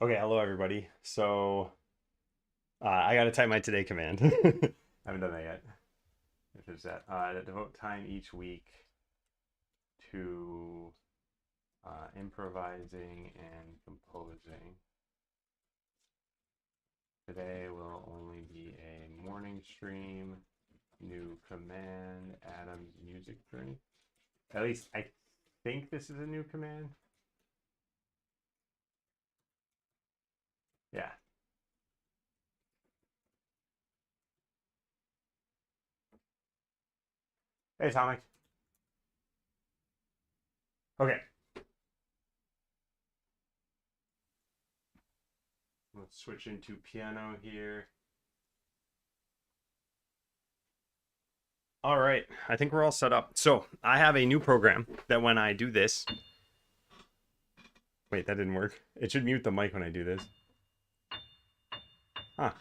Okay, hello everybody. I got to type my today command. I haven't done that yet. If there's that, devote time each week to improvising and composing. Today will only be a morning stream. New command, Adam's music journey. At least I think this is a new command. Yeah. Hey, Atomic. Okay. Let's switch into piano here. All right, I think we're all set up. So I have a new program that when I do this, wait, that didn't work. It should mute the mic when I do this. Huh,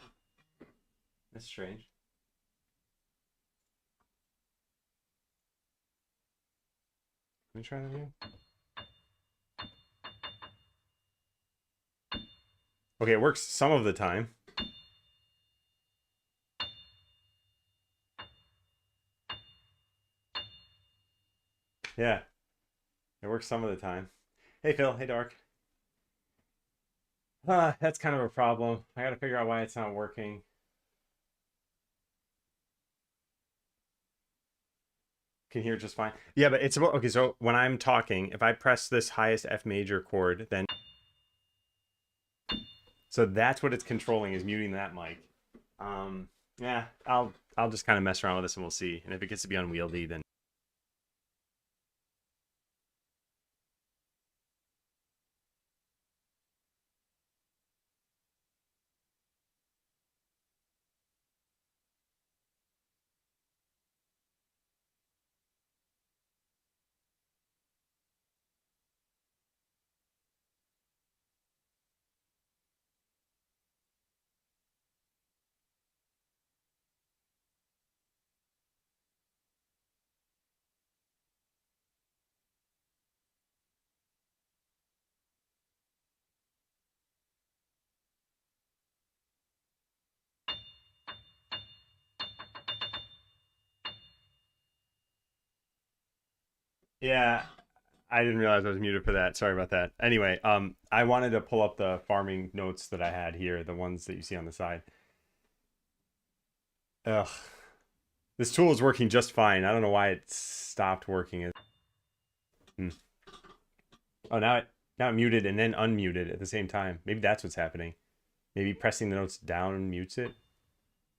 that's strange. Let me try that again. Okay, it works some of the time. Yeah, it works some of the time. Hey, Phil. Hey, Dark. That's kind of a problem. I gotta figure out why it's not working. Can hear it just fine. Yeah, but it's about, okay, so when I'm talking, if I press this highest F major chord, then so that's what it's controlling, is muting that mic. Yeah, I'll just kind of mess around with this and we'll see. And if it gets to be unwieldy, then yeah, I didn't realize I was muted for that. Sorry about that. Anyway, I wanted to pull up the farming notes that I had here, the ones that you see on the side. Ugh, this tool is working just fine. I don't know why it stopped working. Hmm. Oh, now it muted and then unmuted at the same time. Maybe that's what's happening. Maybe pressing the notes down mutes it.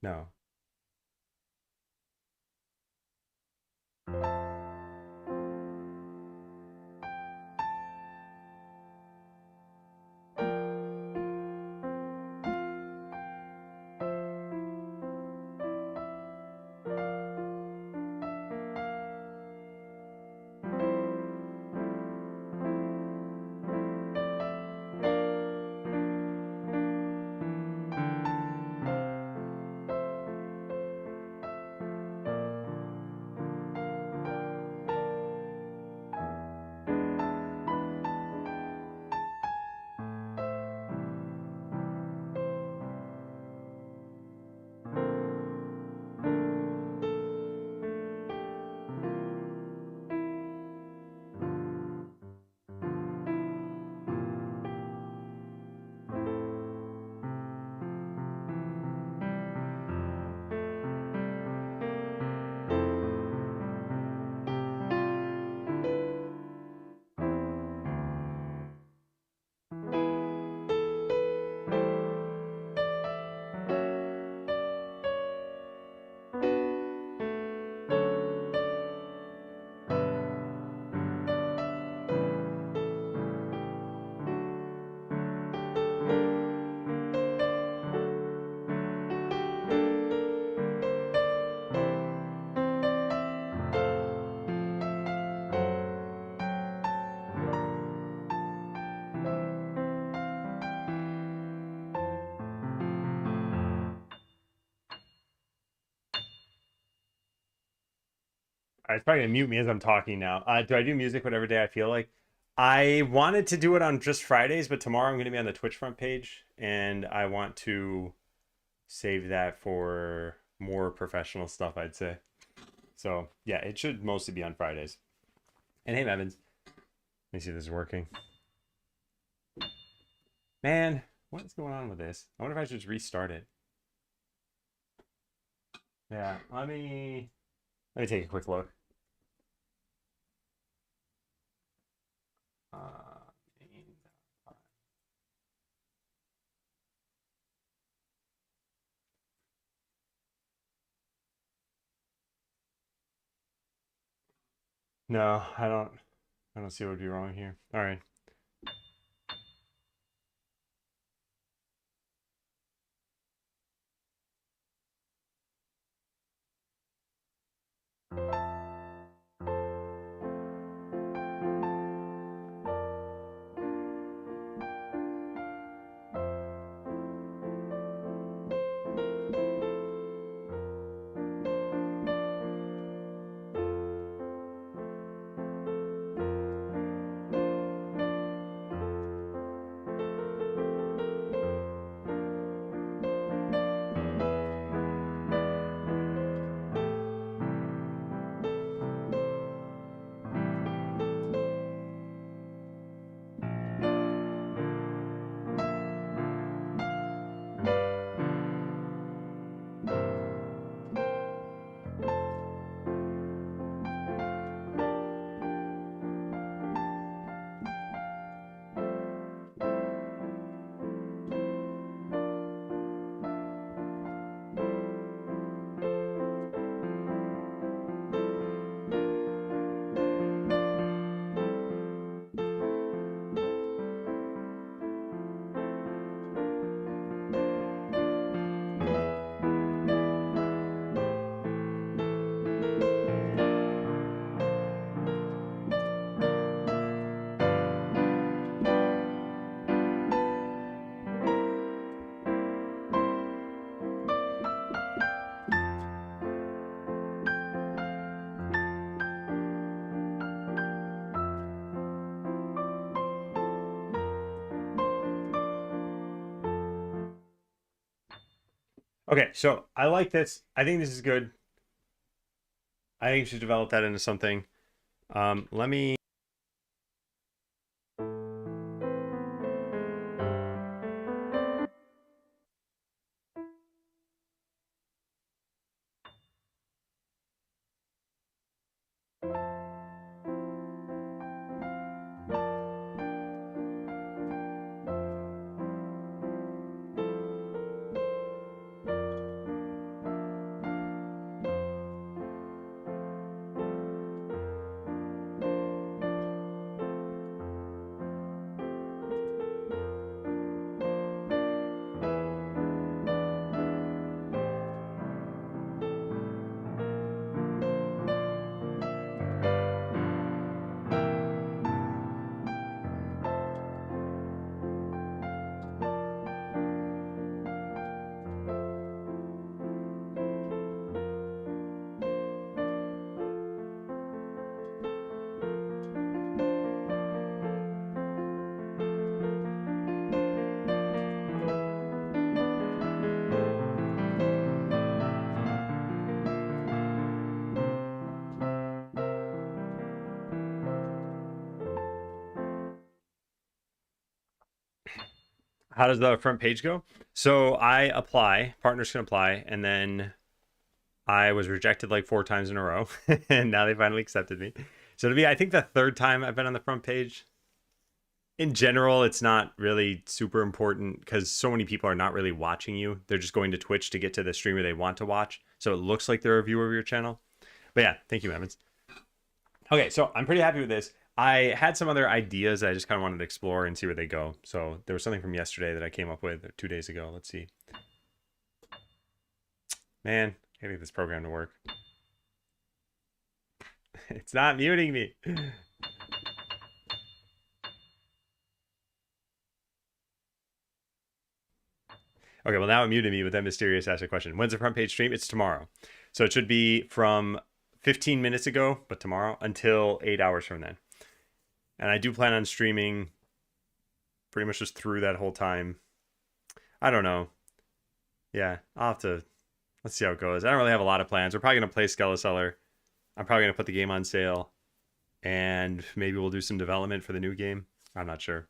No. It's probably gonna mute me as I'm talking now. Do I do music whatever day I feel like? I wanted to do it on just Fridays, but tomorrow I'm going to be on the Twitch front page, and I want to save that for more professional stuff, I'd say. So yeah, it should mostly be on Fridays. And hey, Evans, let me see if this is working. Man, what's going on with this? I wonder if I should just restart it. Yeah, let me take a quick look. Uh, no, I don't. I don't see what would be wrong here. All right. Okay, so I like this. I think this is good. I think you should develop that into something. Let me. How does the front page go? So I apply, partners can apply, and then I was rejected like 4 times in a row, and now they finally accepted me. So to be, I think the third time I've been on the front page. In general, it's not really super important because so many people are not really watching you. They're just going to Twitch to get to the streamer they want to watch. So it looks like they're a viewer of your channel. But yeah, thank you, Evans. Okay, so I'm pretty happy with this. I had some other ideas that I just kind of wanted to explore and see where they go. So there was something from yesterday that I came up with, or 2 days ago. Let's see. Man, I need this program to work. It's not muting me. Okay, well now it muted me, but then Mysterious asked a question. When's the front page stream? It's tomorrow. So it should be from 15 minutes ago, but tomorrow, until 8 hours from then. And I do plan on streaming pretty much just through that whole time. I don't know. Yeah, I'll have to... Let's see how it goes. I don't really have a lot of plans. We're probably going to play Skelliseller. I'm probably going to put the game on sale. And maybe we'll do some development for the new game. I'm not sure.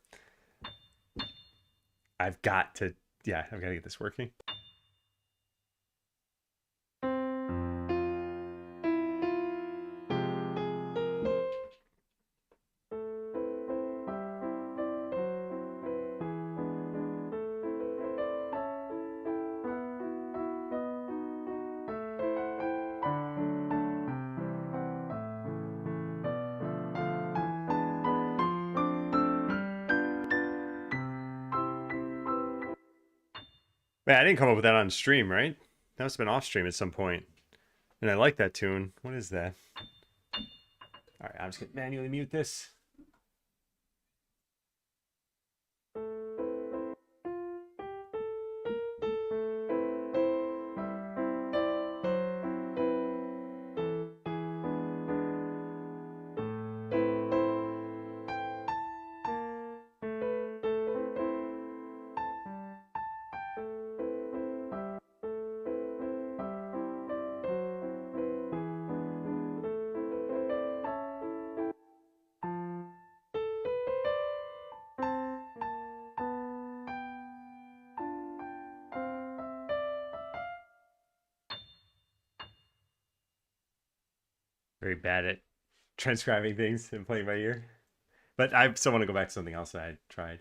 I've got to... Yeah, I've got to get this working. Man, I didn't come up with that on stream, right? That must have been off stream at some point. And I like that tune. What is that? All right, I'm just going to manually mute this. Very bad at transcribing things and playing by ear. But I still want to go back to something else that I tried.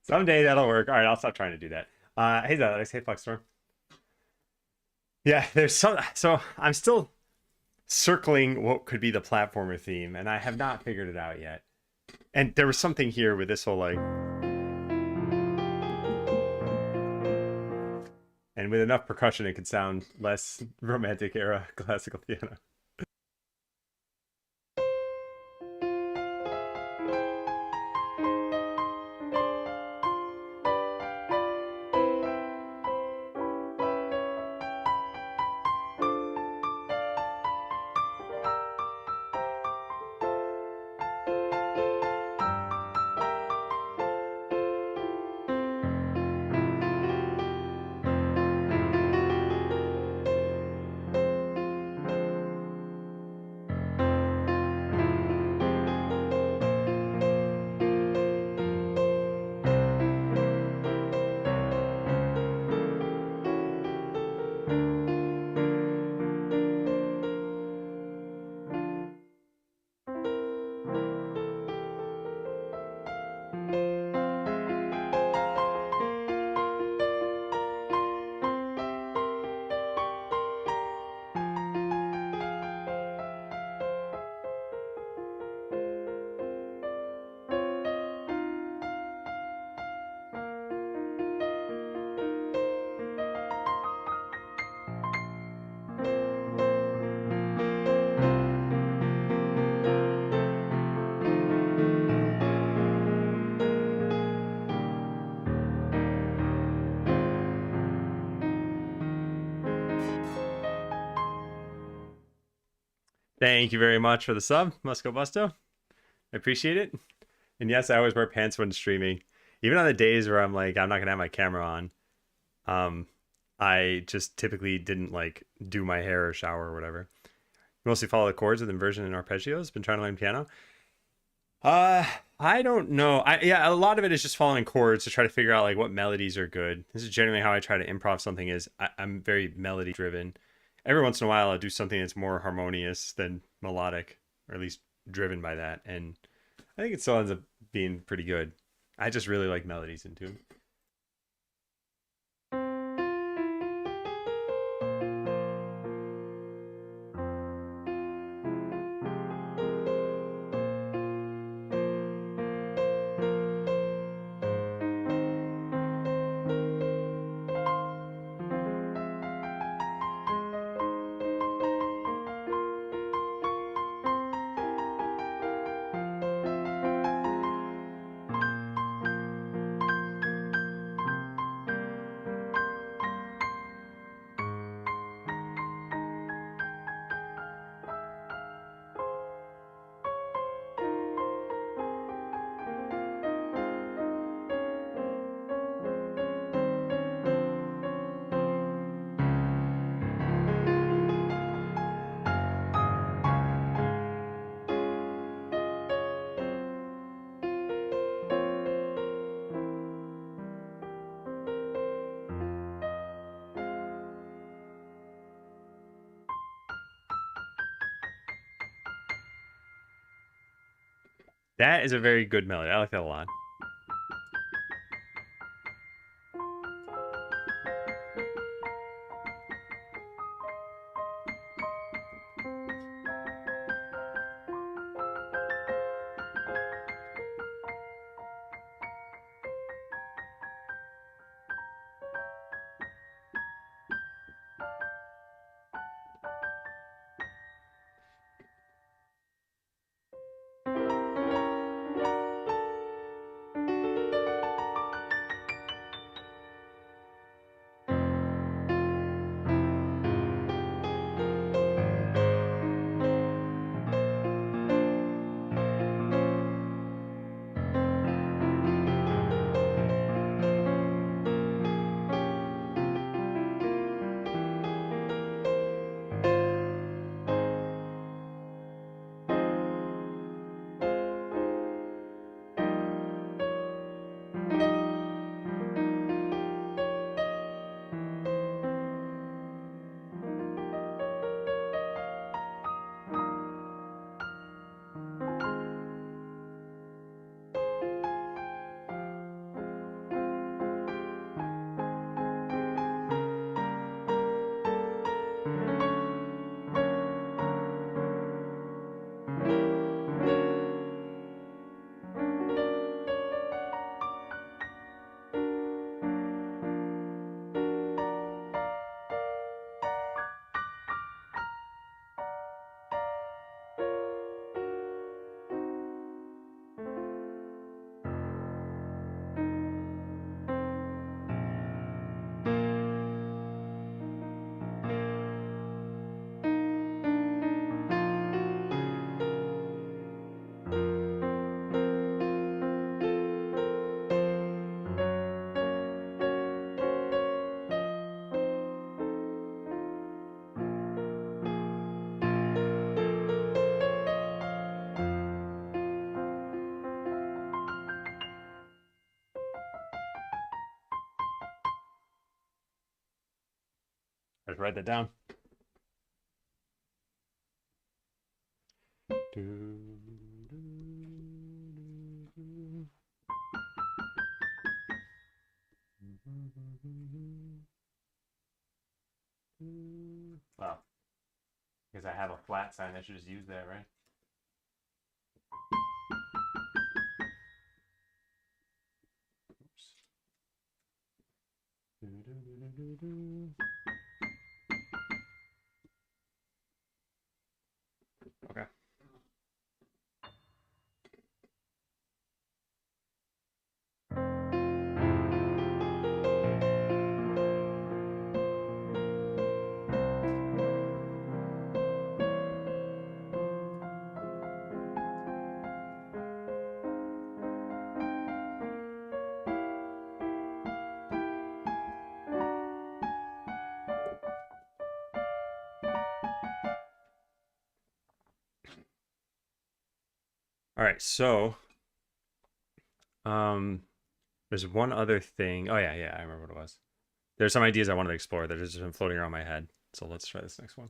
Someday that'll work. All right, I'll stop trying to do that. Hey, Alex. Hey, Fluxstorm. Yeah, there's so I'm still circling what could be the platformer theme, and I have not figured it out yet. And there was something here with this whole like, and with enough percussion, it could sound less romantic era classical piano. Thank you very much for the sub, Musco Busto. I appreciate it. And yes, I always wear pants when streaming. Even on the days where I'm like, I'm not gonna have my camera on. Um, I just typically didn't like do my hair or shower or whatever. Mostly follow the chords with inversion and arpeggios. Been trying to learn piano. Uh, I don't know. Yeah, a lot of it is just following chords to try to figure out like what melodies are good. This is generally how I try to improv something. I'm very melody driven. Every once in a while, I'll do something that's more harmonious than melodic, or at least driven by that. And I think it still ends up being pretty good. I just really like melodies in tune. That is a very good melody. I like that a lot. Let's write that down. Well, because I have a flat sign, I should just use that, right? Oops. Okay. All right, so um, there's one other thing. Oh yeah, I remember what it was. There's some ideas I wanted to explore that have just been floating around my head. So let's try this next one.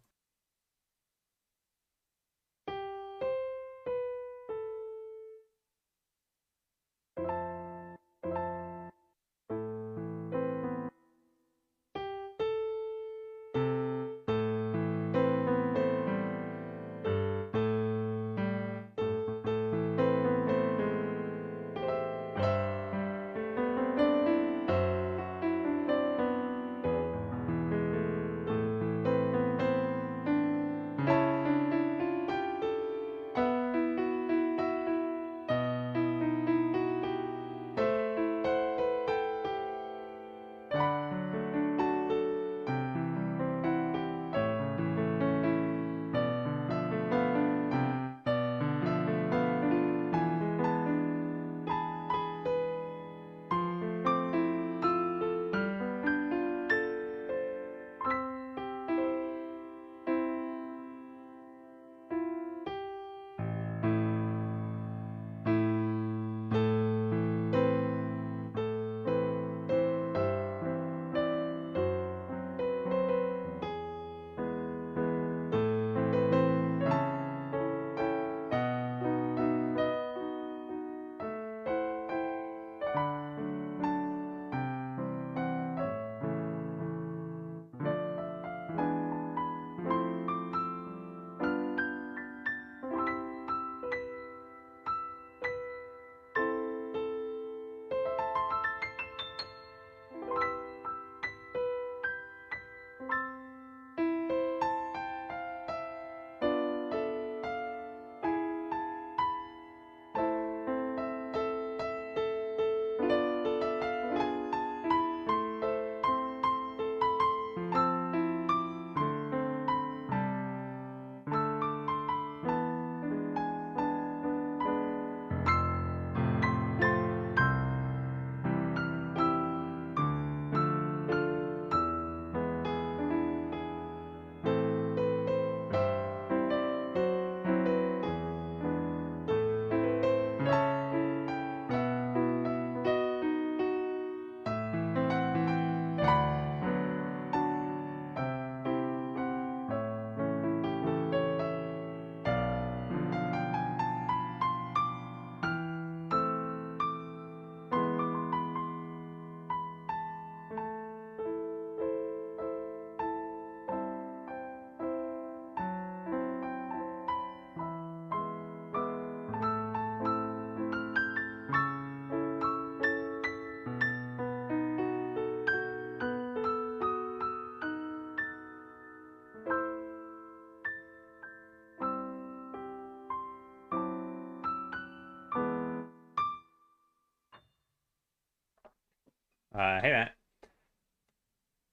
Hey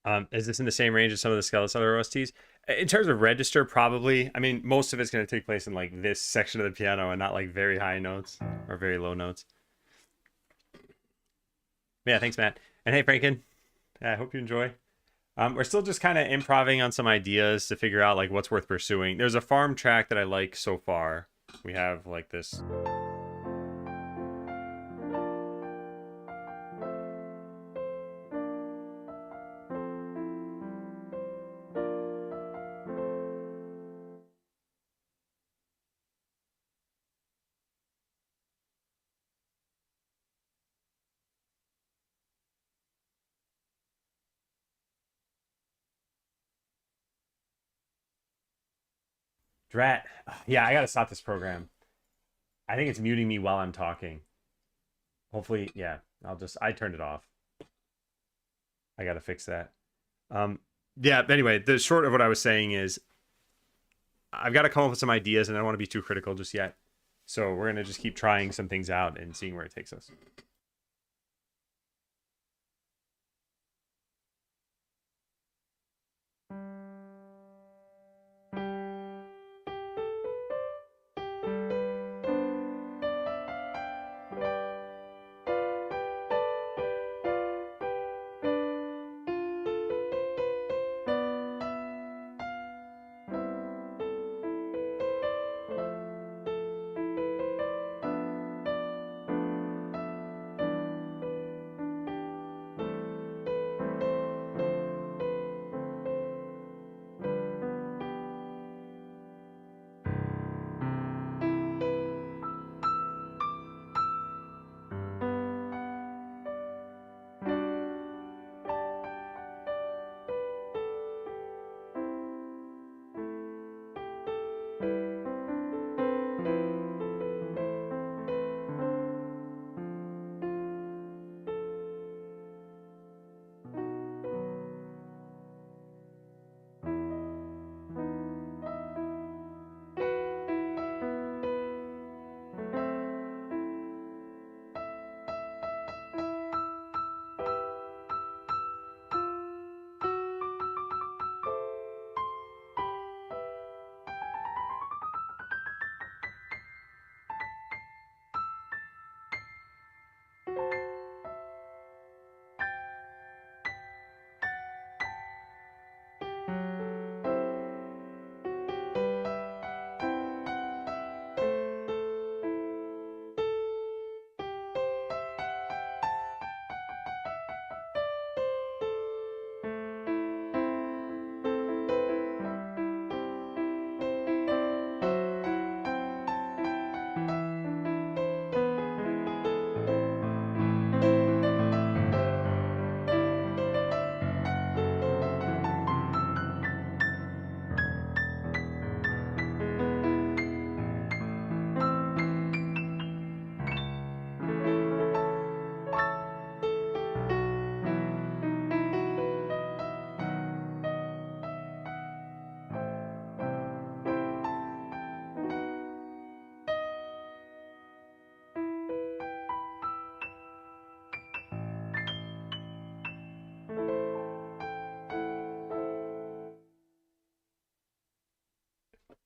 Matt. Is this in the same range as some of the Skeleton other OSTs? In terms of register, probably. I mean, most of it's going to take place in like this section of the piano and not like very high notes or very low notes. Yeah, thanks, Matt. And hey, Franken. I hope you enjoy. We're still just kind of improving on some ideas to figure out like what's worth pursuing. There's a farm track that I like so far. We have like this. Drat. Yeah, I gotta stop this program. I think it's muting me while I'm talking. Hopefully, yeah. I turned it off. I gotta fix that. Um, yeah. Anyway, the short of what I was saying is, I've got to come up with some ideas, and I don't want to be too critical just yet. So we're gonna just keep trying some things out and seeing where it takes us.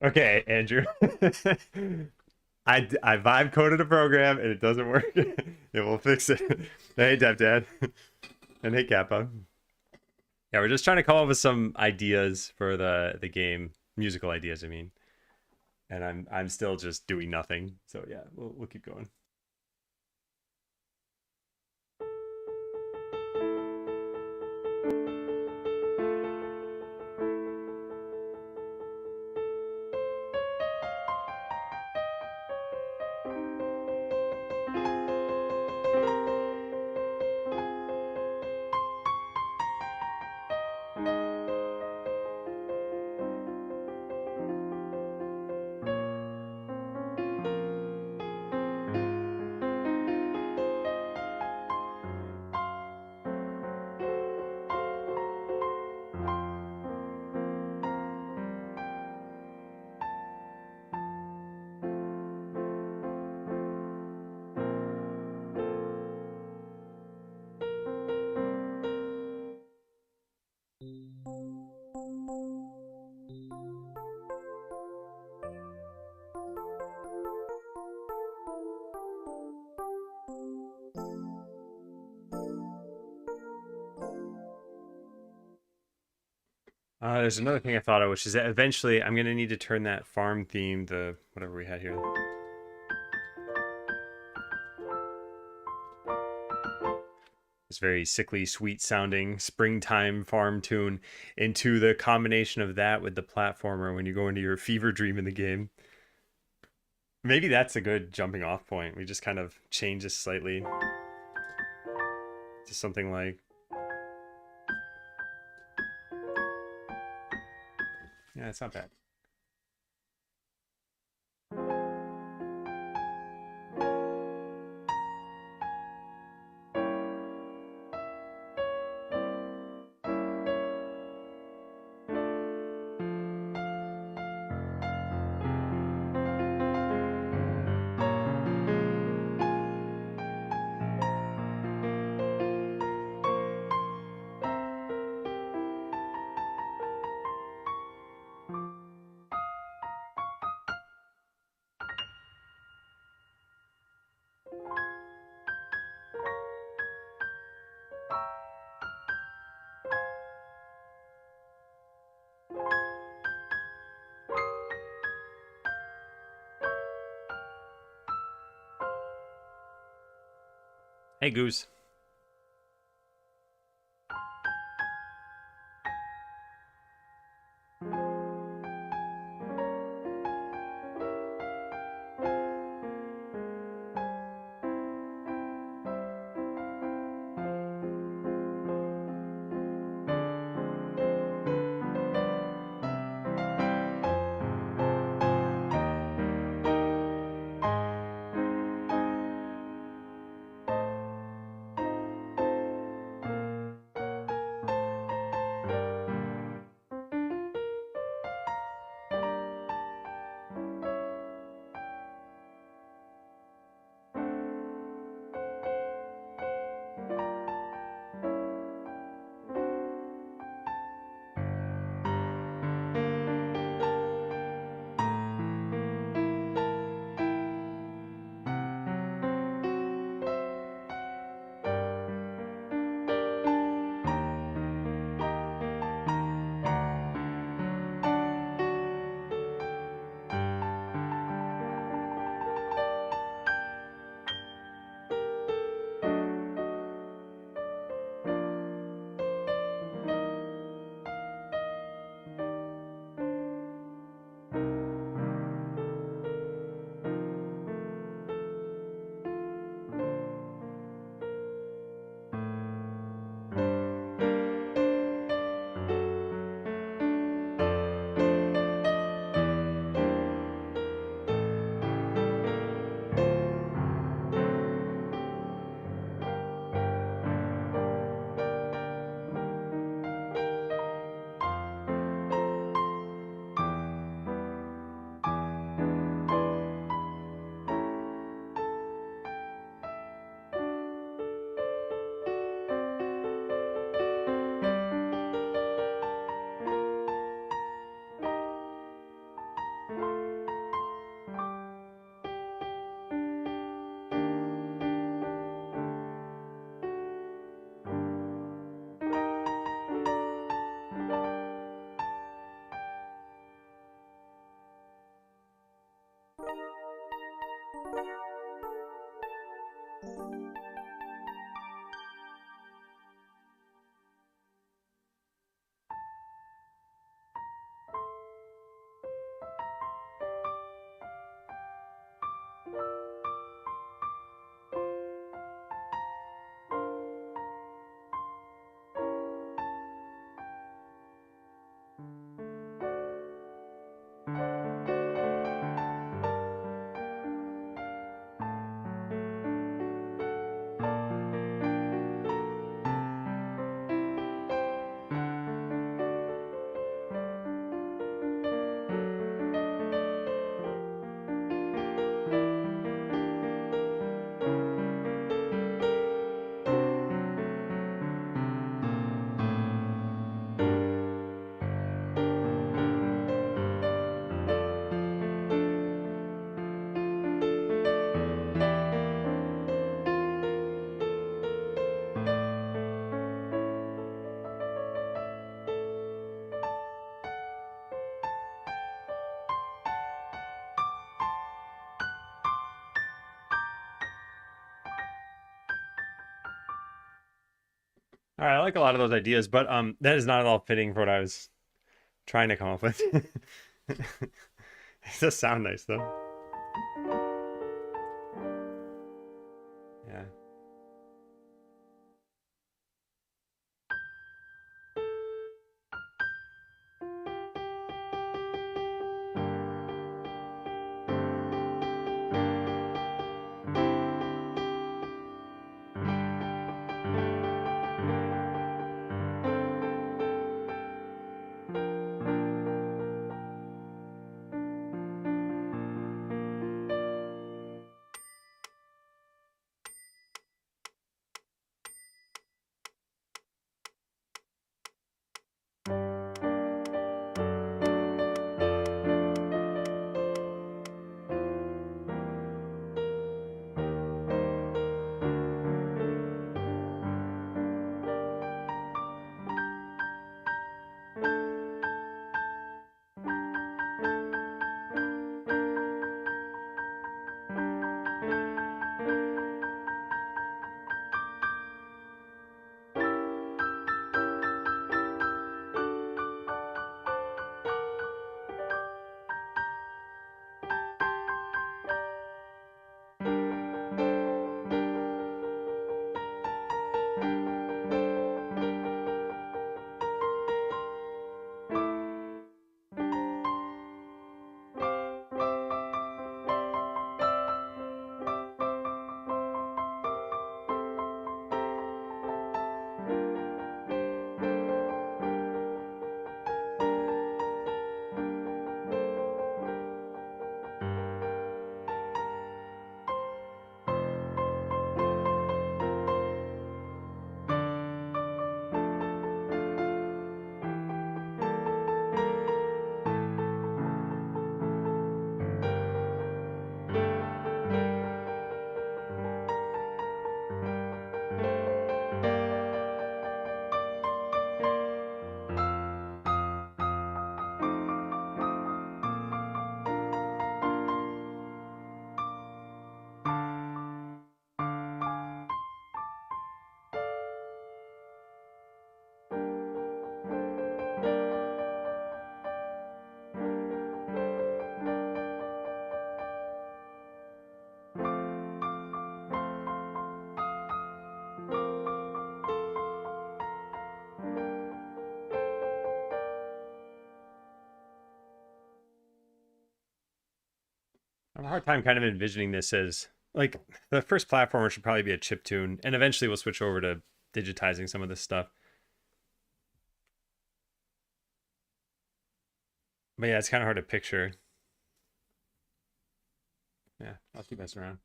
Okay, Andrew. I vibe coded a program and it doesn't work. It will fix it. Hey, Dev Dad. And hey, Kappa. Yeah, we're just trying to come up with some ideas for the game, musical ideas, I mean. And I'm still just doing nothing. So yeah, we'll keep going. There's another thing I thought of, which is that eventually I'm gonna need to turn that farm theme, the whatever we had here, this very sickly, sweet sounding springtime farm tune, into the combination of that with the platformer when you go into your fever dream in the game. Maybe that's a good jumping off point. We just kind of change this slightly to something like, yeah, it's not bad. Hey, Goose. All right, I like a lot of those ideas, but that is not at all fitting for what I was trying to come up with. It does sound nice though. Yeah. I have a hard time kind of envisioning this as like the first platformer should probably be a chip tune, and eventually we'll switch over to digitizing some of this stuff. But yeah, it's kind of hard to picture. Yeah, I'll keep messing around.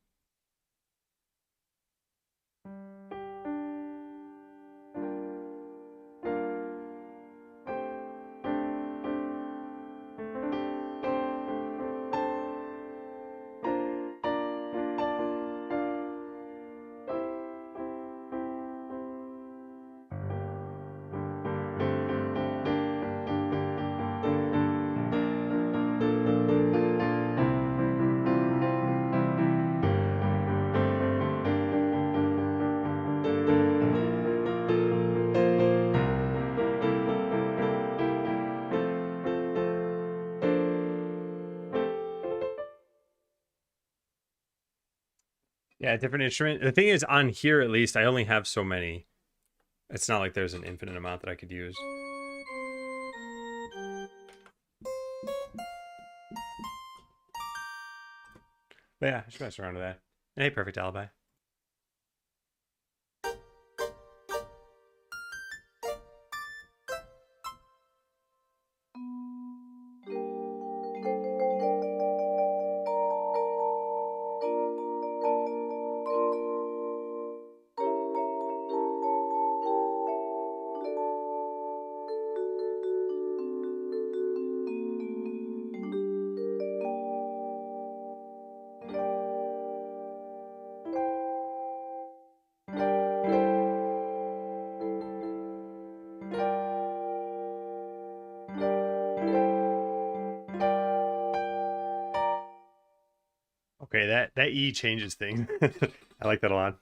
Yeah, different instrument. The thing is, on here at least, I only have so many. It's not like there's an infinite amount that I could use. But yeah, I should mess around with that. And hey, Perfect Alibi. Okay, that E changes things. I like that a lot.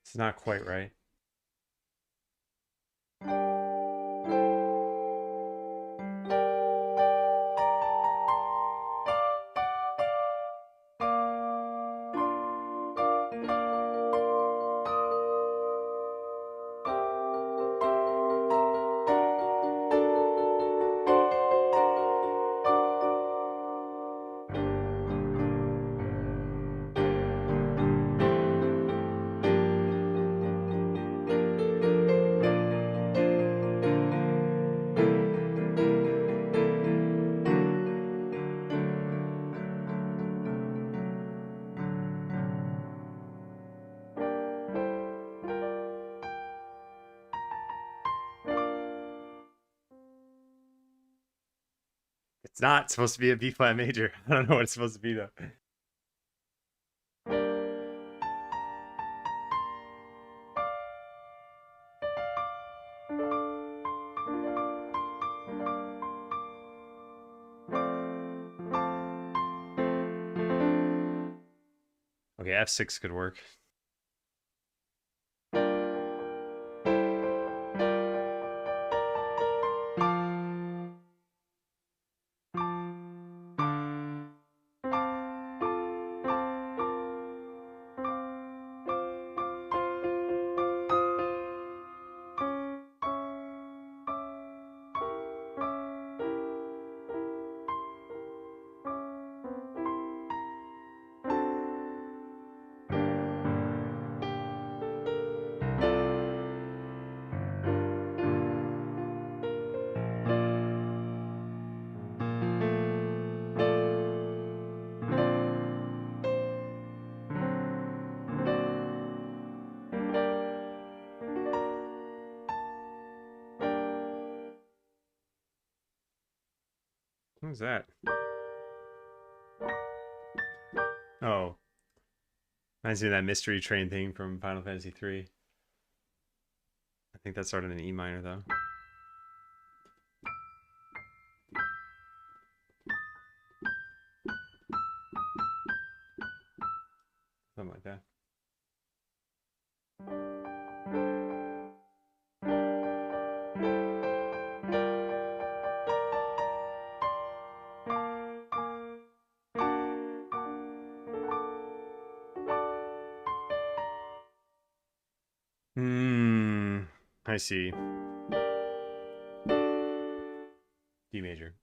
It's not quite right. It's not supposed to be a B flat major. I don't know what it's supposed to be though. Okay, F6 could work. Who's that? Oh. Reminds me of that mystery train thing from Final Fantasy 3. I think that started in E minor though. Something like that. I see. D major.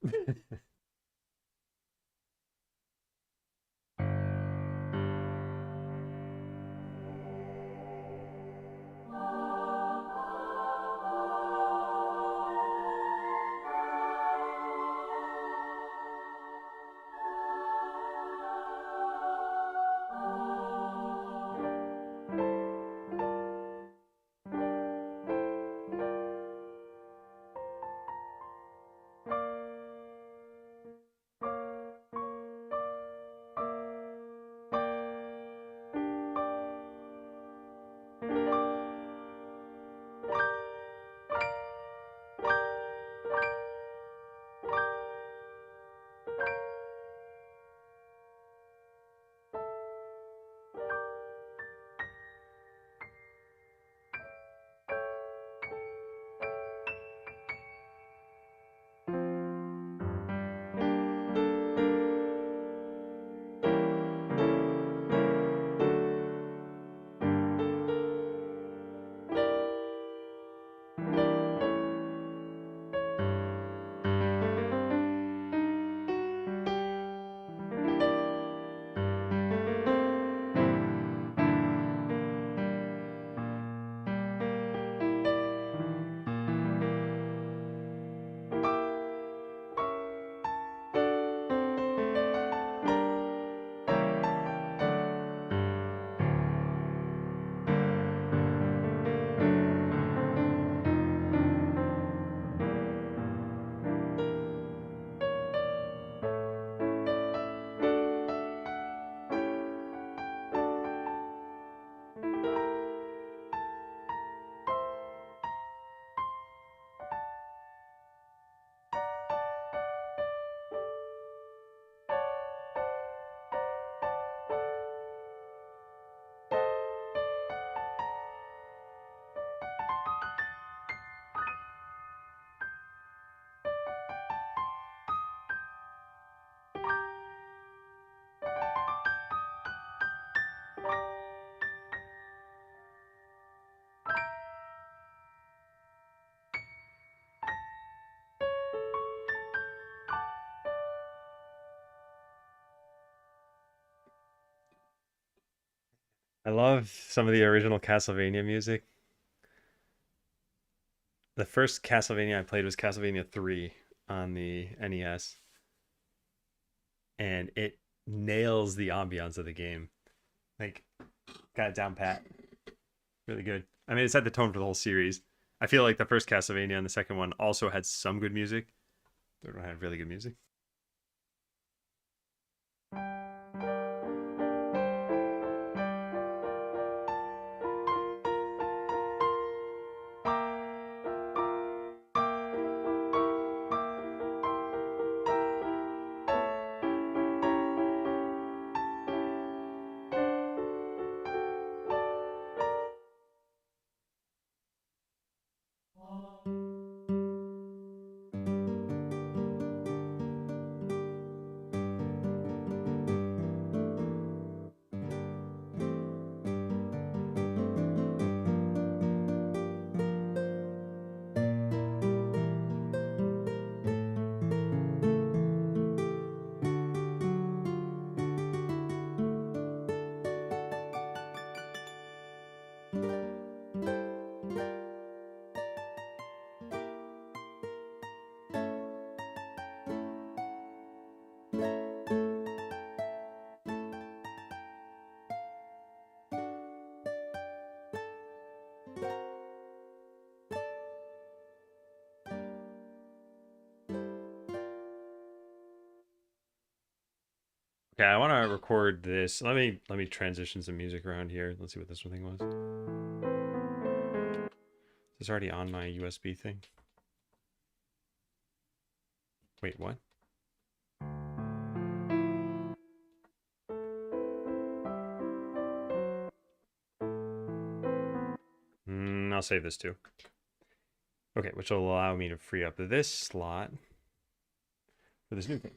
I love some of the original Castlevania music. The first Castlevania I played was Castlevania 3 on the NES, and it nails the ambiance of the game. Like, got it down pat. Really good. I mean, it set the tone for the whole series. I feel like the first Castlevania and the second one also had some good music. The third one had really good music. Okay, I want to record this. Let me transition some music around here. Let's see what this one thing was. Is this already on my USB thing? Wait, what? I'll save this too. Okay, which will allow me to free up this slot for this new thing.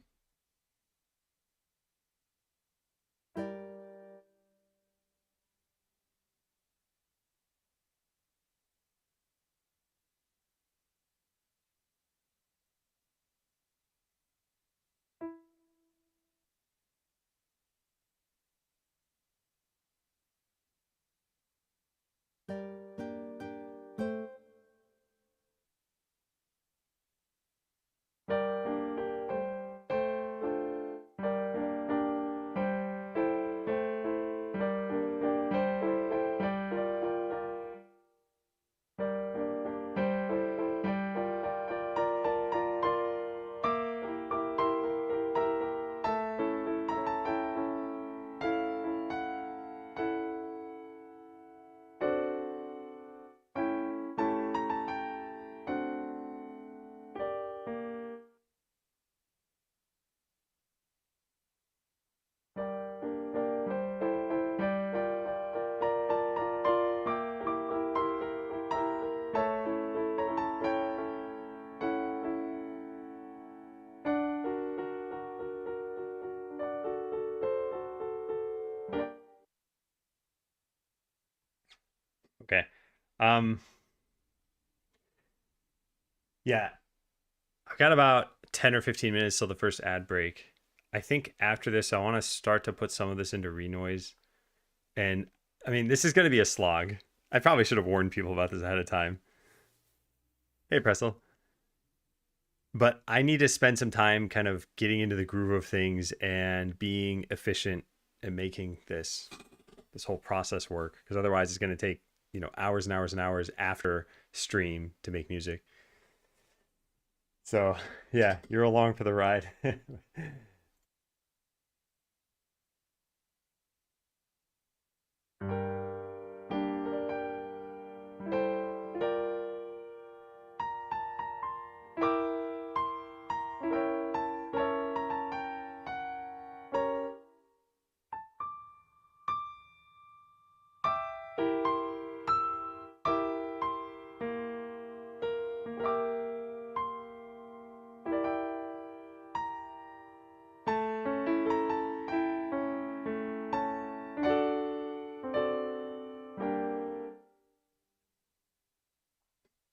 Okay. Um, yeah, I've got about 10 or 15 minutes till the first ad break. I think after this, I want to start to put some of this into Renoise. And I mean, this is going to be a slog. I probably should have warned people about this ahead of time. Hey, Pressel. But I need to spend some time kind of getting into the groove of things and being efficient and making this whole process work, because otherwise it's going to take, hours and hours and hours after stream to make music. So, yeah, you're along for the ride.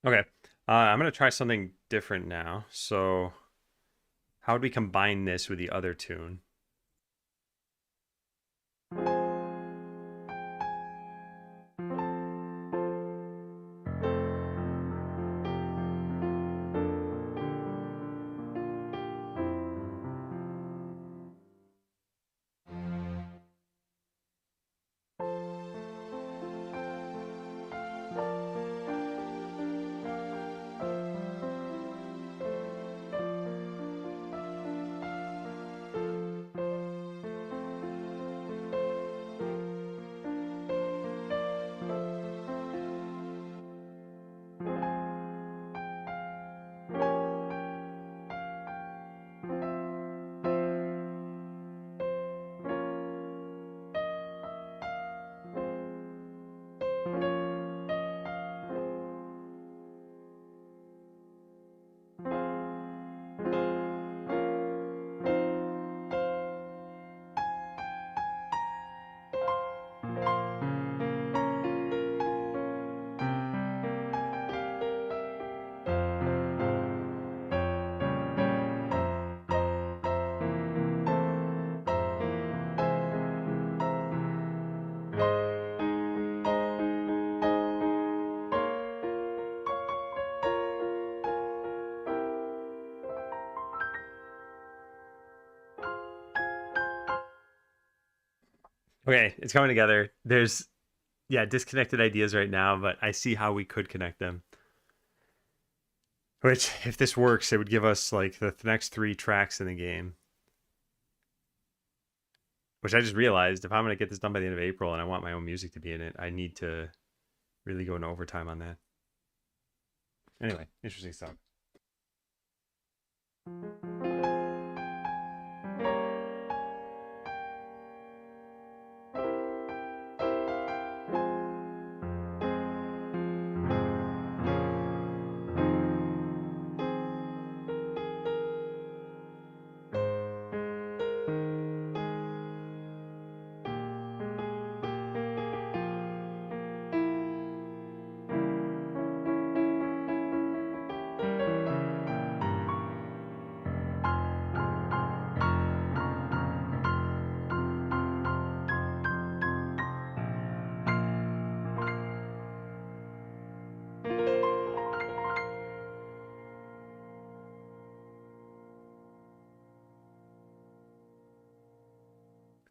Okay. I'm going to try something different now. So, how would we combine this with the other tune? Okay, it's coming together. There's yeah, disconnected ideas right now, but I see how we could connect them. Which, if this works, it would give us like the next 3 tracks in the game. Which I just realized if I'm going to get this done by the end of April and I want my own music to be in it, I need to really go into overtime on that. Anyway, interesting stuff.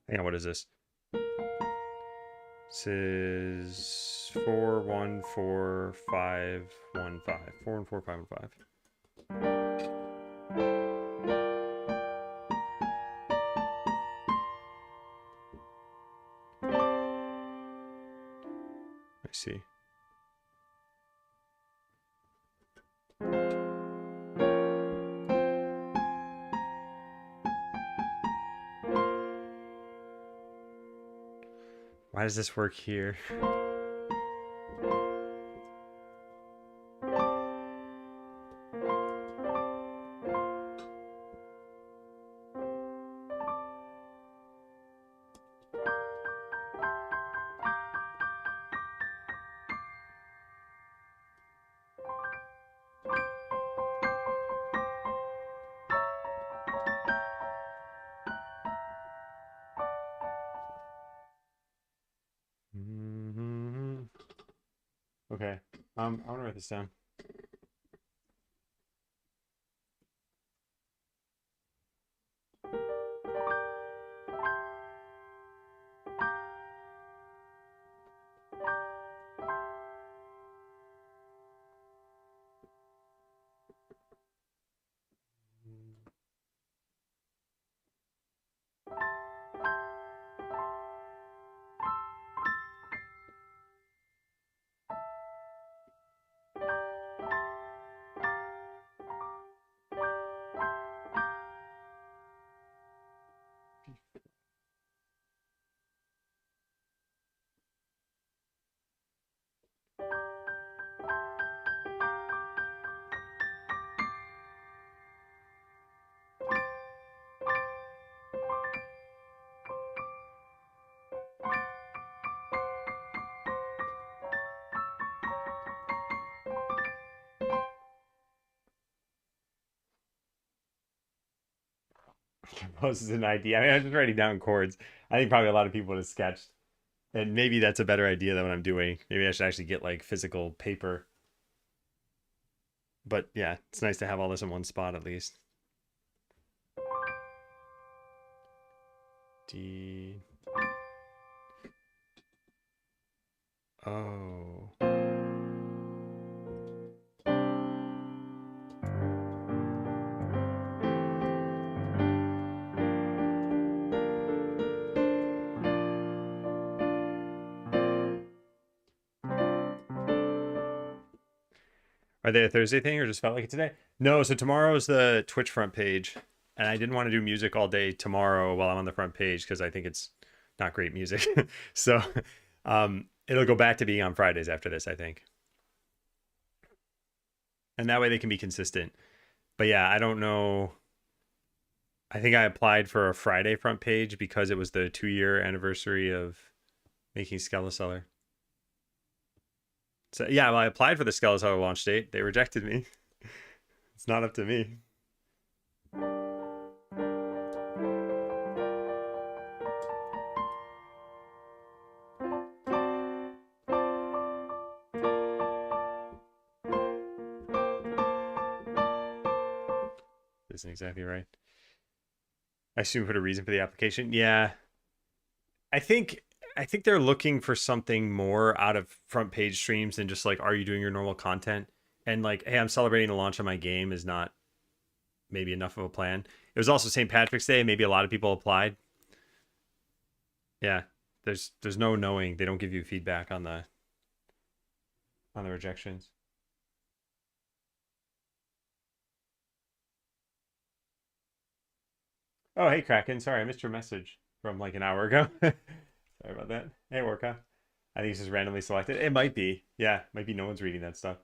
Hang on, what is this? This is 4-1-4-5-1-5. 4-1-4-5-1-5. I see. Why does this work here? Okay. I want to write this down. Compose is an idea. I mean, I'm just writing down chords. I think probably a lot of people would have sketched. And maybe that's a better idea than what I'm doing. Maybe I should actually get like physical paper. But yeah, it's nice to have all this in one spot at least. D. Oh. Are they a Thursday thing or just felt like it today? No, so tomorrow's the Twitch front page. And I didn't want to do music all day tomorrow while I'm on the front page because I think it's not great music. So it'll go back to being on Fridays after this, I think. And that way they can be consistent. But yeah, I don't know. I think I applied for a Friday front page because it was the 2-year anniversary of making Skeleseller. So yeah, well, I applied for the Skeleseller launch date. They rejected me. It's not up to me. Isn't exactly right. I assume put a reason for the application. Yeah. I think I think they're looking for something more out of front page streams than just like, are you doing your normal content? And like, hey, I'm celebrating the launch of my game is not maybe enough of a plan. It was also St. Patrick's Day. Maybe a lot of people applied. Yeah, there's no knowing. They don't give you feedback on the rejections. Oh, hey Kraken. Sorry, I missed your message from like an hour ago. Sorry about that. Hey Orca. I think it's just randomly selected. It might be. Yeah, might be no one's reading that stuff.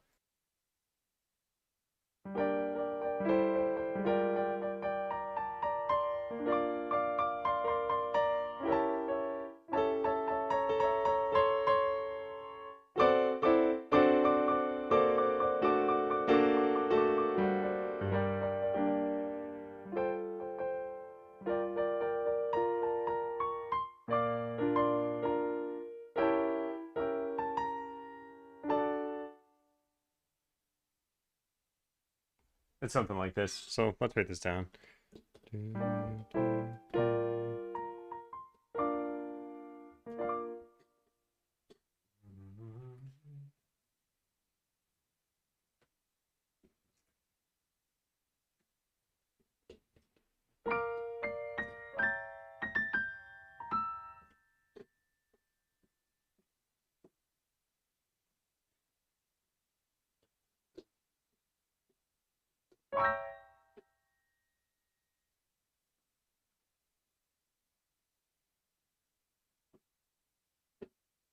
It's something like this. So let's write this down.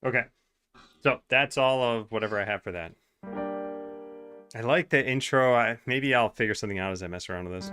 Okay. So that's all of whatever I have for that. I like the intro. Maybe I'll figure something out as I mess around with this.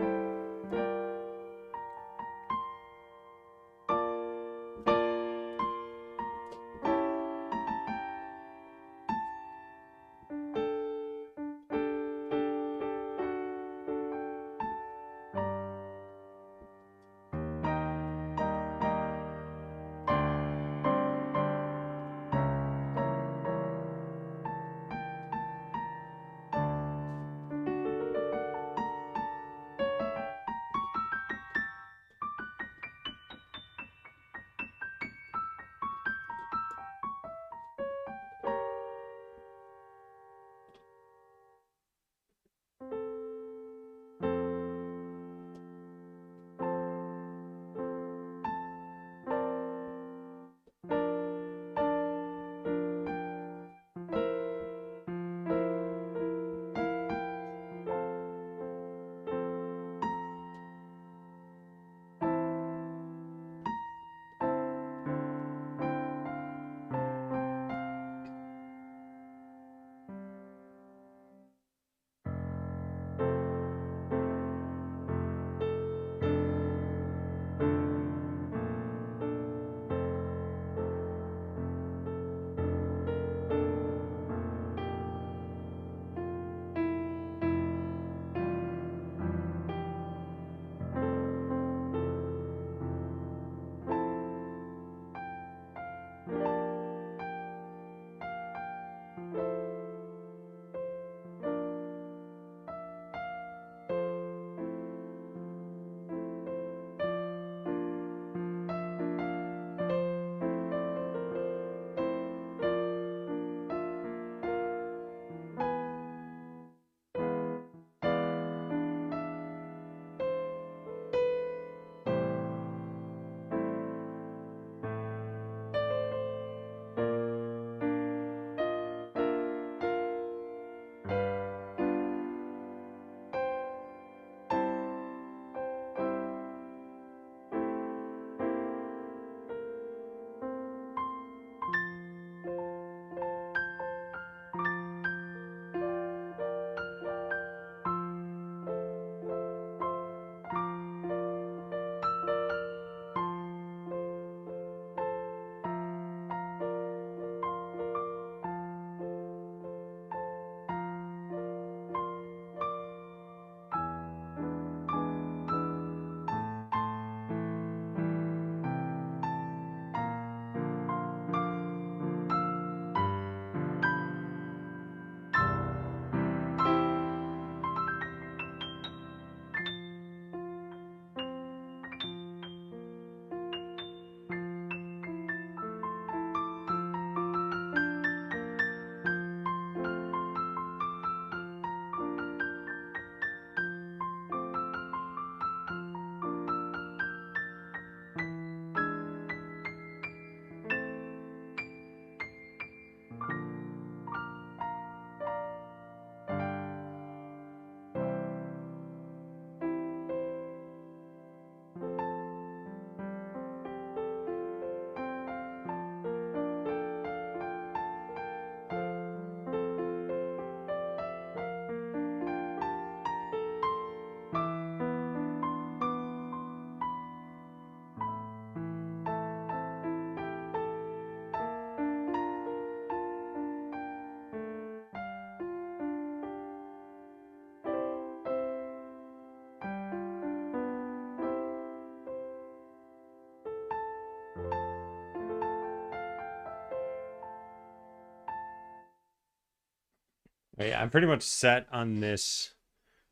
Yeah, I'm pretty much set on this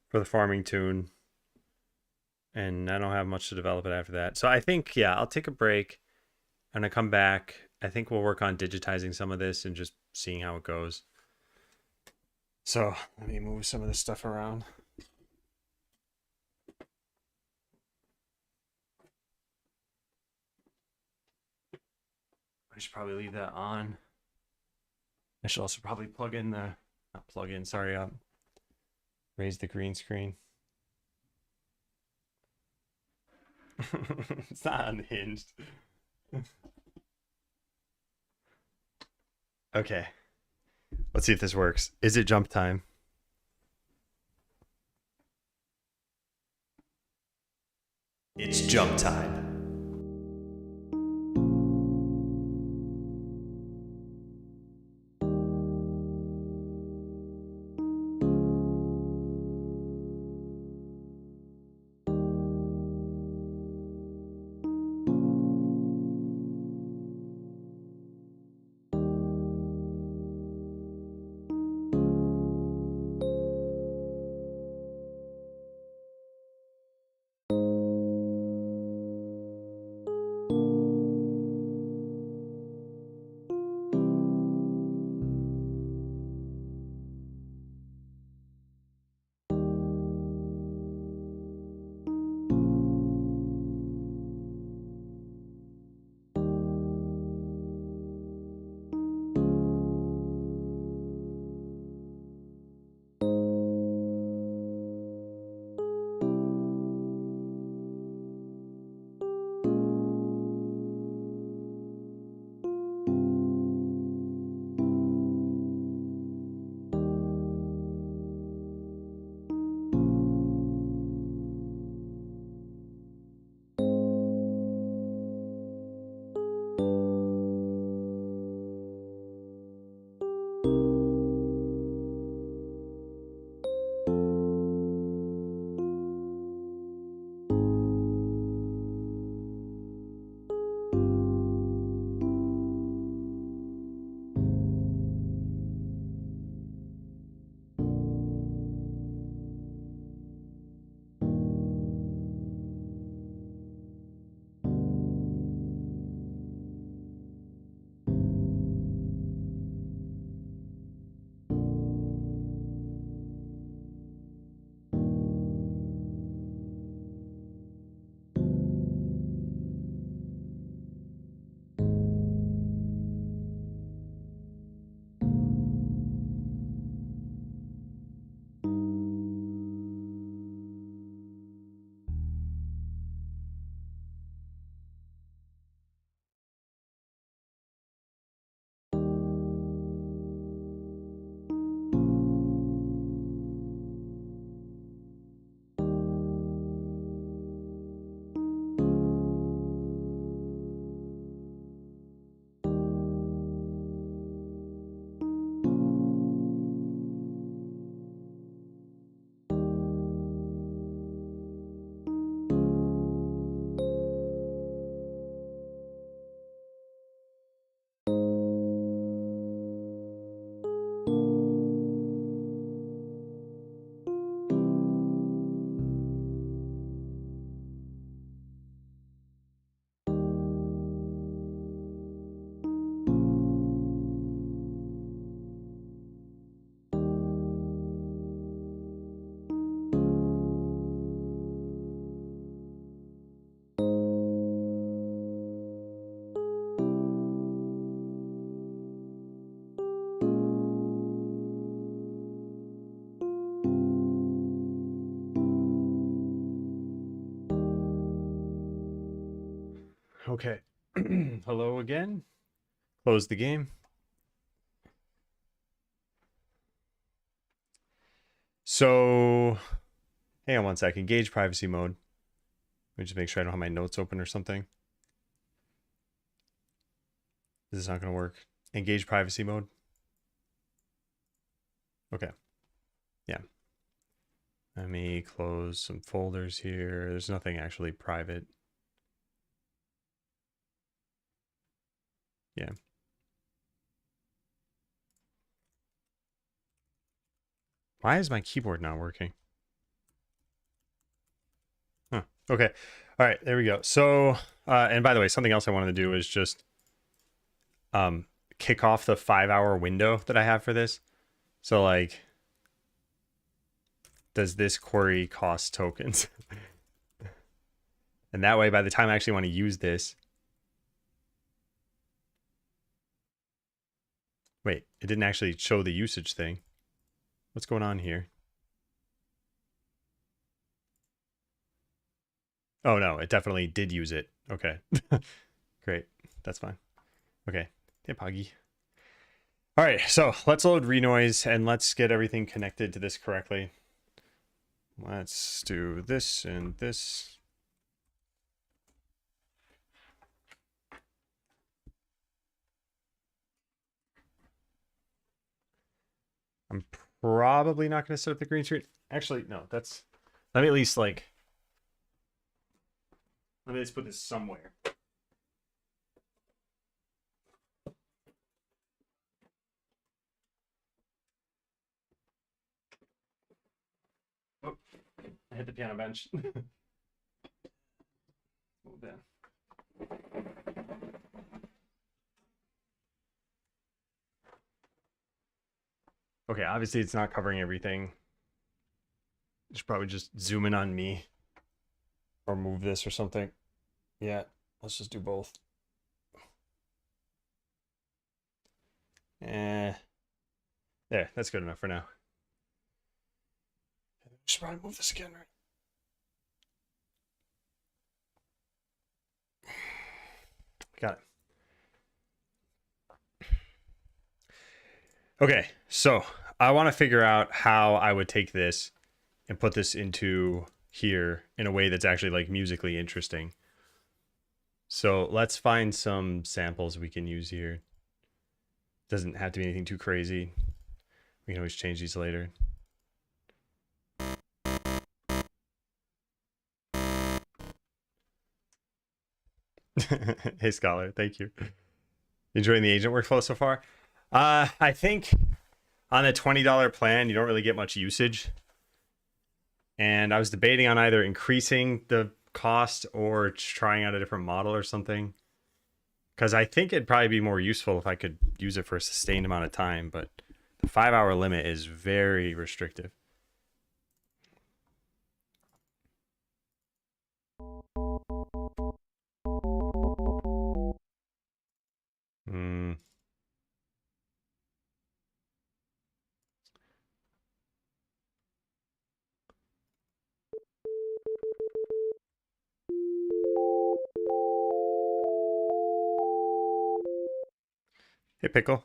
for the farming tune, and I don't have much to develop it after that. So I think, yeah, I'll take a break and I come back. I think we'll work on digitizing some of this and just seeing how it goes. So let me move some of this stuff around. I should probably leave that on. I should also probably plug in the, not plug in, sorry, raise the green screen. It's not unhinged. Okay. Let's see if this works. Is it jump time? It's jump time. Okay. Hello again. Close the game. So, hang on one sec. Engage privacy mode. Let me just make sure I don't have my notes open or something. This is not going to work. Engage privacy mode. Okay. Yeah. Let me close some folders here. There's nothing actually private. Yeah. Why is my keyboard not working? Huh. Okay. All right, there we go. So, and by the way, something else I wanted to do is just kick off the 5-hour window that I have for this. So like, does this query cost tokens? And that way, by the time I actually want to use this, wait, it didn't actually show the usage thing. What's going on here? Oh no, it definitely did use it. Okay. Great. That's fine. Okay. Hey, Poggy. All right, so let's load Renoise and let's get everything connected to this correctly. Let's do this and this. I'm probably not going to set up the green screen. Actually, no, that's... Let me at least, like... Let me just put this somewhere. Oh, I hit the piano bench. Move down. Okay, obviously it's not covering everything. I should probably just zoom in on me. Or move this or something. Yeah, let's just do both. There, that's good enough for now. I should probably move this again, right? Got it. Okay, so I want to figure out how I would take this and put this into here in a way that's actually like musically interesting. So let's find some samples we can use here. Doesn't have to be anything too crazy. We can always change these later. Hey, Scholar, thank you. Enjoying the agent workflow so far? I think on a $20 plan, you don't really get much usage. And I was debating on either increasing the cost or trying out a different model or something. Because I think it'd probably be more useful if I could use it for a sustained amount of time. But the 5-hour limit is very restrictive. Hey, Pickle.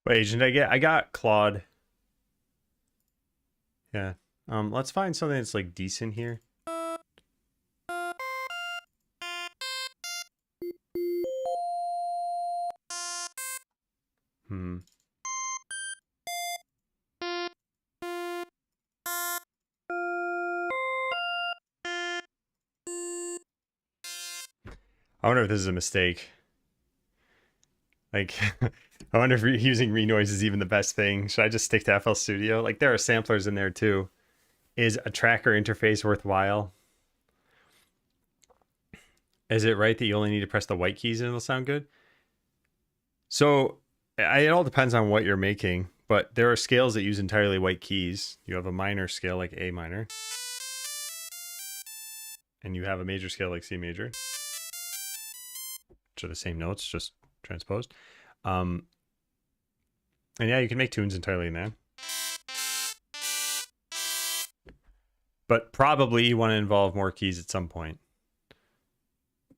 What agent did I get? I got Claude. Yeah. Let's find something that's like decent here. I wonder if this is a mistake. Like, I wonder if using Renoise is even the best thing. Should I just stick to FL Studio? Like, there are samplers in there too. Is a tracker interface worthwhile? Is it right that you only need to press the white keys and it'll sound good? So, it all depends on what you're making, but there are scales that use entirely white keys. You have a minor scale like A minor. And you have a major scale like C major. Which are the same notes, just transposed. And yeah, you can make tunes entirely in there. But probably you want to involve more keys at some point.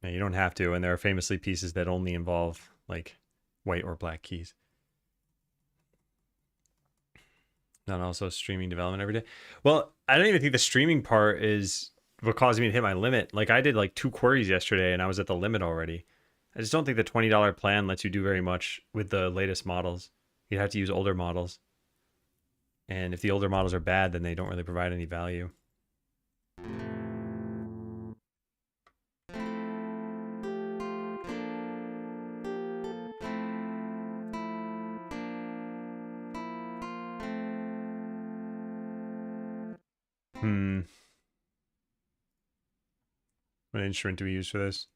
Now, you don't have to, and there are famously pieces that only involve like white or black keys. Not also streaming development every day. Well, I don't even think the streaming part is what caused me to hit my limit. Like, I did like 2 queries yesterday and I was at the limit already. I just don't think the $20 plan lets you do very much with the latest models. You'd have to use older models. And if the older models are bad, then they don't really provide any value. What instrument do we use for this?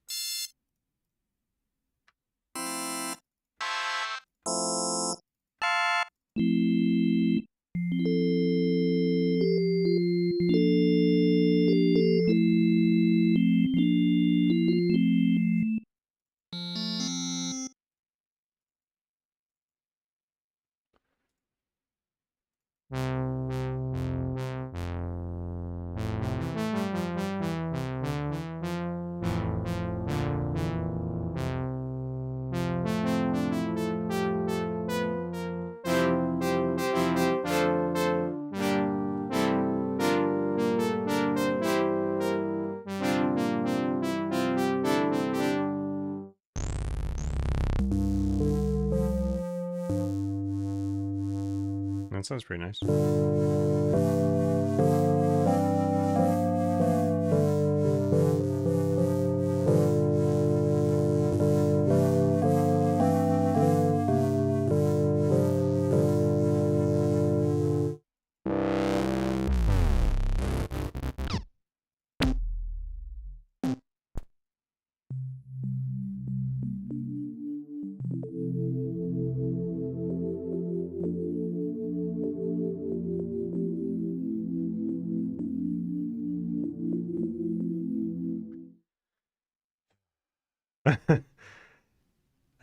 That sounds pretty nice.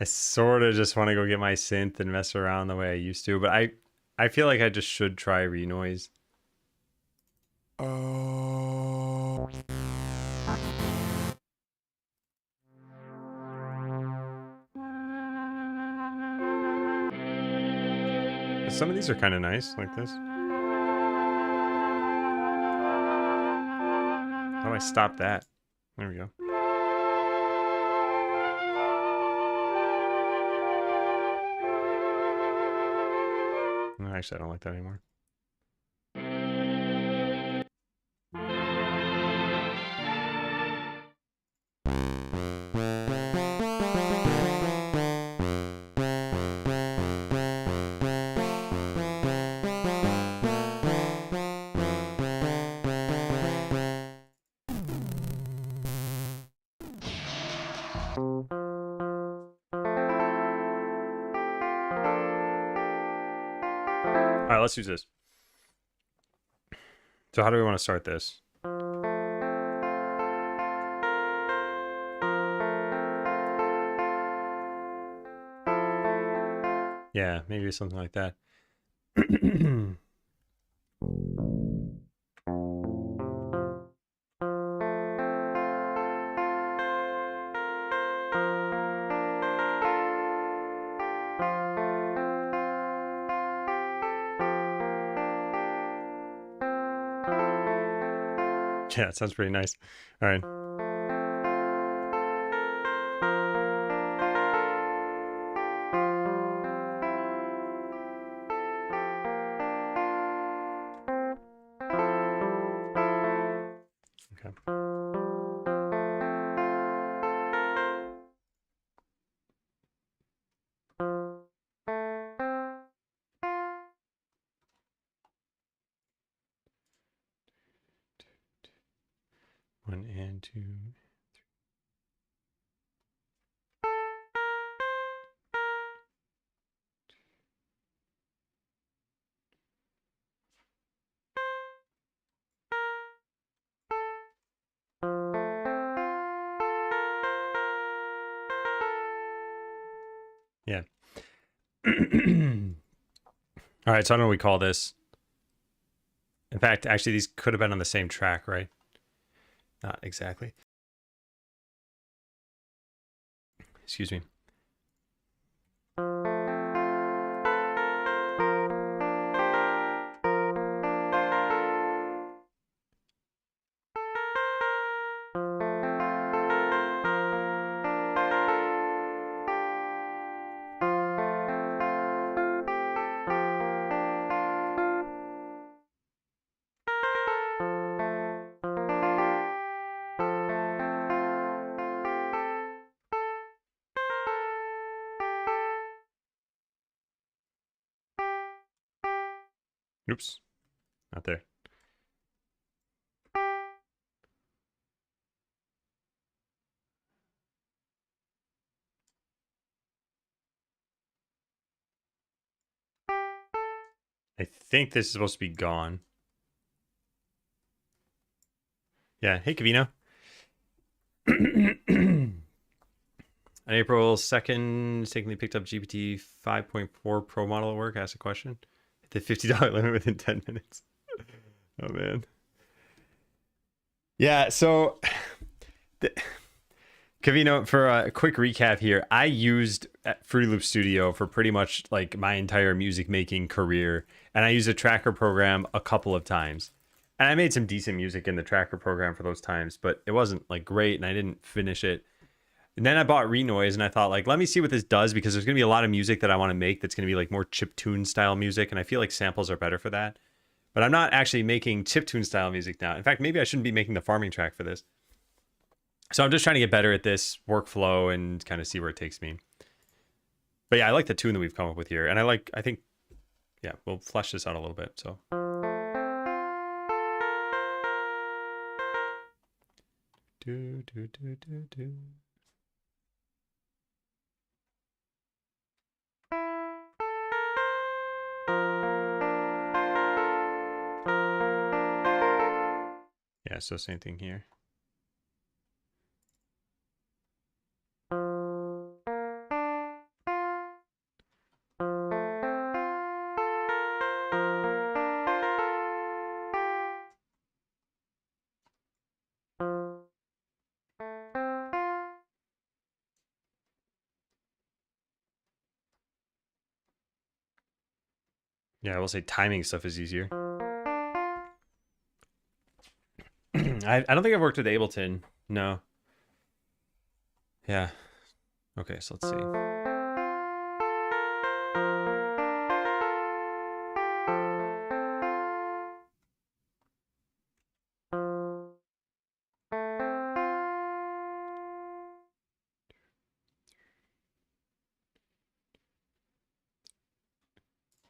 I sort of just want to go get my synth and mess around the way I used to, but I feel like I just should try Renoise. Some of these are kind of nice, like this. How do I stop that? There we go. No, actually, I don't like that anymore. All right, let's use this. So how do we want to start this? Yeah, maybe something like that. Yeah, it sounds pretty nice. All right. Okay. One and two. Yeah. All right, so I don't know what we call this. In fact, actually, these could have been on the same track, right? Not exactly. Excuse me. Oops, not there. I think this is supposed to be gone. Yeah. Hey, Kavino. On April 2nd, mistakenly picked up GPT 5.4 Pro model at work. Asked a question. Hit the $50 limit within 10 minutes. Oh, man. Yeah, so Kavino, for a quick recap here, I used Fruity Loop Studio for pretty much like my entire music making career, and I used a tracker program a couple of times. And I made some decent music in the tracker program for those times, but it wasn't like great, and I didn't finish it. And then I bought Renoise, and I thought, like, let me see what this does, because there's going to be a lot of music that I want to make that's going to be like more chiptune style music, and I feel like samples are better for that. But I'm not actually making chiptune style music now. In fact, maybe I shouldn't be making the farming track for this. So I'm just trying to get better at this workflow and kind of see where it takes me. But yeah, I like the tune that we've come up with here. And I think, yeah, we'll flesh this out a little bit. So. Do, do, do, do, do. Yeah, so same thing here. Yeah, I will say timing stuff is easier. I don't think I've worked with Ableton. No. Yeah. Okay, so let's see.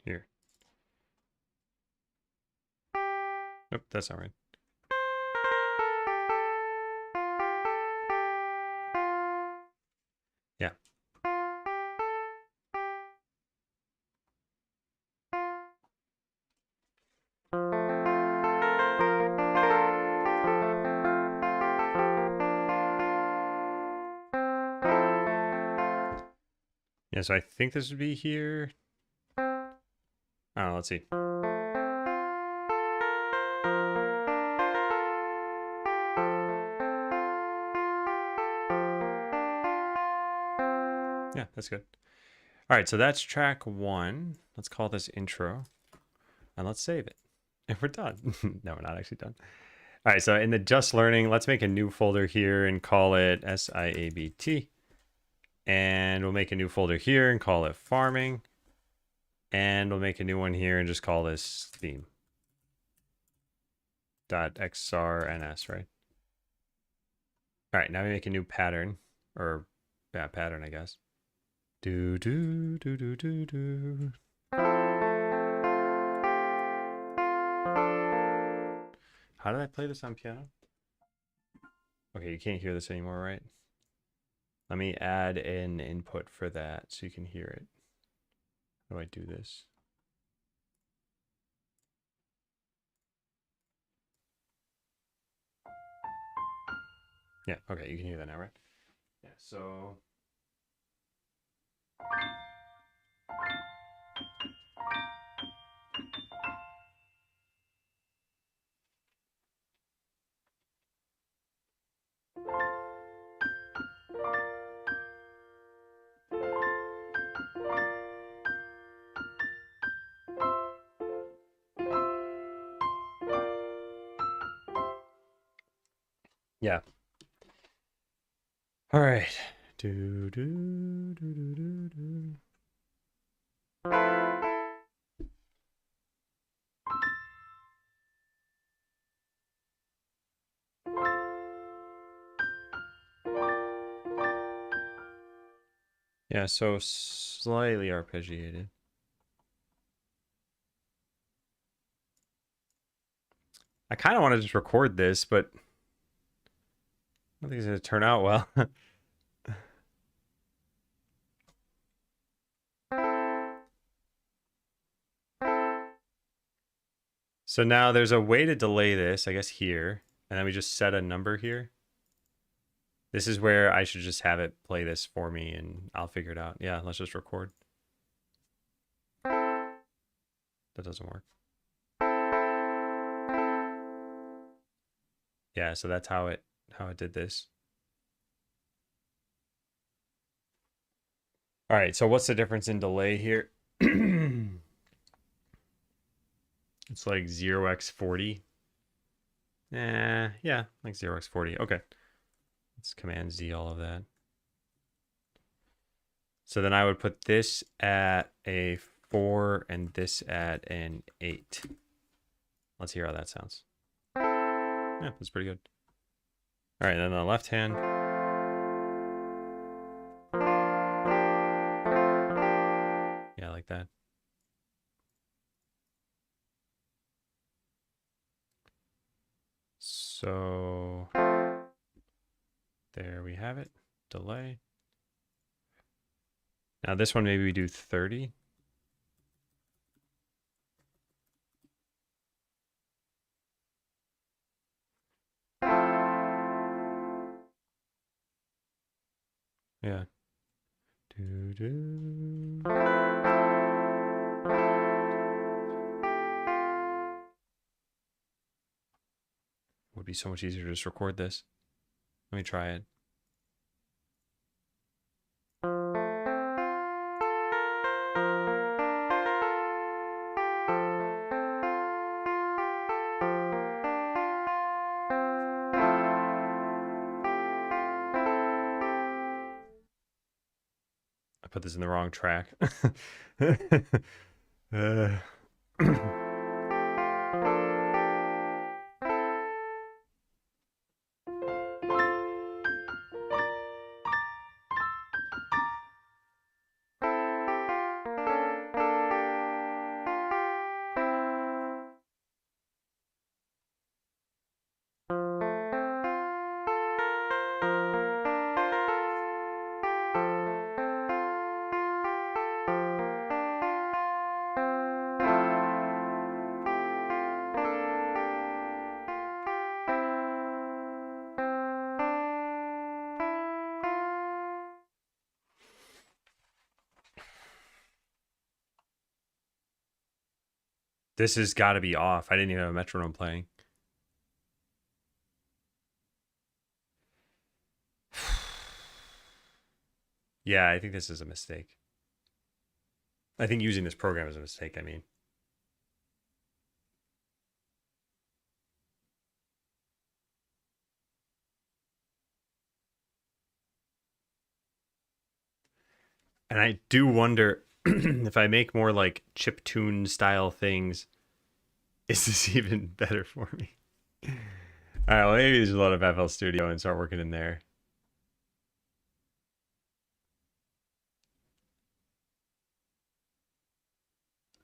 Here. Nope, that's not right. Yeah. Yeah, so I think this would be here. I don't know, let's see. Yeah, that's good. All right, so that's track 1. Let's call this intro, and let's save it. And we're done. No, we're not actually done. All right, so in the just learning, let's make a new folder here and call it SIABT. And we'll make a new folder here and call it farming. And we'll make a new one here and just call this theme. .xrns, right? All right, now we make a new pattern, or yeah, pattern, I guess. Do do do do do do. How did I play this on piano? Okay, you can't hear this anymore, right? Let me add an input for that so you can hear it. How do I do this? Yeah, okay, you can hear that now, right? Yeah, so... Yeah. All right. Do do do do do do. Yeah, so slightly arpeggiated. I kind of want to just record this, but I don't think it's going to turn out well. So now there's a way to delay this, I guess here, and then we just set a number here. This is where I should just have it play this for me and I'll figure it out. Yeah, let's just record. That doesn't work. Yeah, so that's how it did this. All right, so what's the difference in delay here? It's like 0x40. Yeah, like 0x40. Okay. Let's Command Z all of that. So then I would put this at a 4 and this at an 8. Let's hear how that sounds. Yeah, that's pretty good. All right, then on the left hand. Yeah, like that. So there we have it. Delay. Now this one, maybe we do 30. Yeah. Would be so much easier to just record this. Let me try it. I put this in the wrong track. This has got to be off. I didn't even have a metronome playing. Yeah, I think this is a mistake. I think using this program is a mistake, I mean. And I do wonder if I make more like chiptune style things, is this even better for me? All right, well, maybe just load up FL Studio and start working in there.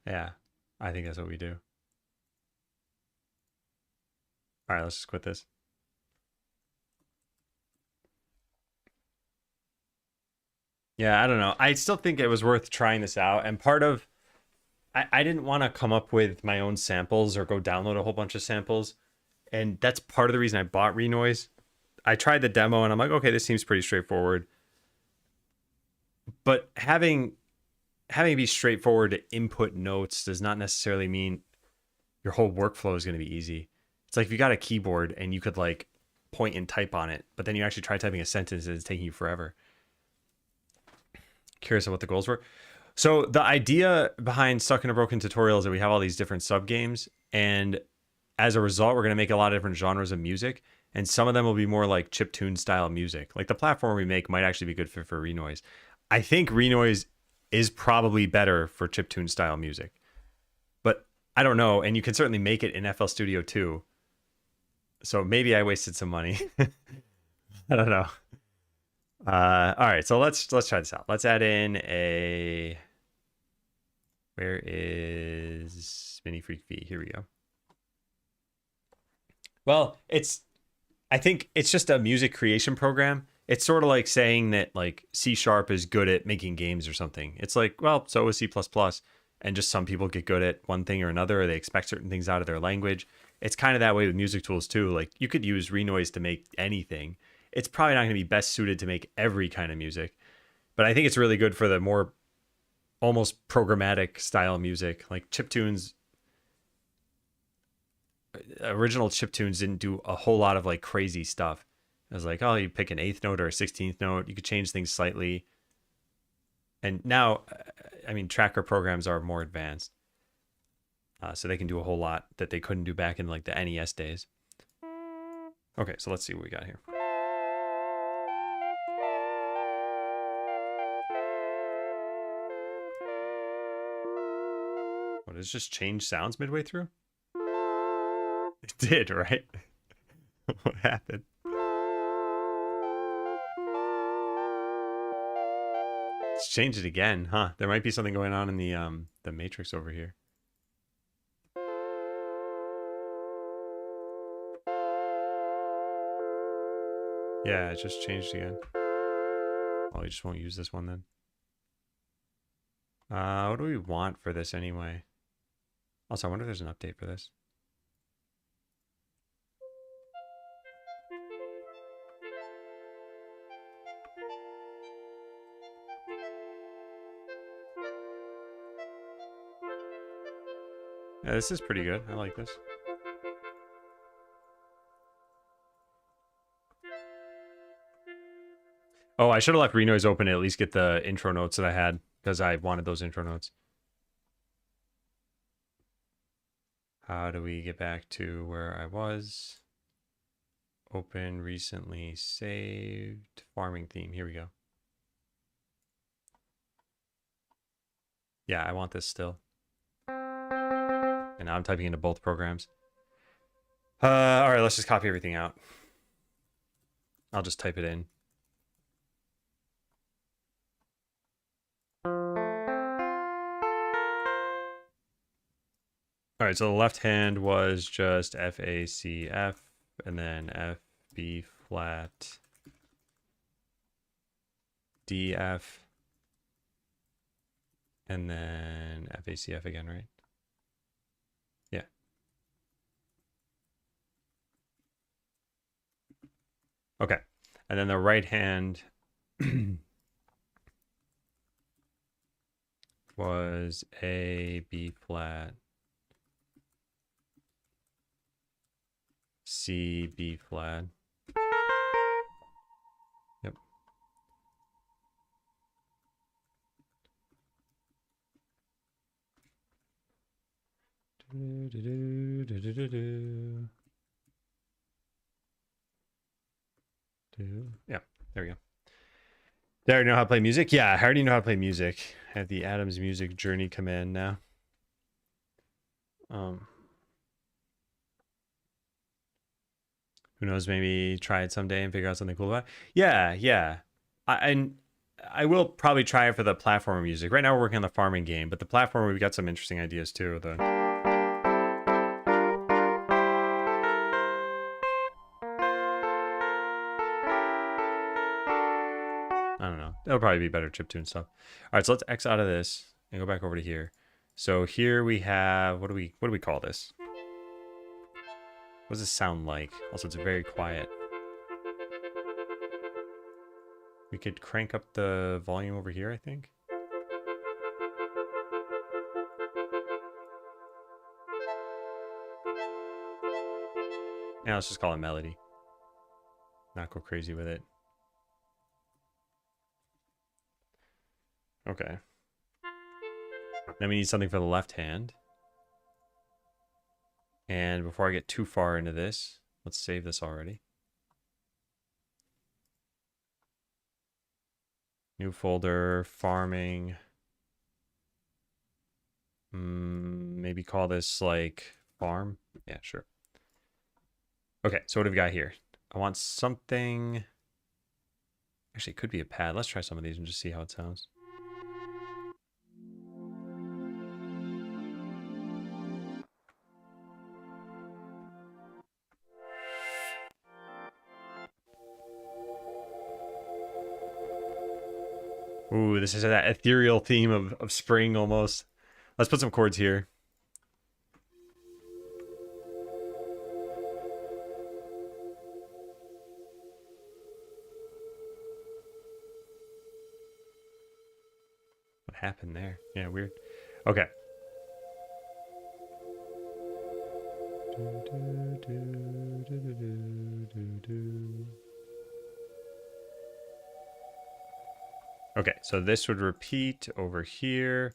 Yeah, I think that's what we do. All right, let's just quit this. Yeah, I don't know. I still think it was worth trying this out. And part of, I didn't want to come up with my own samples or go download a whole bunch of samples. And that's part of the reason I bought Renoise. I tried the demo and I'm like, okay, this seems pretty straightforward. But having it be straightforward to input notes does not necessarily mean your whole workflow is going to be easy. It's like if you got a keyboard and you could like point and type on it, but then you actually try typing a sentence and it's taking you forever. Curious of what the goals were. So the idea behind Stuck in a Broken Tutorial is that we have all these different sub games, and as a result, we're going to make a lot of different genres of music, and some of them will be more like chiptune style music. Like the platform we make might actually be good for Renoise. I think Renoise is probably better for chiptune style music, but I don't know. And you can certainly make it in FL Studio too. So maybe I wasted some money. I don't know. All right, so let's try this out. Let's add in a, where is Mini Freak V? Here we go. Well, I think it's just a music creation program. It's sort of like saying that like C sharp is good at making games or something. It's like, well, so is C++. And just some people get good at one thing or another, or they expect certain things out of their language. It's kind of that way with music tools too. Like you could use Renoise to make anything. It's probably not going to be best suited to make every kind of music, but I think it's really good for the more almost programmatic style music. Like chiptunes, original chiptunes didn't do a whole lot of like crazy stuff. It was like, oh, you pick an eighth note or a 16th note. You could change things slightly. And now, I mean, tracker programs are more advanced. So they can do a whole lot that they couldn't do back in like the NES days. Okay, so let's see what we got here. What, does it just change sounds midway through? It did, right? What happened? Let's change it again, huh? There might be something going on in the matrix over here. Yeah, it just changed again. Oh, we just won't use this one then. What do we want for this anyway? Also, I wonder if there's an update for this. Yeah, this is pretty good. I like this. Oh, I should have left Renoise open to at least get the intro notes that I had, because I wanted those intro notes. How do we get back to where I was? Open, recently saved, farming theme. Here we go. Yeah, I want this still. And now I'm typing into both programs. All right, let's just copy everything out. I'll just type it in. All right, so the left hand was just F, A, C, F, and then F, B flat, D, F, and then F, A, C, F again, right? Yeah. Okay, and then the right hand was A, B flat, C, B flat. Yep. Yeah, there we go. Did I already know how to play music? Yeah, I already know how to play music. I have the Adams Music Journey command now. Who knows, maybe try it someday and figure out something cool about it. Yeah. I will probably try it for the platformer music. Right now we're working on the farming game, but the platformer, we've got some interesting ideas too. I don't know. That'll probably be better chiptune stuff. All right, so let's X out of this and go back over to here. So here we have, what do we call this? What does this sound like? Also, it's very quiet. We could crank up the volume over here, I think. Yeah, let's just call it melody. Not go crazy with it. Okay. Then we need something for the left hand. And before I get too far into this, let's save this already. New folder, farming. Maybe call this like farm. Yeah, sure. Okay, so what have we got here? I want something. Actually, it could be a pad. Let's try some of these and just see how it sounds. Ooh, this is that ethereal theme of spring almost. Let's put some chords here. What happened there? Yeah, weird. Okay. Okay, so this would repeat over here.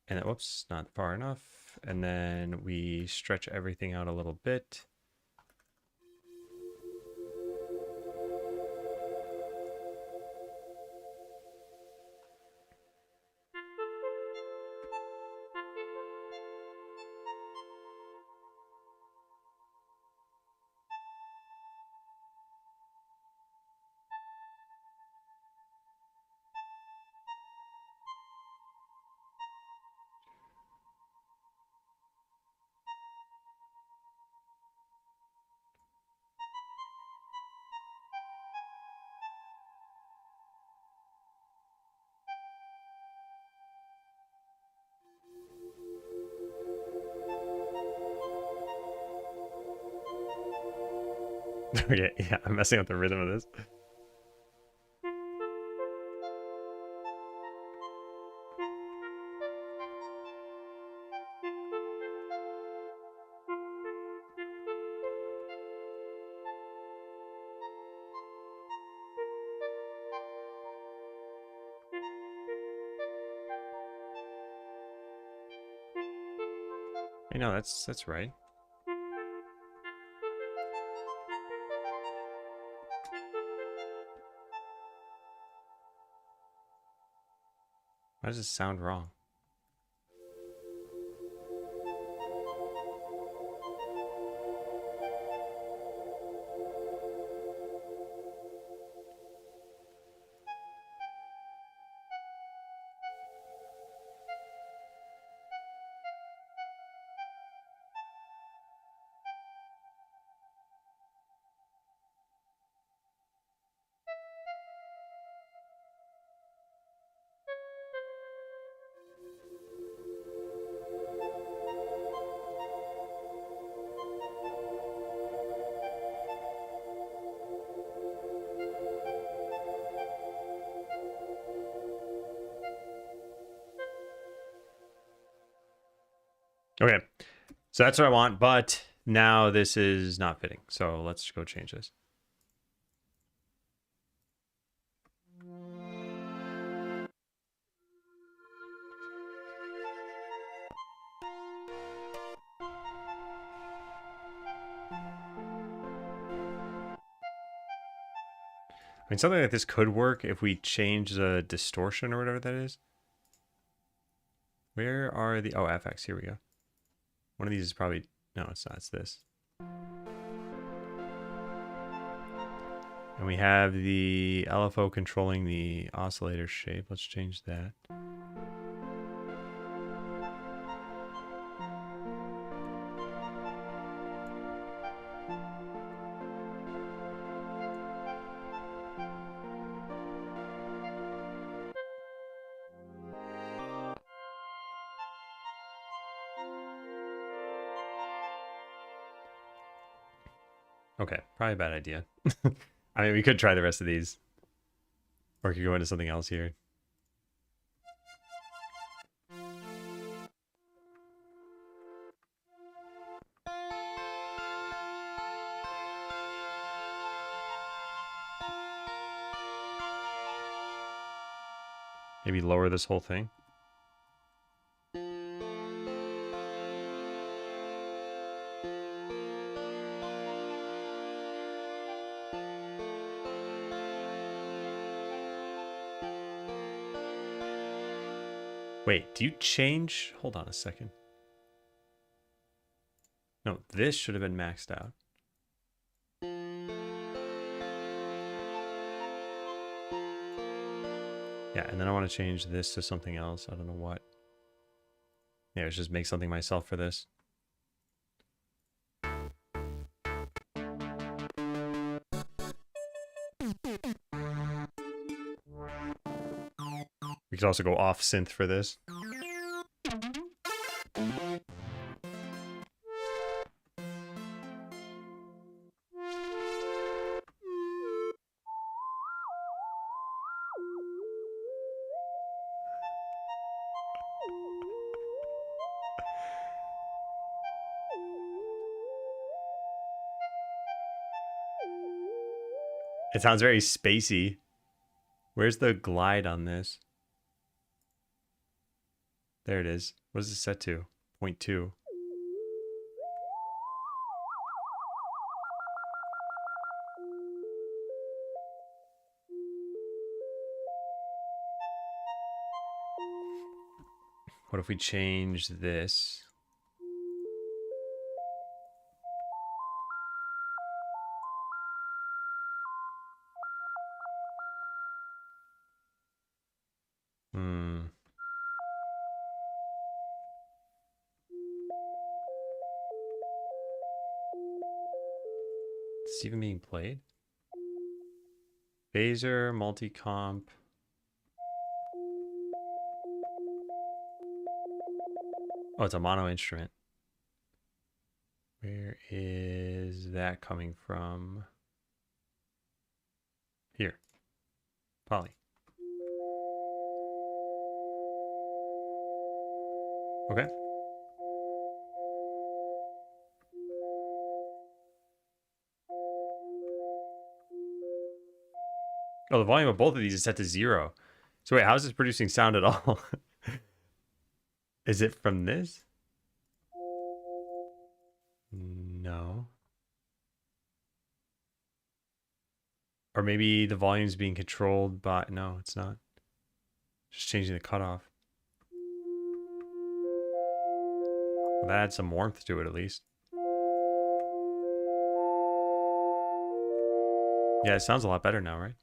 And then, whoops, not far enough. And then we stretch everything out a little bit. Okay, yeah, I'm messing up the rhythm of this. I know that's right. Why does it sound wrong? Okay, so that's what I want, but now this is not fitting. So let's go change this. I mean, something like this could work if we change the distortion or whatever that is. Where are the... Oh, FX. Here we go. One of these is probably... No, it's not. It's this. And we have the LFO controlling the oscillator shape. Let's change that. Okay, probably a bad idea. I mean, we could try the rest of these. Or we could go into something else here. Maybe lower this whole thing. Wait, do you change? Hold on a second. No, this should have been maxed out. Yeah, and then I want to change this to something else. I don't know what. Yeah, let's just make something myself for this. We could also go off synth for this. It sounds very spacey. Where's the glide on this? There it is. What is it set to? 0.2. What if we change this? Is it even being played? Phaser, multi-comp. Oh, it's a mono instrument. Where is that coming from? Here. Poly. Okay. Oh, the volume of both of these is set to 0. So wait, how is this producing sound at all? Is it from this? No. Or maybe the volume's being controlled by... No, it's not. Just changing the cutoff. Well, that adds some warmth to it, at least. Yeah, it sounds a lot better now, right?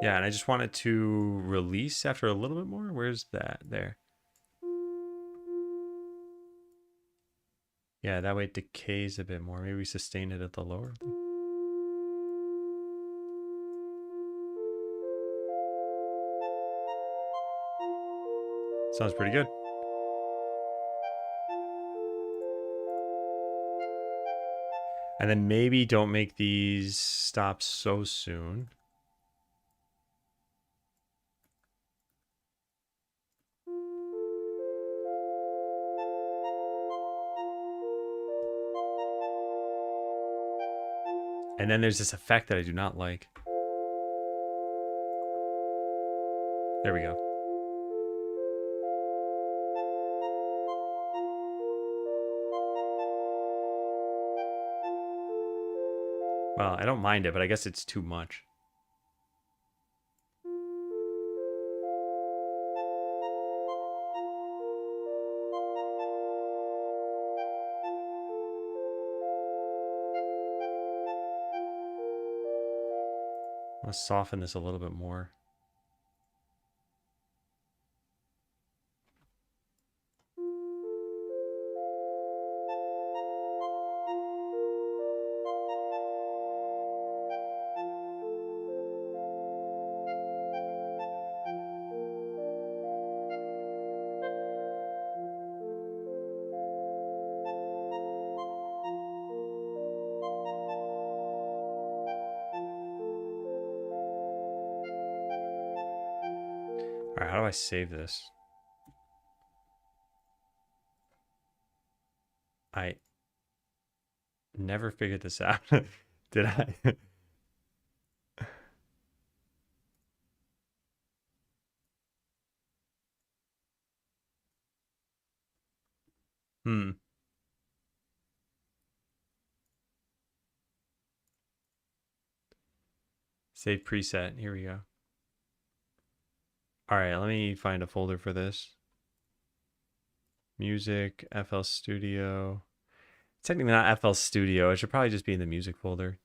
Yeah, and I just want it to release after a little bit more. Where's that? There. Yeah, that way it decays a bit more. Maybe we sustain it at the lower. Sounds pretty good. And then maybe don't make these stop so soon. And then there's this effect that I do not like. There we go. Well, I don't mind it, but I guess it's too much. I'm gonna soften this a little bit more. All right, how do I save this? I never figured this out. Did I? Save preset. Here we go. All right, let me find a folder for this. Music, FL Studio. Technically not FL Studio. It should probably just be in the music folder.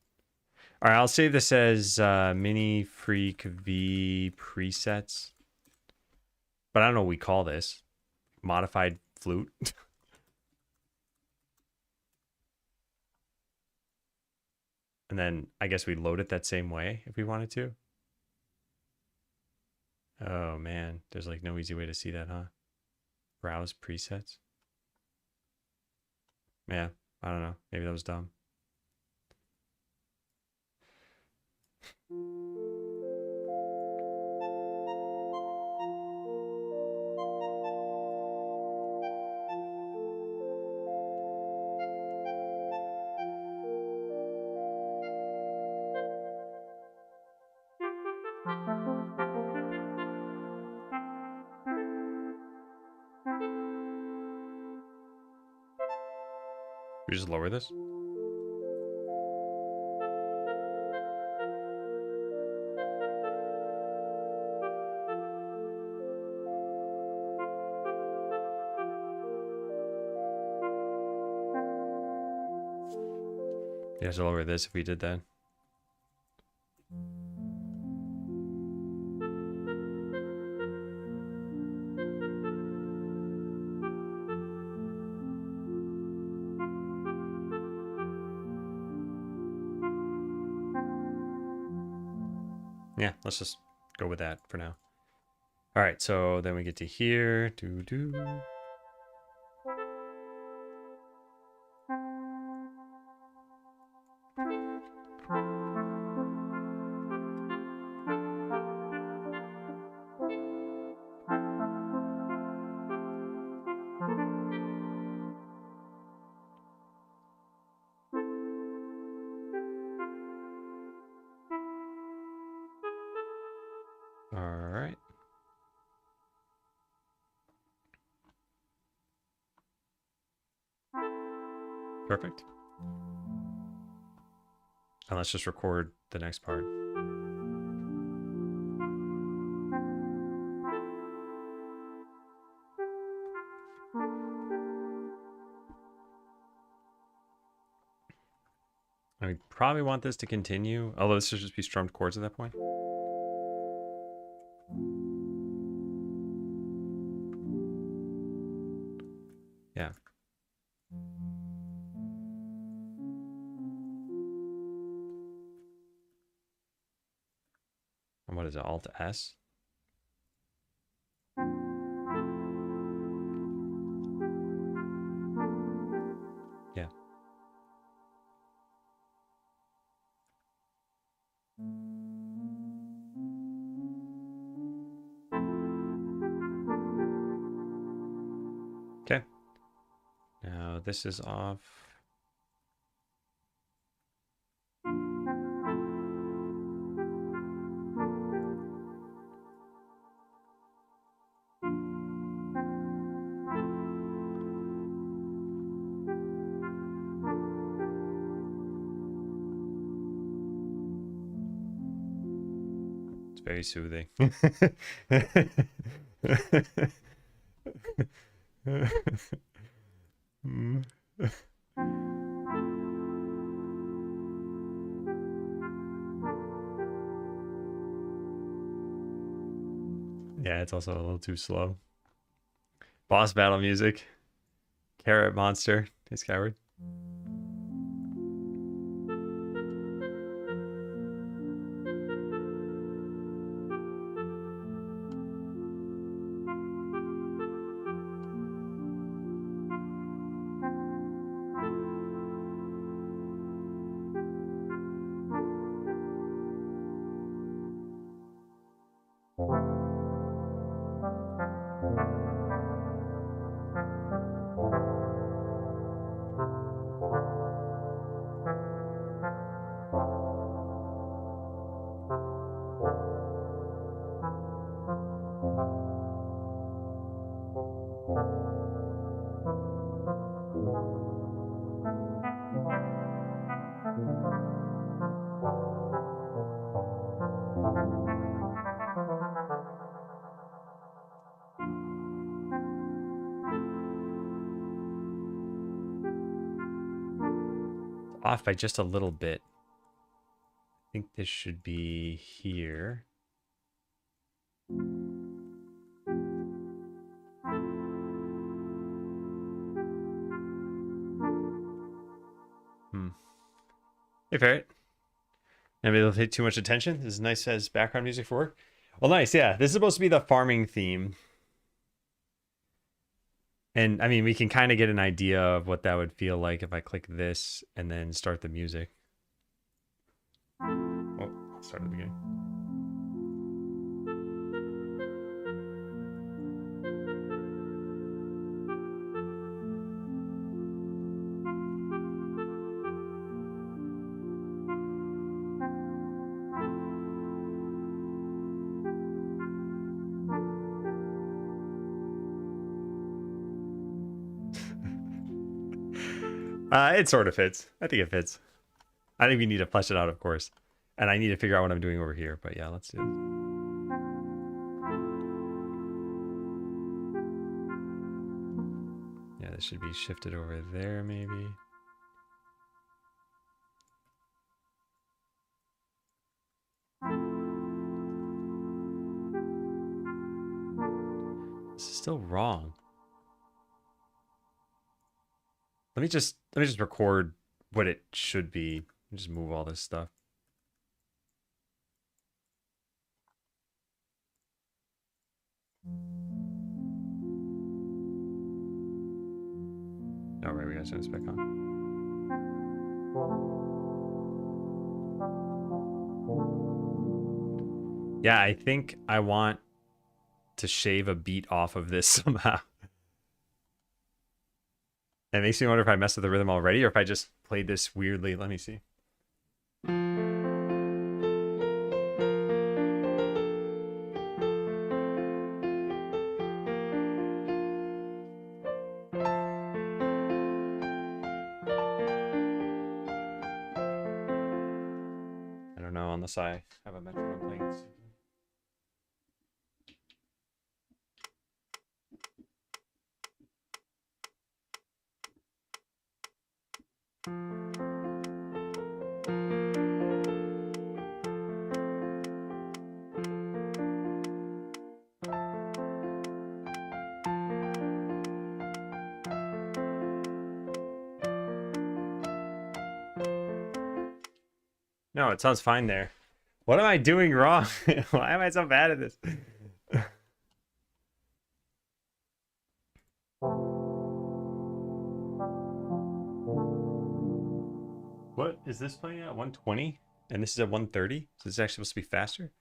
All right, I'll save this as Mini Freak V presets. But I don't know what we call this. Modified flute. And then I guess we load it that same way if we wanted to. Oh man, there's like no easy way to see that, huh? Browse presets. Yeah, I don't know. Maybe that was dumb. We just lower this? Yeah, just lower this if we did that. Yeah, let's just go with that for now. All right, so then we get to here. All right. Perfect. And let's just record the next part. And we probably want this to continue, although this should just be strummed chords at that point. Yeah. And what is it, Alt S? Yeah. Okay. Now this is off. It's very soothing. Yeah, it's also a little too slow. Boss battle music. Carrot monster. Hey, Skyward. Off by just a little bit. I think this should be here. Hey, Ferret. Maybe they'll take too much attention. This is nice as background music for work. Well, nice. Yeah, this is supposed to be the farming theme. And I mean, we can kind of get an idea of what that would feel like if I click this and then start the music. Oh, I'll start at the beginning. It sort of fits. I think it fits. I think we need to flesh it out, of course. And I need to figure out what I'm doing over here. But yeah, let's do it. Yeah, this should be shifted over there, maybe. This is still wrong. Let me just record what it should be. Just move all this stuff. All right, we gotta turn this back on. Yeah, I think I want to shave a beat off of this somehow. It makes me wonder if I messed with the rhythm already or if I just played this weirdly. Let me see. I don't know, unless I have a metronome playing this. No, it sounds fine there. What am I doing wrong? Why am I so bad at this? What is this playing at 120? And this is at 130? So this is actually supposed to be faster?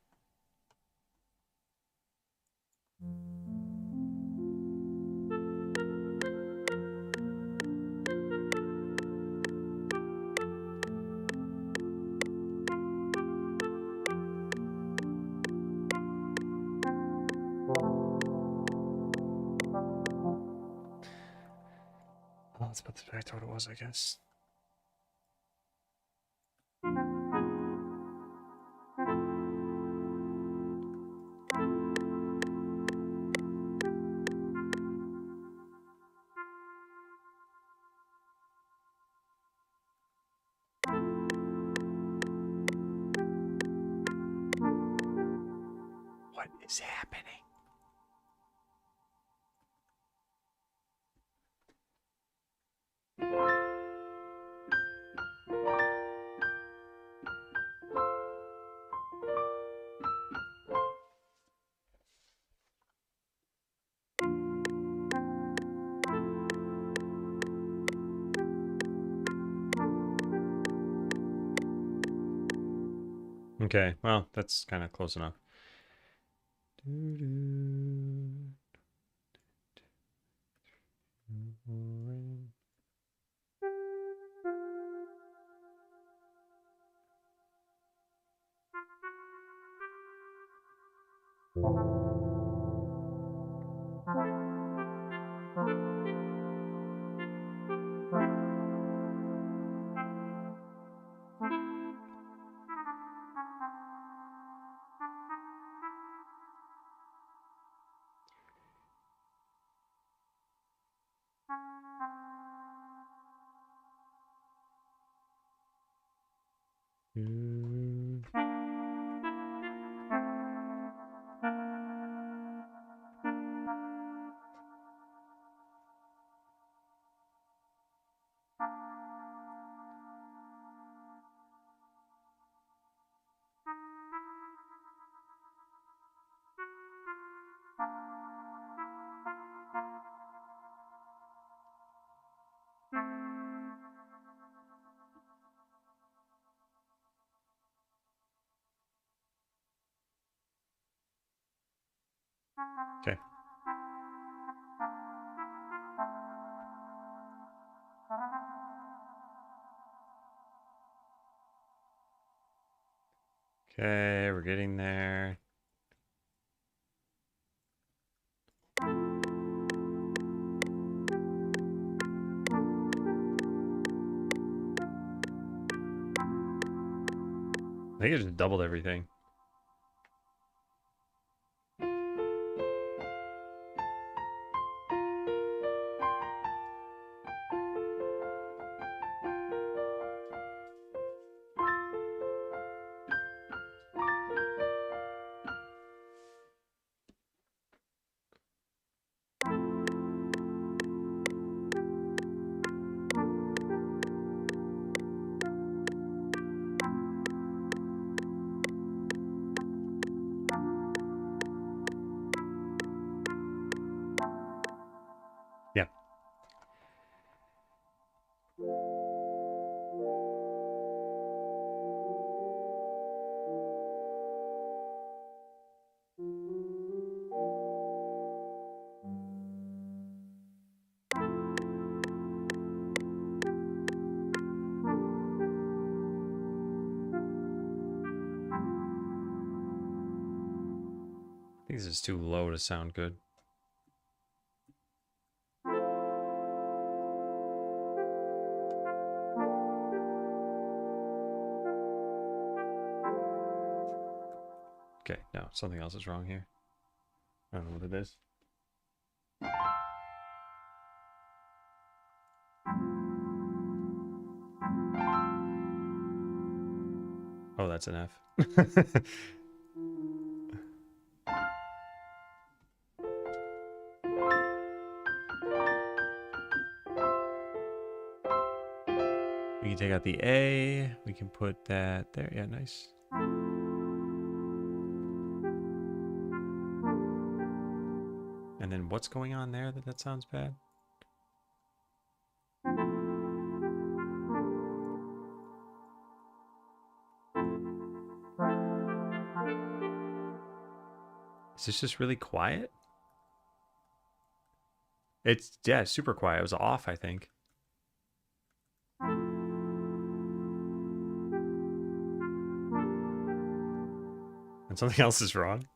Well, let's put this back to what it was, I guess. What is happening? Okay, well, that's kind of close enough. Okay. Okay, we're getting there. I think it just doubled everything. Yeah. I think this is too low to sound good. Okay, no, something else is wrong here. I don't know what it is. Oh, that's an F. We can take out the A. We can put that there. Yeah, nice. And then what's going on there that sounds bad? Is this just really quiet? It's, yeah, super quiet. It was off, I think. And something else is wrong.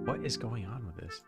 What is going on with this?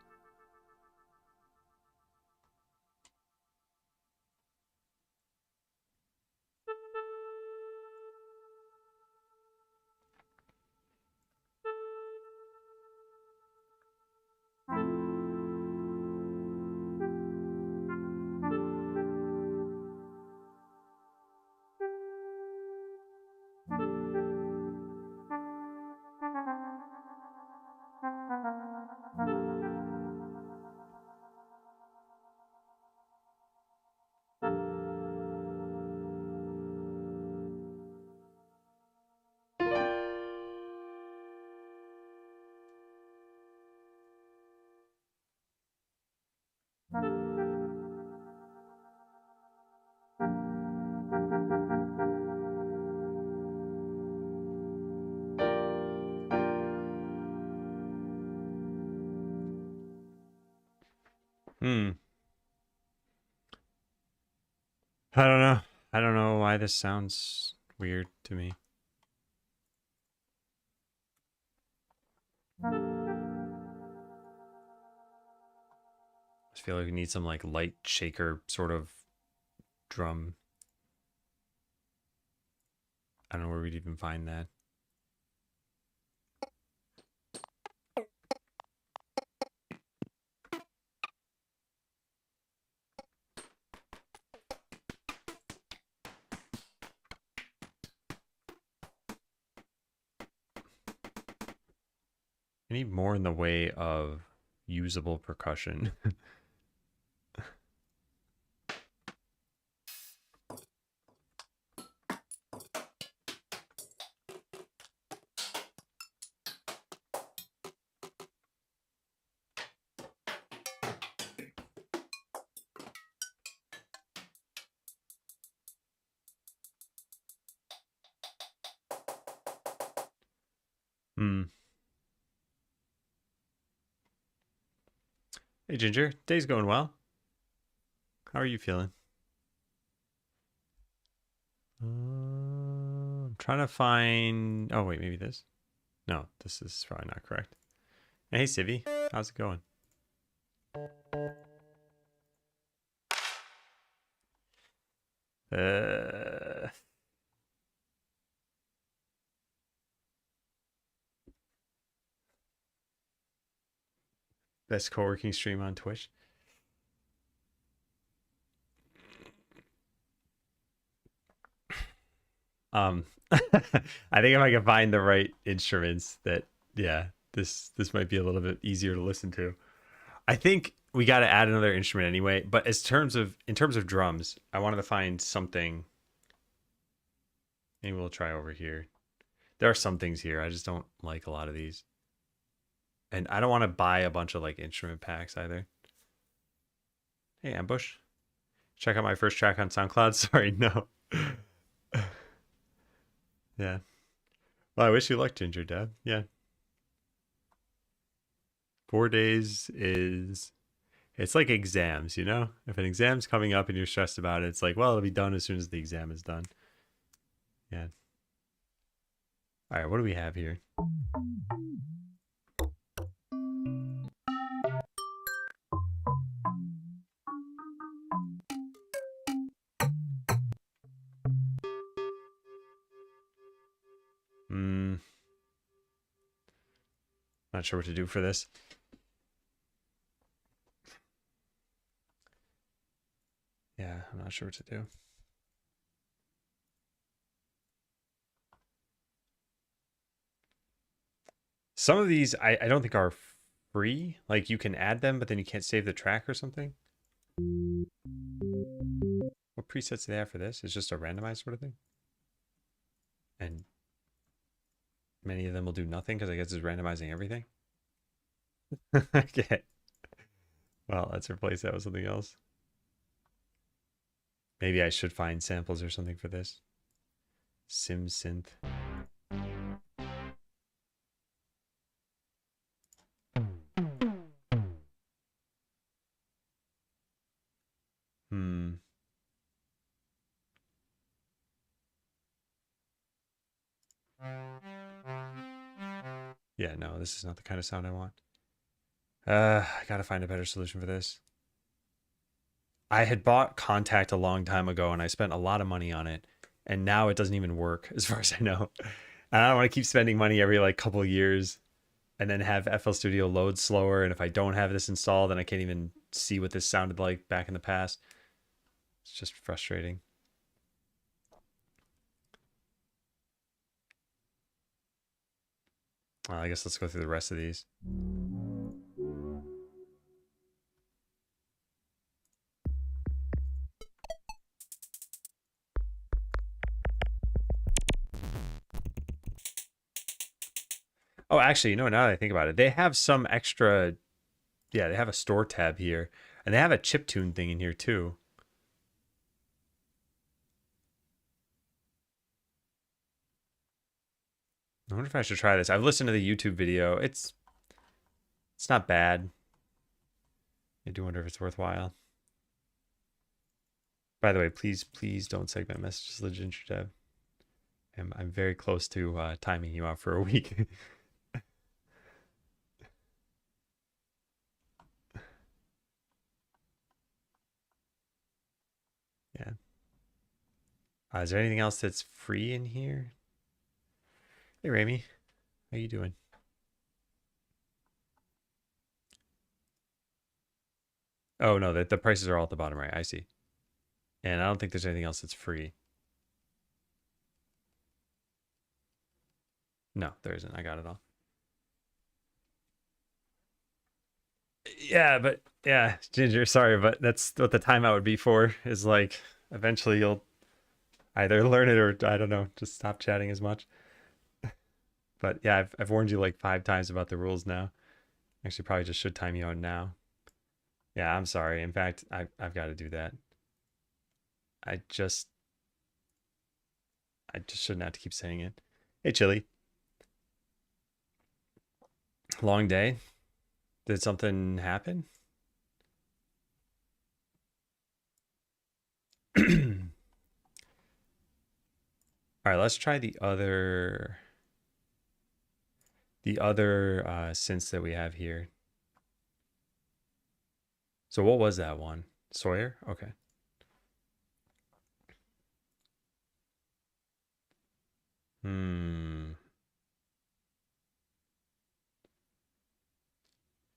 I don't know. I don't know why this sounds weird to me. I just feel like we need some like light shaker sort of drum. I don't know where we'd even find that. I need more in the way of usable percussion. Hmm. Hey, Ginger. Day's going well. How are you feeling? I'm trying to find. Oh, wait, maybe this. No, this is probably not correct. Hey, Civi. How's it going? Uh, best co-working stream on Twitch. I think if I can find the right instruments, that yeah, this might be a little bit easier to listen to. I think we got to add another instrument anyway. But in terms of drums, I wanted to find something. Maybe we'll try over here. There are some things here. I just don't like a lot of these. And I don't want to buy a bunch of like instrument packs either. Hey, Ambush. Check out my first track on SoundCloud. Sorry, no. Yeah. Well, I wish you luck, Ginger Dad. Yeah. 4 days is it's like exams, you know? If an exam's coming up and you're stressed about it, it's like, well, it'll be done as soon as the exam is done. Yeah. All right, what do we have here? Not sure what to do for this. Yeah, I'm not sure what to do. Some of these I don't think are free. Like you can add them, but then you can't save the track or something. What presets do they have for this? It's just a randomized sort of thing. And many of them will do nothing because I guess it's randomizing everything. Okay. Well, let's replace that with something else. Maybe I should find samples or something for this. Sim synth. Yeah, no, this is not the kind of sound I want. I gotta find a better solution for this. I had bought Contact a long time ago and I spent a lot of money on it, and now it doesn't even work as far as I know. And I don't want to keep spending money every like couple of years and then have FL Studio load slower. And if I don't have this installed, then I can't even see what this sounded like back in the past. It's just frustrating. Well, I guess let's go through the rest of these. Oh, actually, you know, now that I think about it, they have some extra. Yeah, they have a store tab here, and they have a chiptune thing in here too. I wonder if I should try this. I've listened to the YouTube video. It's not bad. I do wonder if it's worthwhile. By the way, please don't segment messages to the Ginger Deb. I'm very close to timing you out for a week. Yeah. Is there anything else that's free in here? Hey, Rami. How you doing? Oh, no, the prices are all at the bottom right. I see. And I don't think there's anything else that's free. No, there isn't. I got it all. Yeah, but yeah, Ginger, sorry, but that's what the timeout would be for, is like eventually you'll either learn it or I don't know, just stop chatting as much. But yeah, I've warned you like 5 times about the rules now. Actually, probably just should time you out now. Yeah, I'm sorry. In fact, I've got to do that. I just shouldn't have to keep saying it. Hey, Chili. Long day. Did something happen? All right, let's try the other synths that we have here. So what was that one? Sawyer? Okay.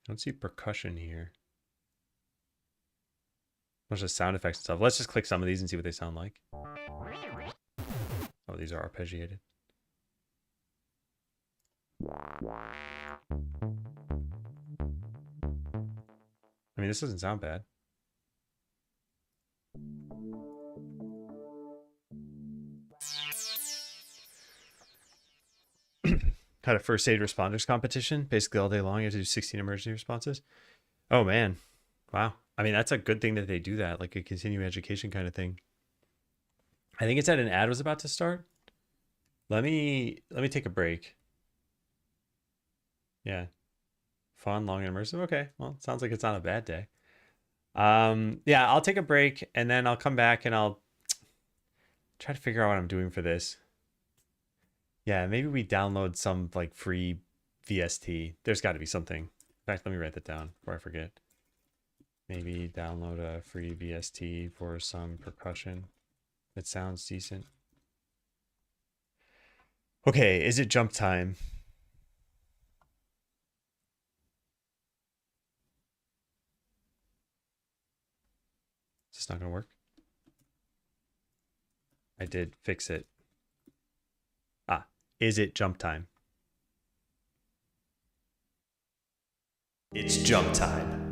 I don't see percussion here. Bunch of sound effects and stuff. Let's just click some of these and see what they sound like. Oh, these are arpeggiated. I mean, this doesn't sound bad. Had a first aid responders competition basically all day long. You have to do 16 emergency responses. Oh man, wow. I mean, that's a good thing that they do that, like a continuing education kind of thing. I think it said an ad was about to start. Let me take a break. Yeah, fun, long, and immersive. Okay, well, sounds like it's not a bad day. Yeah, I'll take a break and then I'll come back and I'll try to figure out what I'm doing for this. Yeah, maybe we download some like free VST. There's got to be something. In fact, let me write that down before I forget. Maybe download a free VST for some percussion. That sounds decent. Okay, is it jump time? Is this not gonna work? I did fix it. Ah, is it jump time? It's jump time.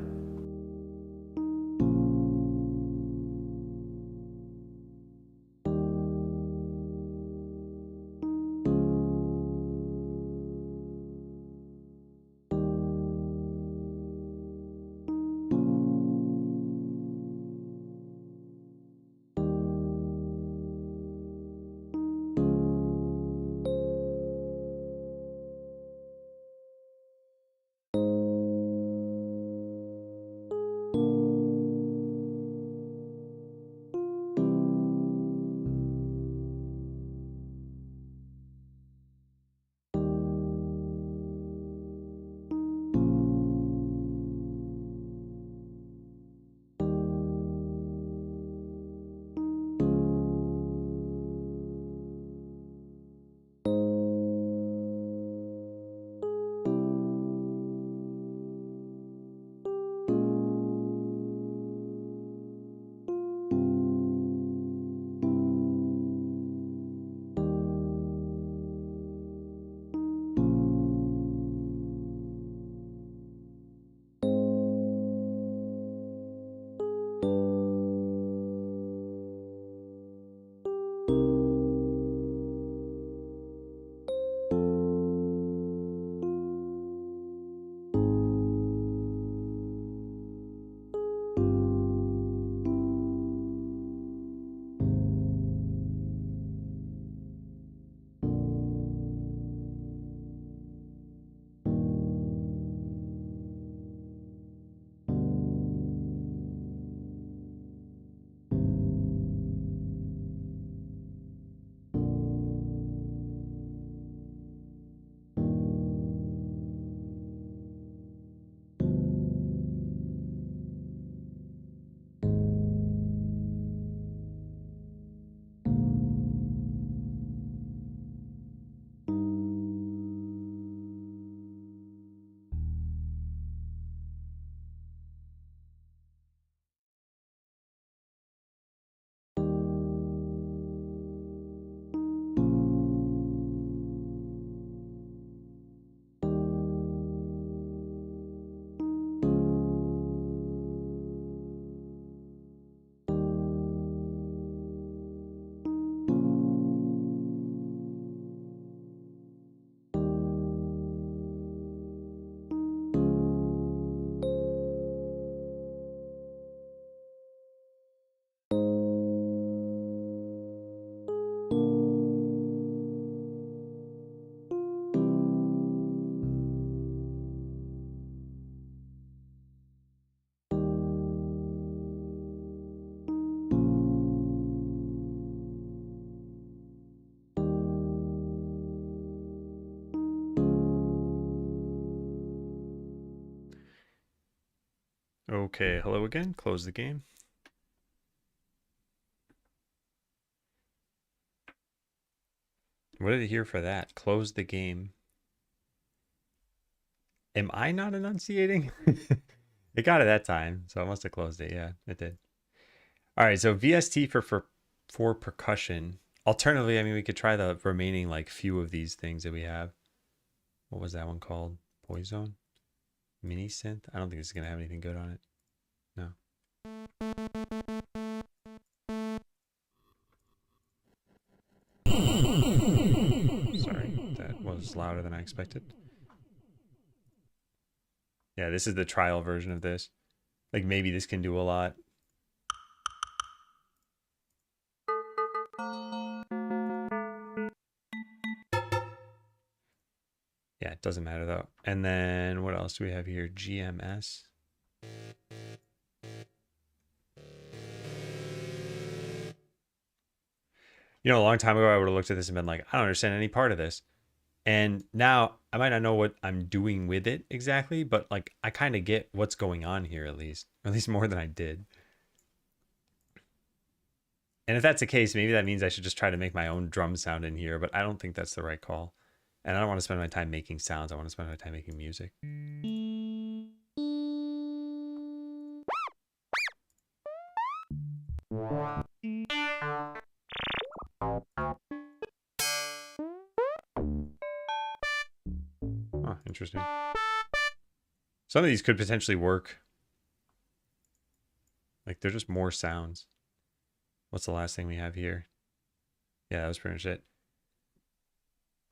Okay, hello again. Close the game. What did I hear for that? Close the game. Am I not enunciating? It got it that time, so I must have closed it. Yeah, it did. All right, so VST for percussion. Alternatively, I mean, we could try the remaining like few of these things that we have. What was that one called? Poison? Mini synth? I don't think this is gonna have anything good on it. No. Sorry, that was louder than I expected. Yeah, this is the trial version of this. Like maybe this can do a lot. Yeah, it doesn't matter though. And then what else do we have here? GMS. You know, a long time ago, I would have looked at this and been like, I don't understand any part of this. And now I might not know what I'm doing with it exactly, but like I kind of get what's going on here at least more than I did. And if that's the case, maybe that means I should just try to make my own drum sound in here, but I don't think that's the right call. And I don't want to spend my time making sounds. I want to spend my time making music. Oh, interesting. Some of these could potentially work. Like, they're just more sounds. What's the last thing we have here? Yeah, that was pretty much it.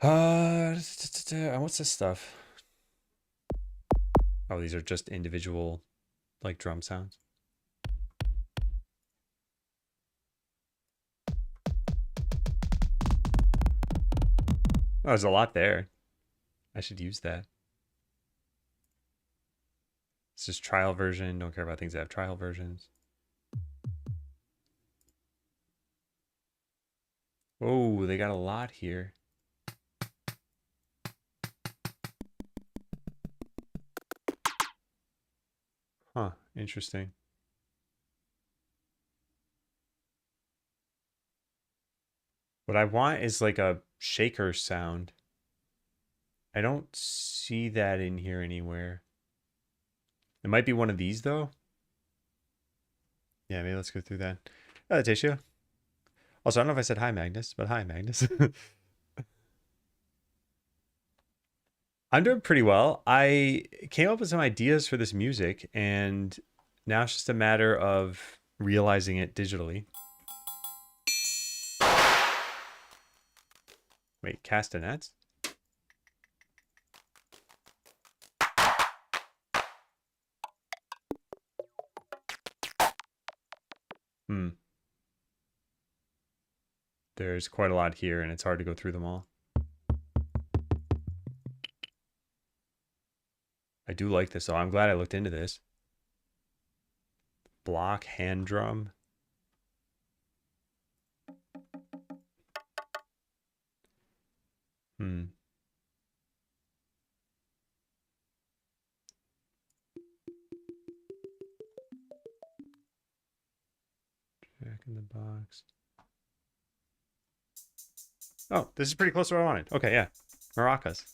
What's this stuff? Oh, these are just individual, like, drum sounds. Oh, there's a lot there. I should use that. It's just trial version. Don't care about things that have trial versions. Oh, they got a lot here. Huh, interesting. What I want is like a shaker sound. I don't see that in here anywhere. It might be one of these though. Yeah, maybe let's go through that. Oh, Tatia. Also, I don't know if I said hi, Magnus, but hi, Magnus. I'm doing pretty well. I came up with some ideas for this music, and now it's just a matter of realizing it digitally. Wait, castanets? Hmm. There's quite a lot here, and it's hard to go through them all. I do like this, though. I'm glad I looked into this. Block, hand drum. Hmm. Jack in the box. Oh, this is pretty close to what I wanted. Okay, yeah. Maracas.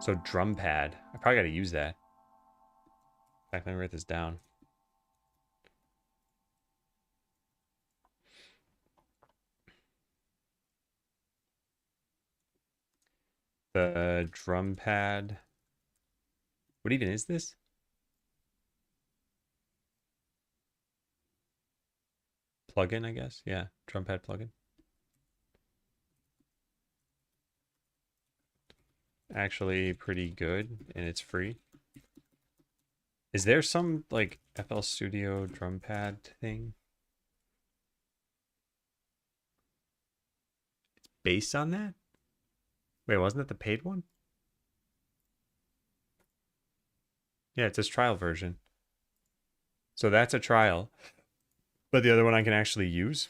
So drum pad. I probably got to use that. In fact, let me write this down. The drum pad. What even is this? Plugin, I guess. Yeah, drum pad plugin. Actually pretty good, and it's free. Is there some like FL Studio drum pad thing? It's based on that? Wait, wasn't that the paid one? Yeah, it's this trial version. So that's a trial. But the other one I can actually use.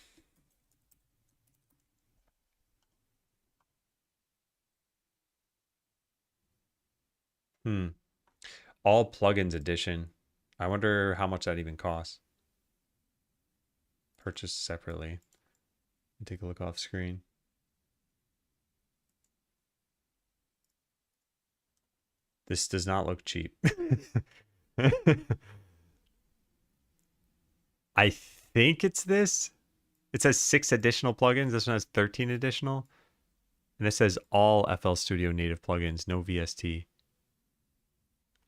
All plugins edition. I wonder how much that even costs. Purchased separately. Take a look off screen. This does not look cheap. I think it's this. It says 6 additional plugins. This one has 13 additional. And this says all FL Studio native plugins, no VST.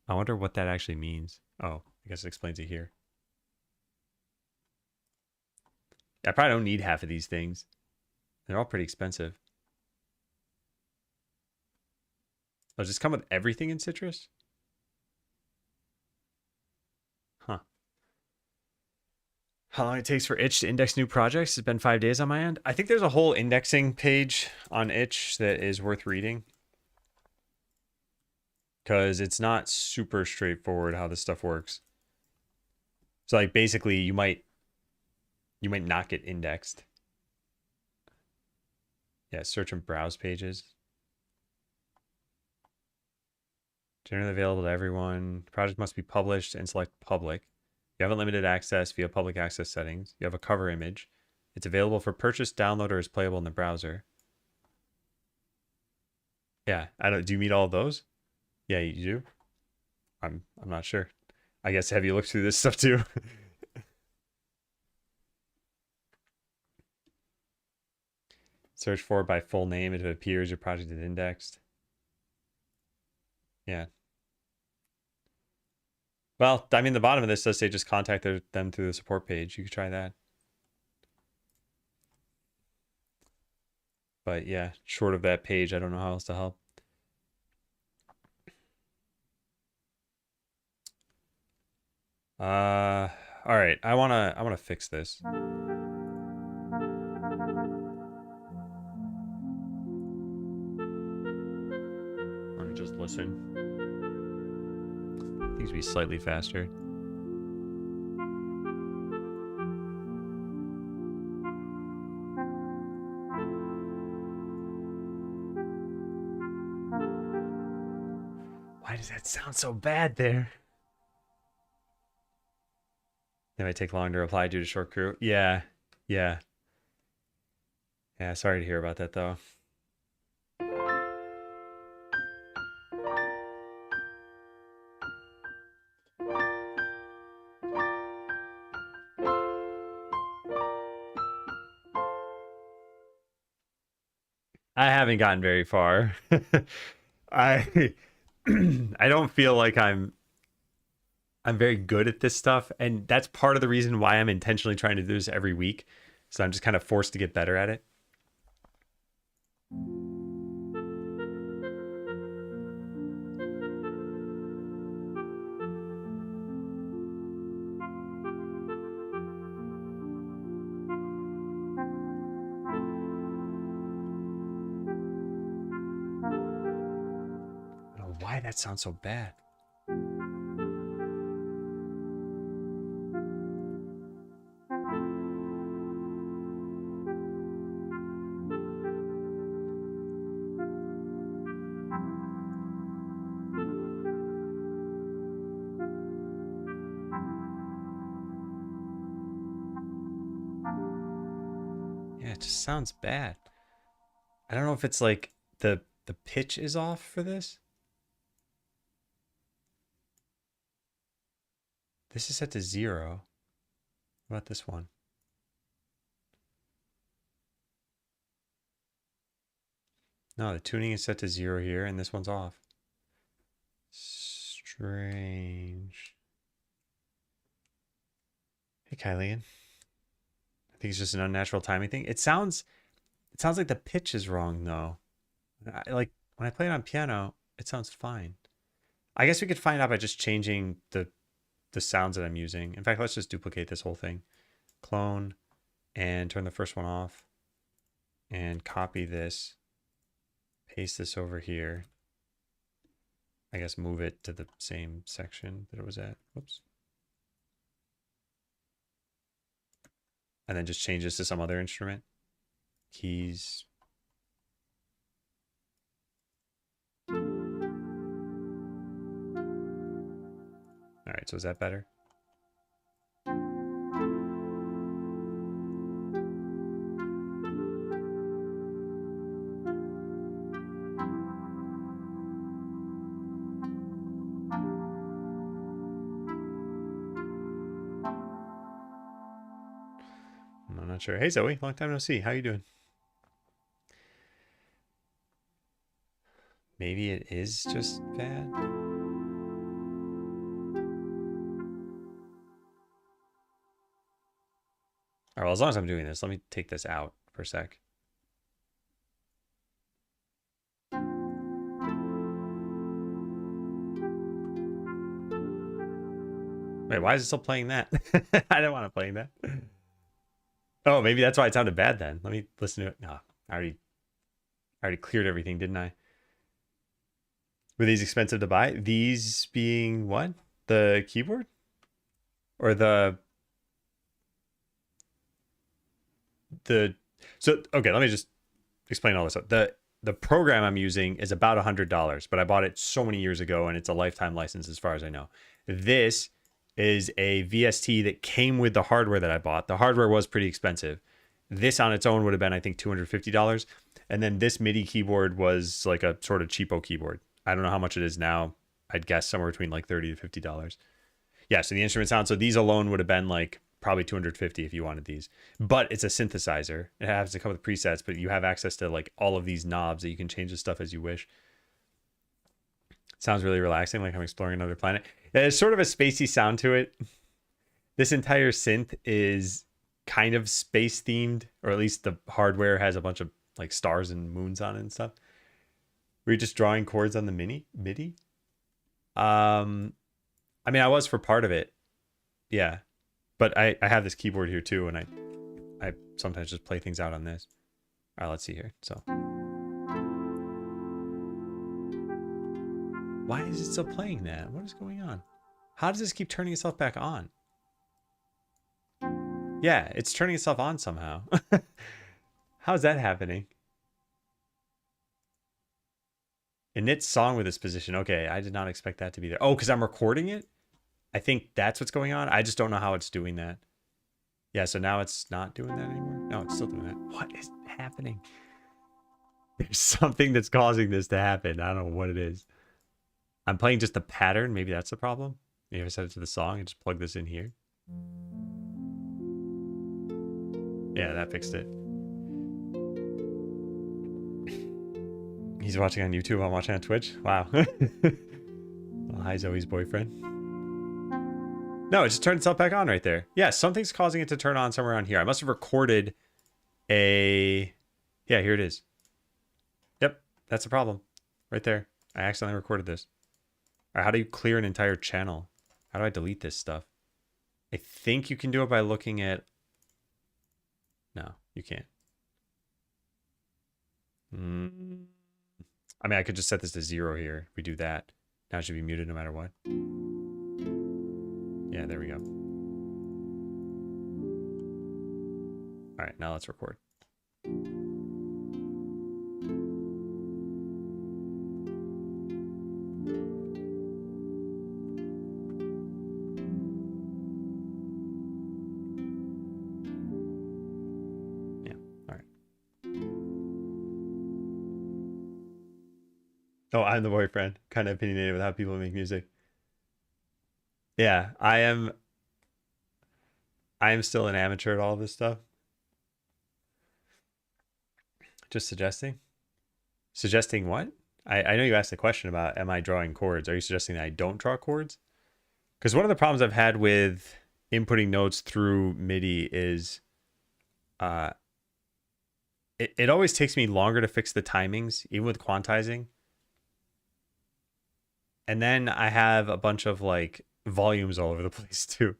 I wonder what that actually means. Oh, I guess it explains it here. I probably don't need half of these things. They're all pretty expensive. Oh, does this come with everything in Citrus? Huh. How long it takes for Itch to index new projects? It's been 5 days on my end. I think there's a whole indexing page on Itch that is worth reading. Because it's not super straightforward how this stuff works. So like basically you might not get indexed. Yeah, search and browse pages. Generally available to everyone. The project must be published and select public. You have unlimited access via public access settings. You have a cover image. It's available for purchase, download, or is playable in the browser. Yeah, do you meet all of those? Yeah, you do. I'm not sure. I guess have you looked through this stuff too? Search for by full name. If it appears your project is indexed. Yeah. Well, I mean, the bottom of this does say just contact them through the support page. You could try that. But yeah, short of that page, I don't know how else to help. All right. I wanna fix this. Let me just listen. Things be slightly faster. Why does that sound so bad there? It might take long to reply due to short crew. Yeah. Yeah. Yeah, sorry to hear about that though. I haven't gotten very far. I I don't feel like I'm very good at this stuff, and that's part of the reason why I'm intentionally trying to do this every week. So I'm just kind of forced to get better at it. I don't know why that sounds so bad. Yeah, it just sounds bad. I don't know if it's like the pitch is off for this. This is set to 0. What about this one? No, the tuning is set to 0 here, and this one's off. Strange. Hey, Kylian. I think it's just an unnatural timing thing. It sounds like the pitch is wrong though. Like when I play it on piano, it sounds fine. I guess we could find out by just changing the sounds that I'm using. In fact, let's just duplicate this whole thing. Clone and turn the first one off and copy this. Paste this over here. I guess move it to the same section that it was at. Whoops. and then just change this to some other instrument. Keys. All right, so is that better? I'm not sure. Hey, Zoe, long time no see. How you doing? Maybe it is just bad. All right, well, as long as I'm doing this, let me take this out for a sec. Wait, why is it still playing that? I didn't want to play that. Oh, maybe that's why it sounded bad then. Let me listen to it. No, I already cleared everything, didn't I? Were these expensive to buy? These being what? The keyboard? Or the so okay, let me just explain all this up. The program I'm using is about $100, but I bought it so many years ago and it's a lifetime license as far as I know. This is a VST that came with the hardware that I bought. The hardware was pretty expensive. This on its own would have been, I think, $250. And then this MIDI keyboard was like a sort of cheapo keyboard. I don't know how much it is now. I'd guess somewhere between like $30 to $50. Yeah, so the instrument sound. So these alone would have been like probably $250 if you wanted these. But it's a synthesizer. It has to come with presets, but you have access to like all of these knobs that you can change the stuff as you wish. Sounds really relaxing, like I'm exploring another planet. There's sort of a spacey sound to it. This entire synth is kind of space themed, or at least the hardware has a bunch of like stars and moons on it and stuff. Were you just drawing chords on the MIDI? I mean, I was for part of it. Yeah. But I have this keyboard here too, and I sometimes just play things out on this. All right, let's see here. So why is it still playing that? What is going on? How does this keep turning itself back on? Yeah, it's turning itself on somehow. How's that happening? Init song with this position. Okay, I did not expect that to be there. Oh, because I'm recording it? I think that's what's going on. I just don't know how it's doing that. Yeah, so now it's not doing that anymore. No, it's still doing that. What is happening? There's something that's causing this to happen. I don't know what it is. I'm playing just the pattern. Maybe that's the problem. Maybe if I set it to the song and just plug this in here. Yeah, that fixed it. He's watching on YouTube. I'm watching on Twitch. Wow. Well, hi, Zoe's boyfriend. No, it just turned itself back on right there. Yeah, something's causing it to turn on somewhere on here. I must have recorded a... Yeah, here it is. Yep, that's the problem. Right there. I accidentally recorded this. All right, how do you clear an entire channel? How do I delete this stuff? I think you can do it by looking at... No, you can't. I mean, I could just set this to 0 here. We do that. Now it should be muted no matter what. Yeah, there we go. All right, now let's record. Yeah, all right. Oh, I'm the boyfriend. Kind of opinionated with how people make music. Yeah, I am still an amateur at all this stuff. Just suggesting? Suggesting what? I know you asked the question about, am I drawing chords? Are you suggesting that I don't draw chords? Because one of the problems I've had with inputting notes through MIDI is it always takes me longer to fix the timings, even with quantizing. And then I have a bunch of like volumes all over the place too.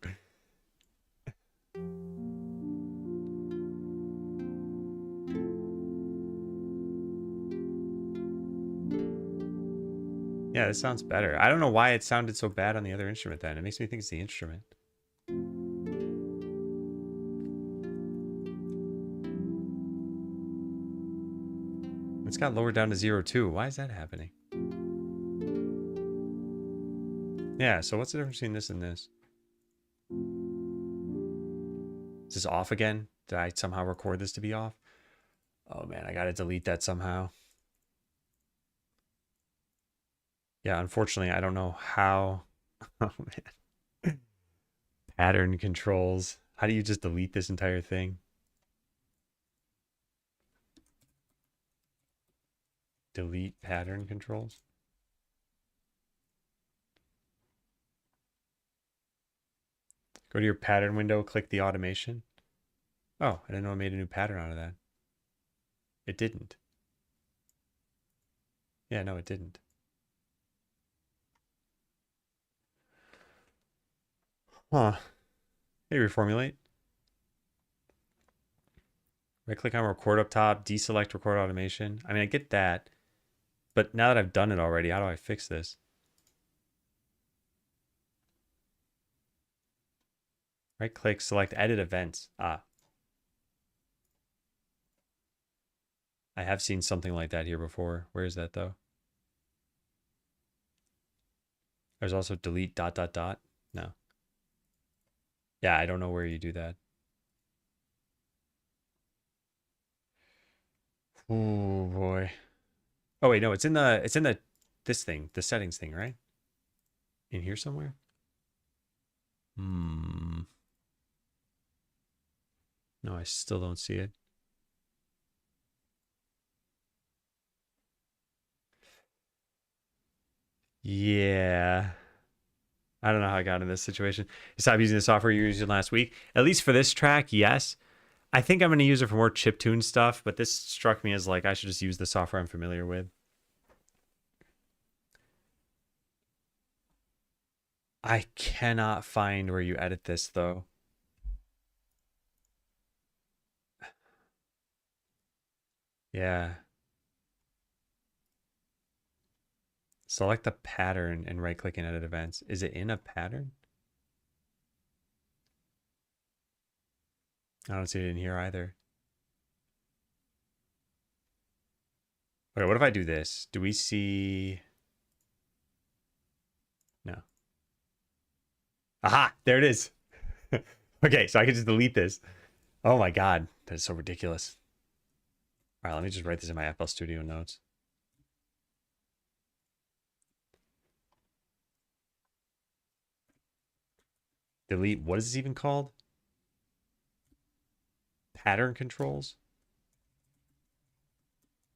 Yeah, this sounds better. I don't know why it sounded so bad on the other instrument then. It makes me think it's the instrument. It's got lowered down to 0 too. Why is that happening? Yeah, so what's the difference between this and this? Is this off again? Did I somehow record this to be off? Oh man, I gotta delete that somehow. Yeah, unfortunately, I don't know how. Oh man. Pattern controls. How do you just delete this entire thing? Delete pattern controls. Go to your pattern window, click the automation. Oh, I didn't know I made a new pattern out of that. It didn't. Yeah, no, it didn't. Huh. Hey, reformulate. Right click on record up top, deselect record automation. I mean, I get that. But now that I've done it already, how do I fix this? Right click, select edit events. Ah. I have seen something like that here before. Where is that though? There's also delete ... No. Yeah, I don't know where you do that. Oh boy. Oh wait, no, it's in the this thing, the settings thing, right? In here somewhere? No, I still don't see it. Yeah. I don't know how I got in this situation. Stop using the software you were using last week. At least for this track, yes. I think I'm going to use it for more chiptune stuff, but this struck me as like I should just use the software I'm familiar with. I cannot find where you edit this though. Yeah. Select the pattern and right click and edit events. Is it in a pattern? I don't see it in here either. Okay, what if I do this? Do we see... No. Aha! There it is! Okay, so I can just delete this. Oh my god, that is so ridiculous. All right, let me just write this in my FL Studio notes. Delete, what is this even called? Pattern controls?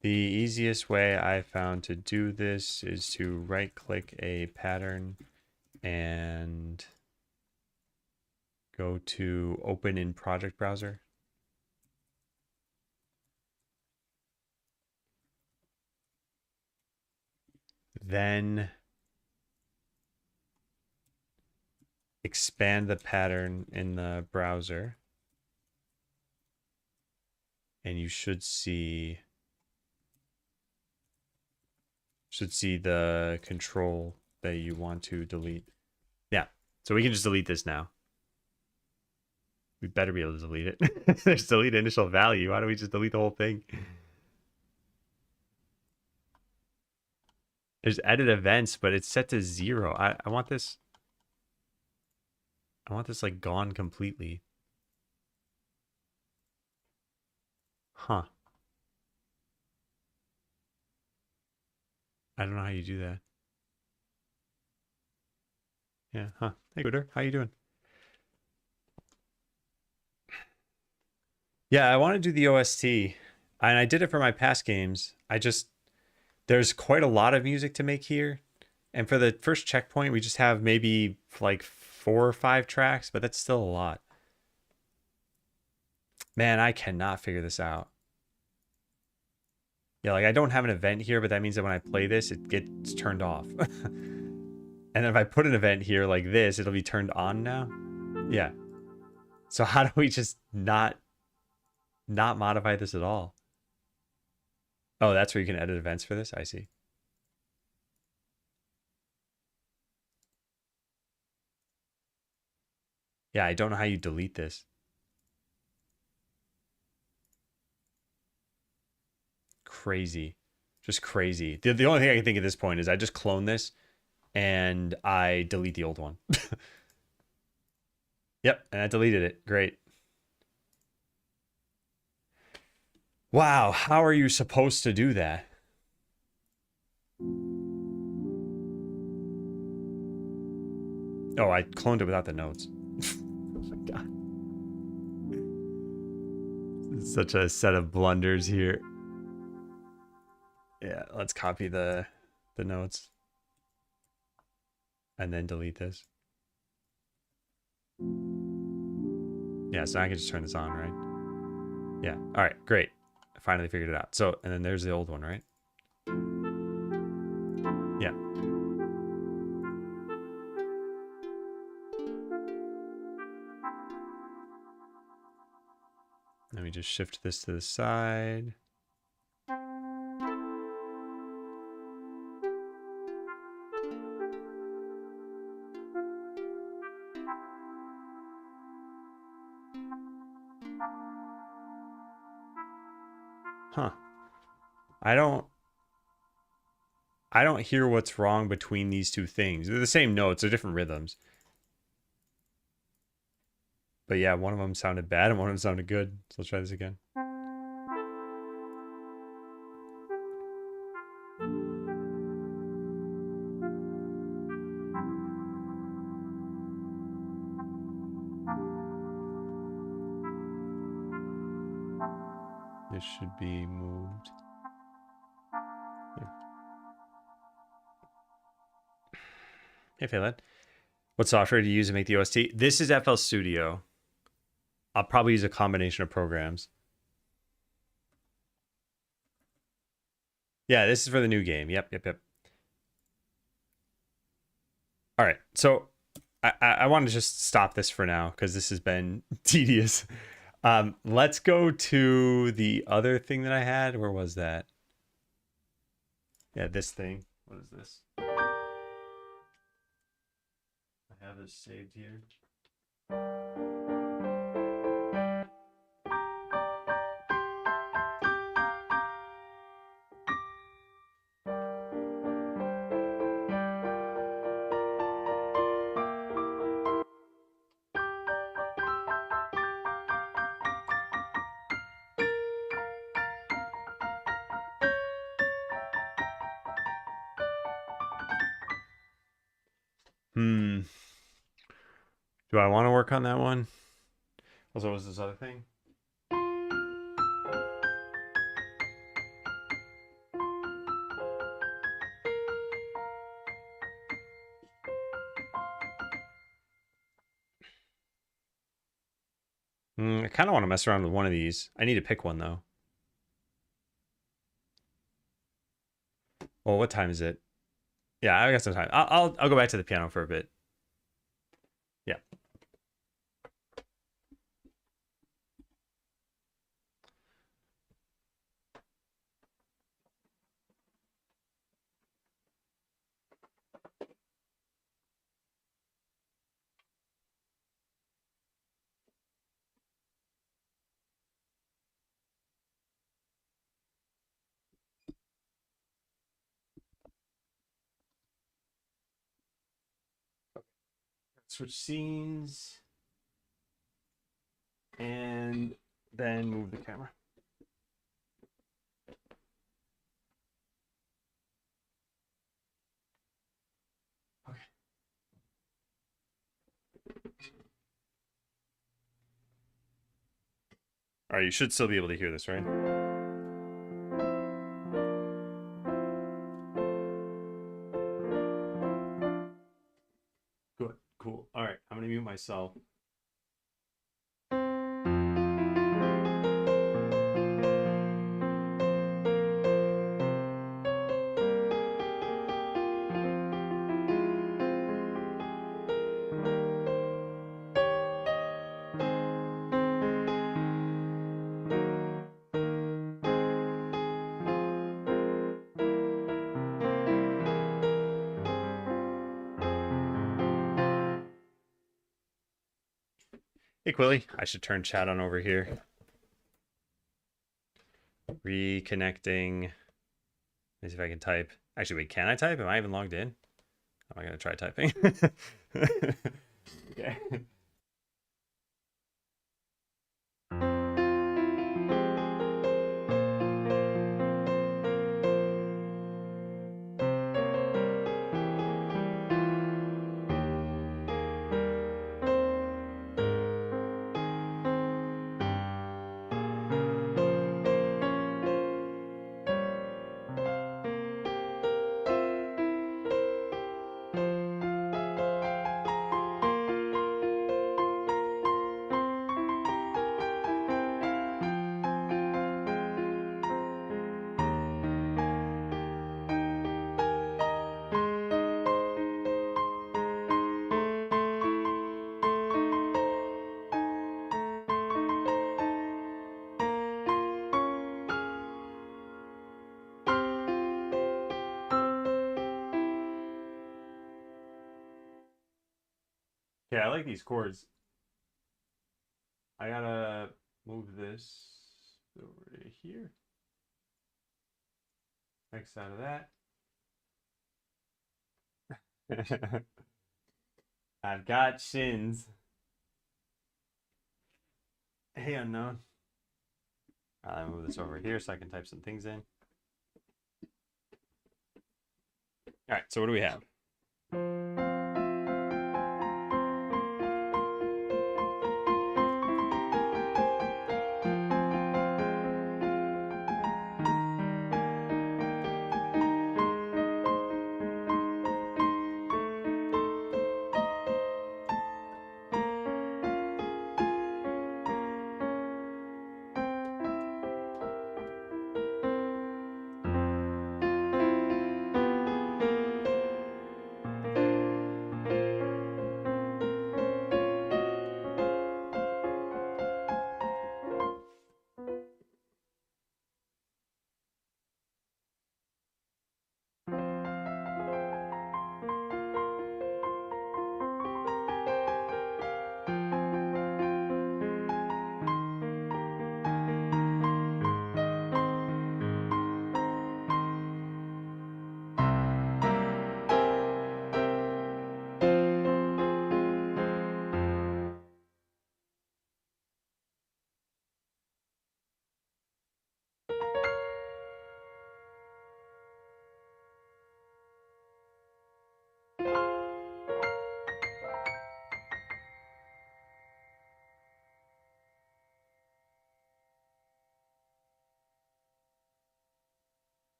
The easiest way I found to do this is to right-click a pattern and go to Open in Project Browser. Then expand the pattern in the browser. And you should see the control that you want to delete. Yeah, so we can just delete this now. We better be able to delete it. There's delete initial value. Why don't we just delete the whole thing? There's edit events, but it's set to 0. I want this. I want this like gone completely. Huh. I don't know how you do that. Yeah, huh. Hey, Gooder, how you doing? Yeah, I want to do the OST. And I did it for my past games. There's quite a lot of music to make here. And for the first checkpoint, we just have maybe like 4 or 5 tracks, but that's still a lot. Man, I cannot figure this out. Yeah, like I don't have an event here, but that means that when I play this, it gets turned off. And then if I put an event here like this, it'll be turned on now. Yeah. So how do we just not modify this at all? Oh, that's where you can edit events for this? I see. Yeah, I don't know how you delete this. Crazy. Just crazy. The only thing I can think at this point is I just clone this and I delete the old one. Yep, and I deleted it. Great. Wow, how are you supposed to do that? Oh, I cloned it without the notes. Oh my god. This is such a set of blunders here. Yeah, let's copy the notes. And then delete this. Yeah, so I can just turn this on, right? Yeah. All right, great. I finally figured it out. So, and then there's the old one, right? Yeah. Let me just shift this to the side. Huh. I don't hear what's wrong between these two things. They're the same notes, they're different rhythms. But yeah, one of them sounded bad and one of them sounded good. So let's try this again. This should be moved. Here. Hey, Phelan. What software do you use to make the OST? This is FL Studio. I'll probably use a combination of programs. Yeah, this is for the new game. Yep. All right, so I want to just stop this for now because this has been tedious. Let's go to the other thing that I had. Where was that? Yeah, this thing. What is this? I have this saved here. Do I want to work on that one? Also, what was this other thing? I kind of want to mess around with one of these. I need to pick one though. Well, what time is it? Yeah, I got some time. I'll go back to the piano for a bit. Yeah. Switch scenes and then move the camera. Okay. All right, you should still be able to hear this, right? Good, cool. All right, I'm gonna mute myself. Hey, Quilly, I should turn chat on over here. Reconnecting. Let me see if I can type. Actually, wait, can I type? Am I even logged in? Am I gonna try typing? Okay. Yeah, I like these chords. I gotta move this over to here. X out of that. I've got shins. Hey, unknown. I'll move this over here so I can type some things in. All right, so what do we have?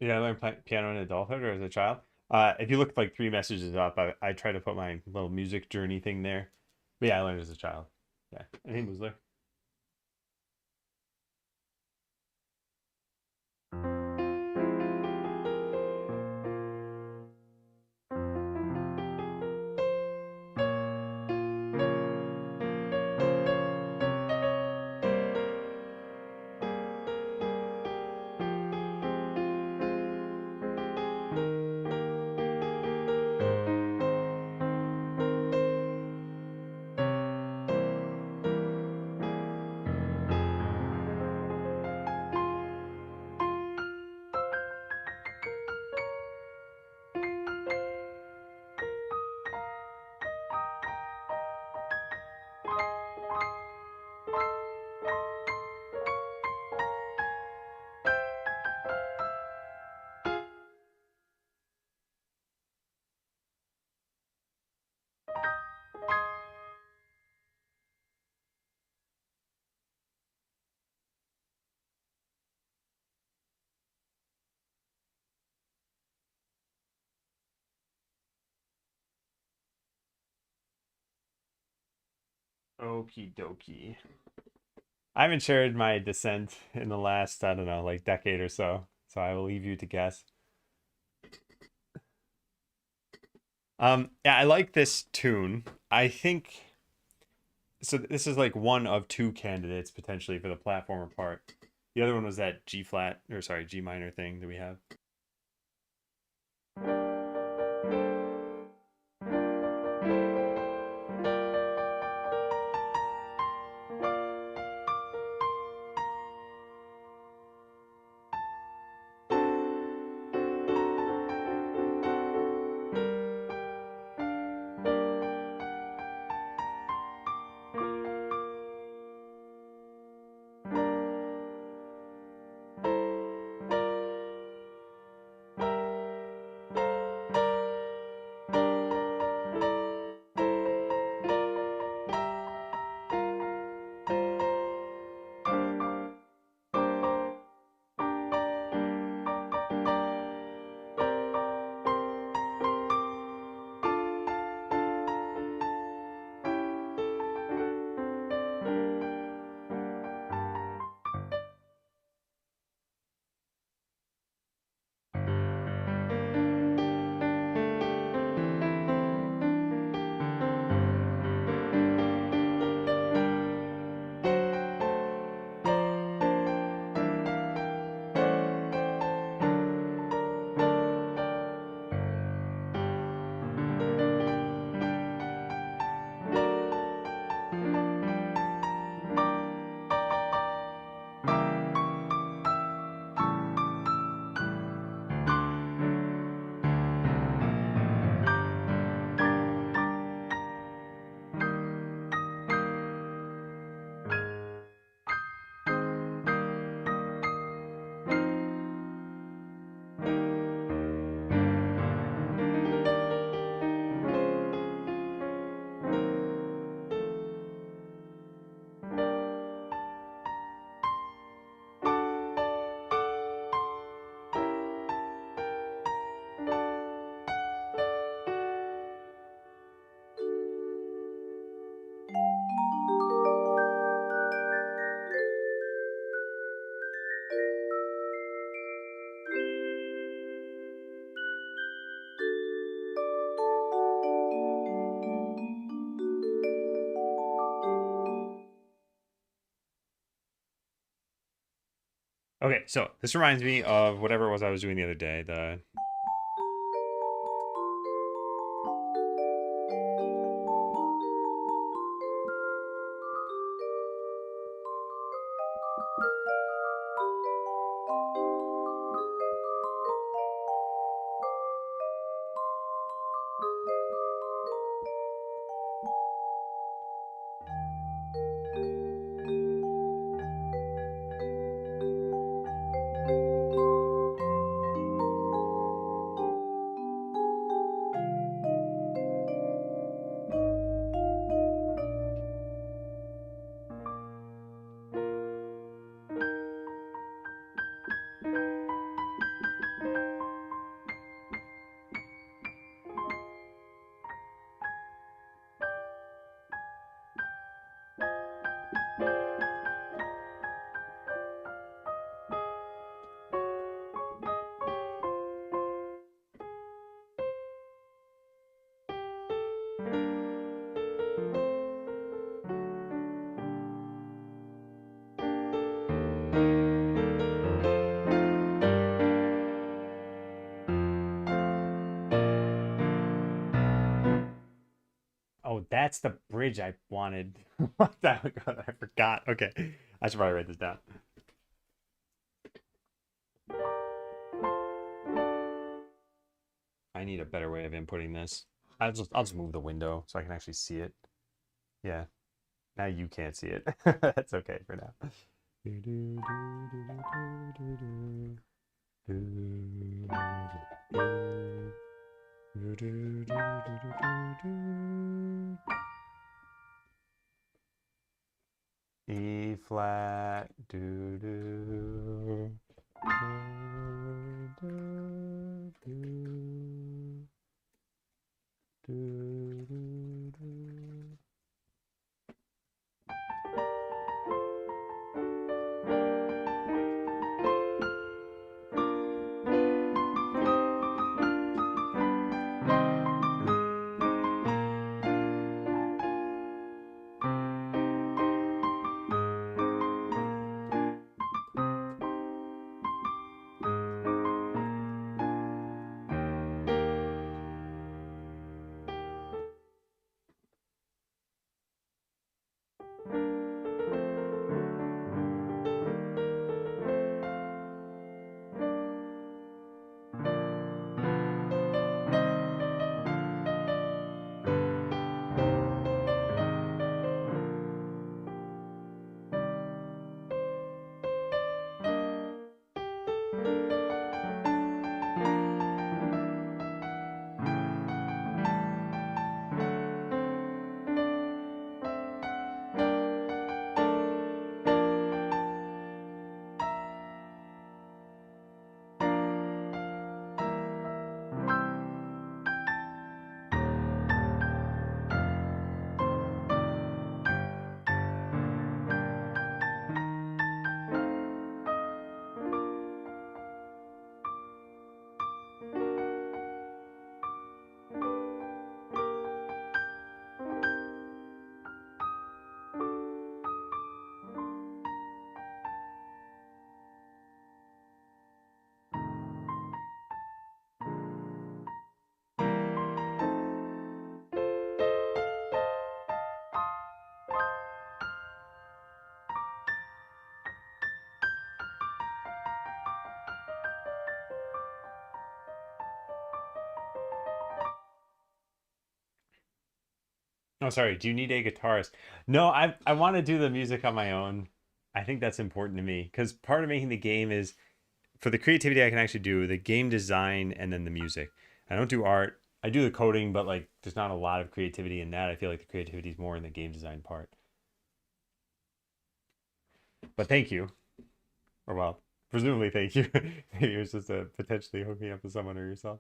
Yeah, I learned piano in adulthood or as a child. If you look like three messages up, I try to put my little music journey thing there. But yeah, I learned as a child. Yeah. And hey, Musler. Okie dokie. I haven't shared my descent in the last, I don't know, like decade or so. So I will leave you to guess. Yeah, I like this tune. I think so. This is like one of two candidates potentially for the platformer part. The other one was that G flat, or sorry, G minor thing that we have. Okay, so this reminds me of whatever it was I was doing the other day. The oh, that's the bridge I wanted. What the God, I forgot. Okay, I should probably write this down. I need a better way of inputting this. I'll just move the window so I can actually see it. Yeah. Now you can't see it. That's okay for now. E flat, do do, do do do do do. Oh, sorry. Do you need a guitarist? No, I want to do the music on my own. I think that's important to me because part of making the game is for the creativity I can actually do the game design and then the music. I don't do art. I do the coding, but like there's not a lot of creativity in that. I feel like the creativity is more in the game design part. But thank you, or well, presumably thank you. Maybe it was just a potentially hooking up with someone or yourself.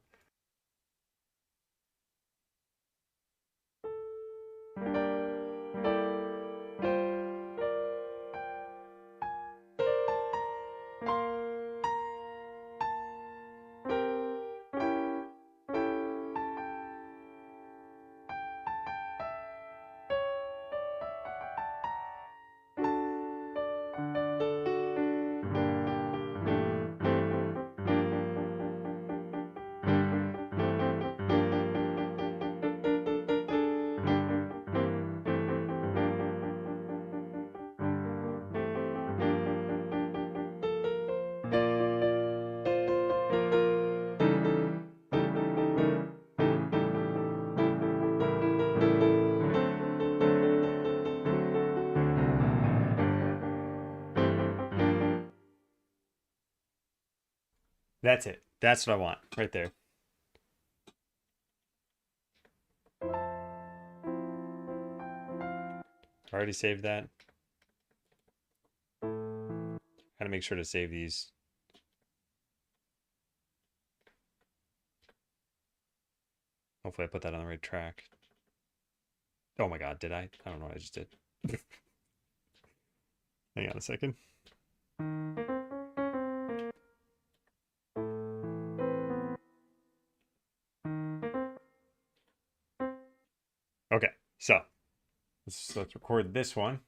That's it. That's what I want right there. I already saved that. Gotta make sure to save these. Hopefully I put that on the right track. Oh my god, did I? I don't know what I just did. Hang on a second. Okay, so let's record this one.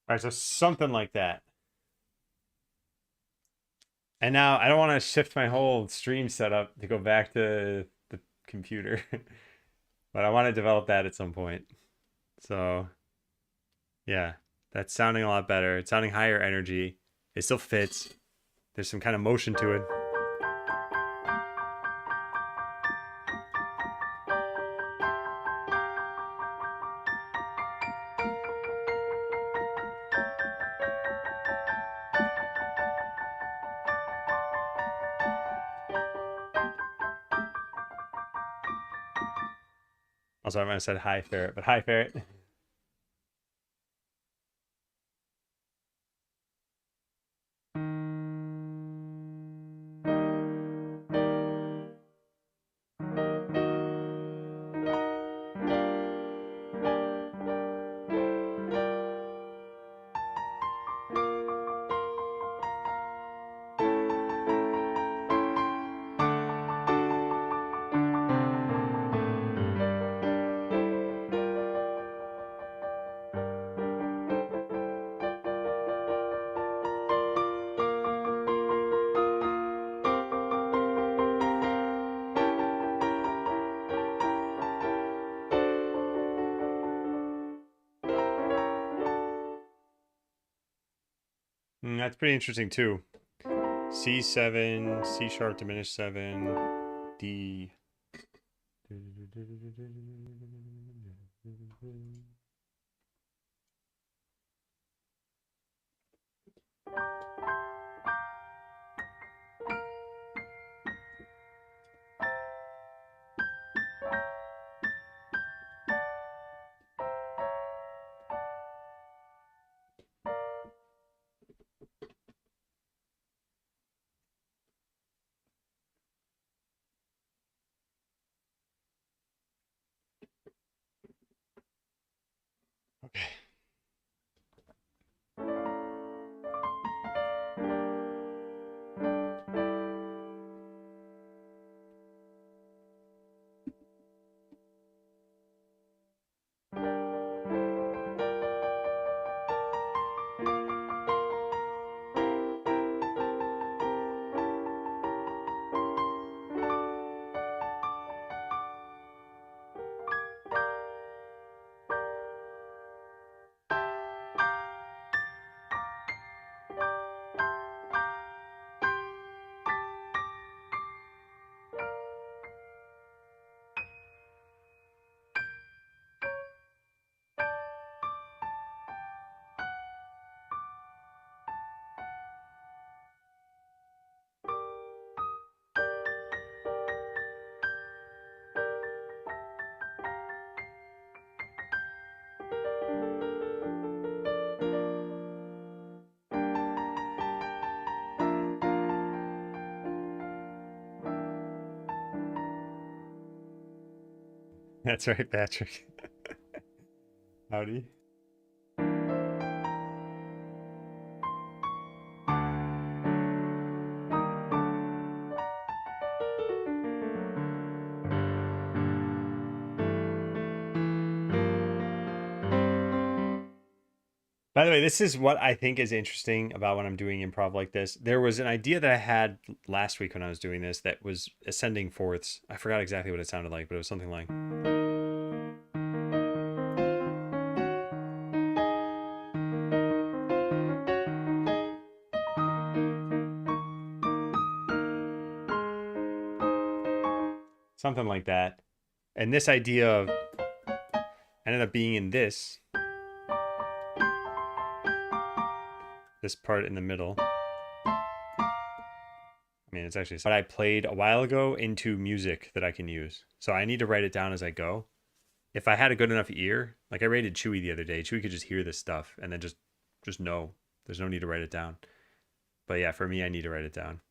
All right, so something like that. And now I don't want to shift my whole stream setup to go back to the computer, but I want to develop that at some point. So yeah, that's sounding a lot better. It's sounding higher energy. It still fits. There's some kind of motion to it. Also, I might have said hi ferret, but hi ferret. That's pretty interesting too. C7, C sharp diminished 7, D. Okay. That's right, Patrick. Howdy. By the way, this is what I think is interesting about when I'm doing improv like this. There was an idea that I had last week when I was doing this that was ascending fourths. I forgot exactly what it sounded like, but it was something like. Something like that. And this idea of ended up being in this part in the middle. I mean, it's actually what I played a while ago into music that I can use. So I need to write it down as I go. If I had a good enough ear, like I rated Chewy the other day, Chewy could just hear this stuff and then just know. There's no need to write it down. But yeah, for me, I need to write it down.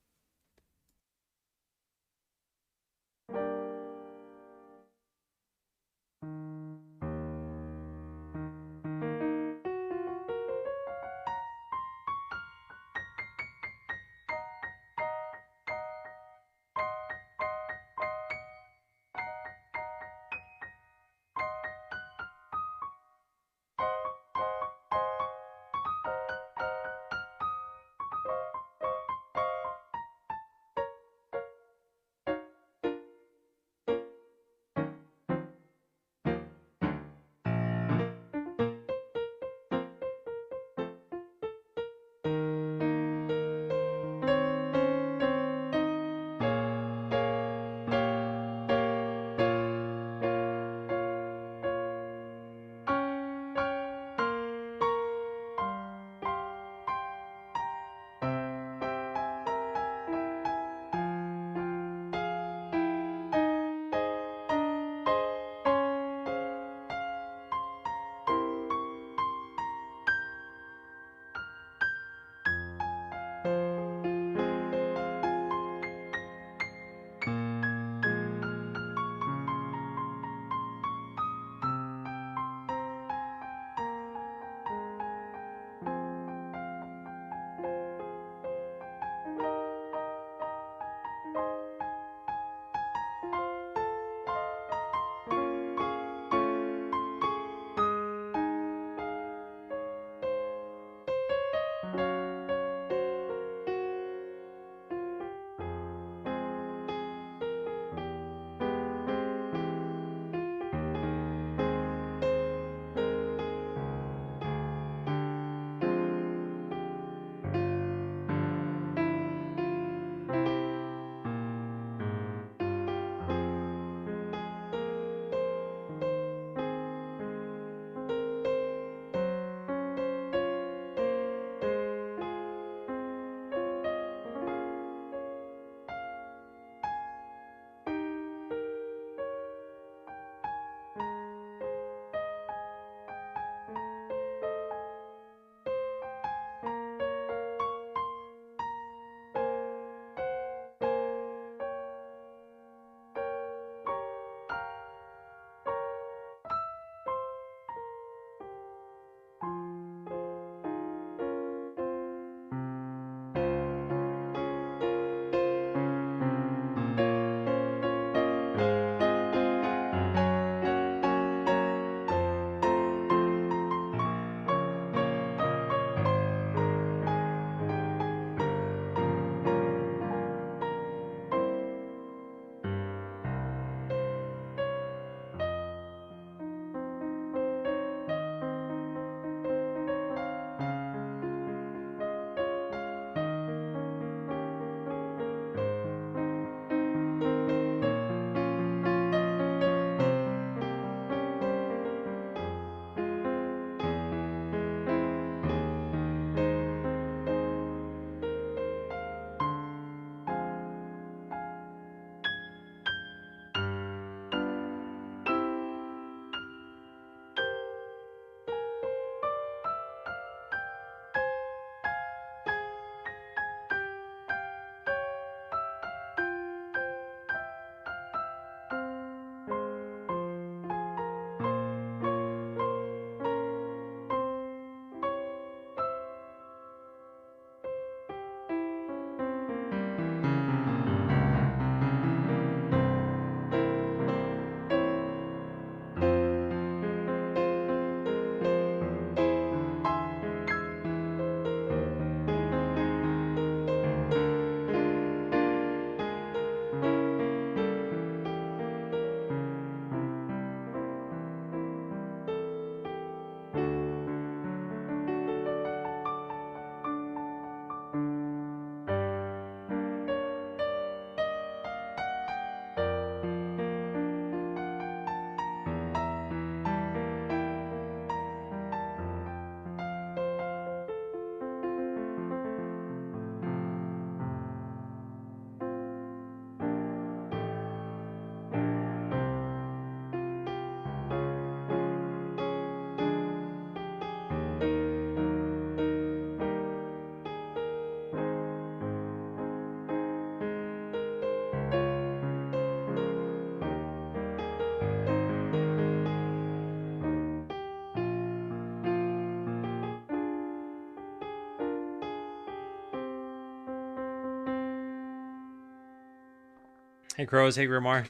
Hey Crows, hey Grimar.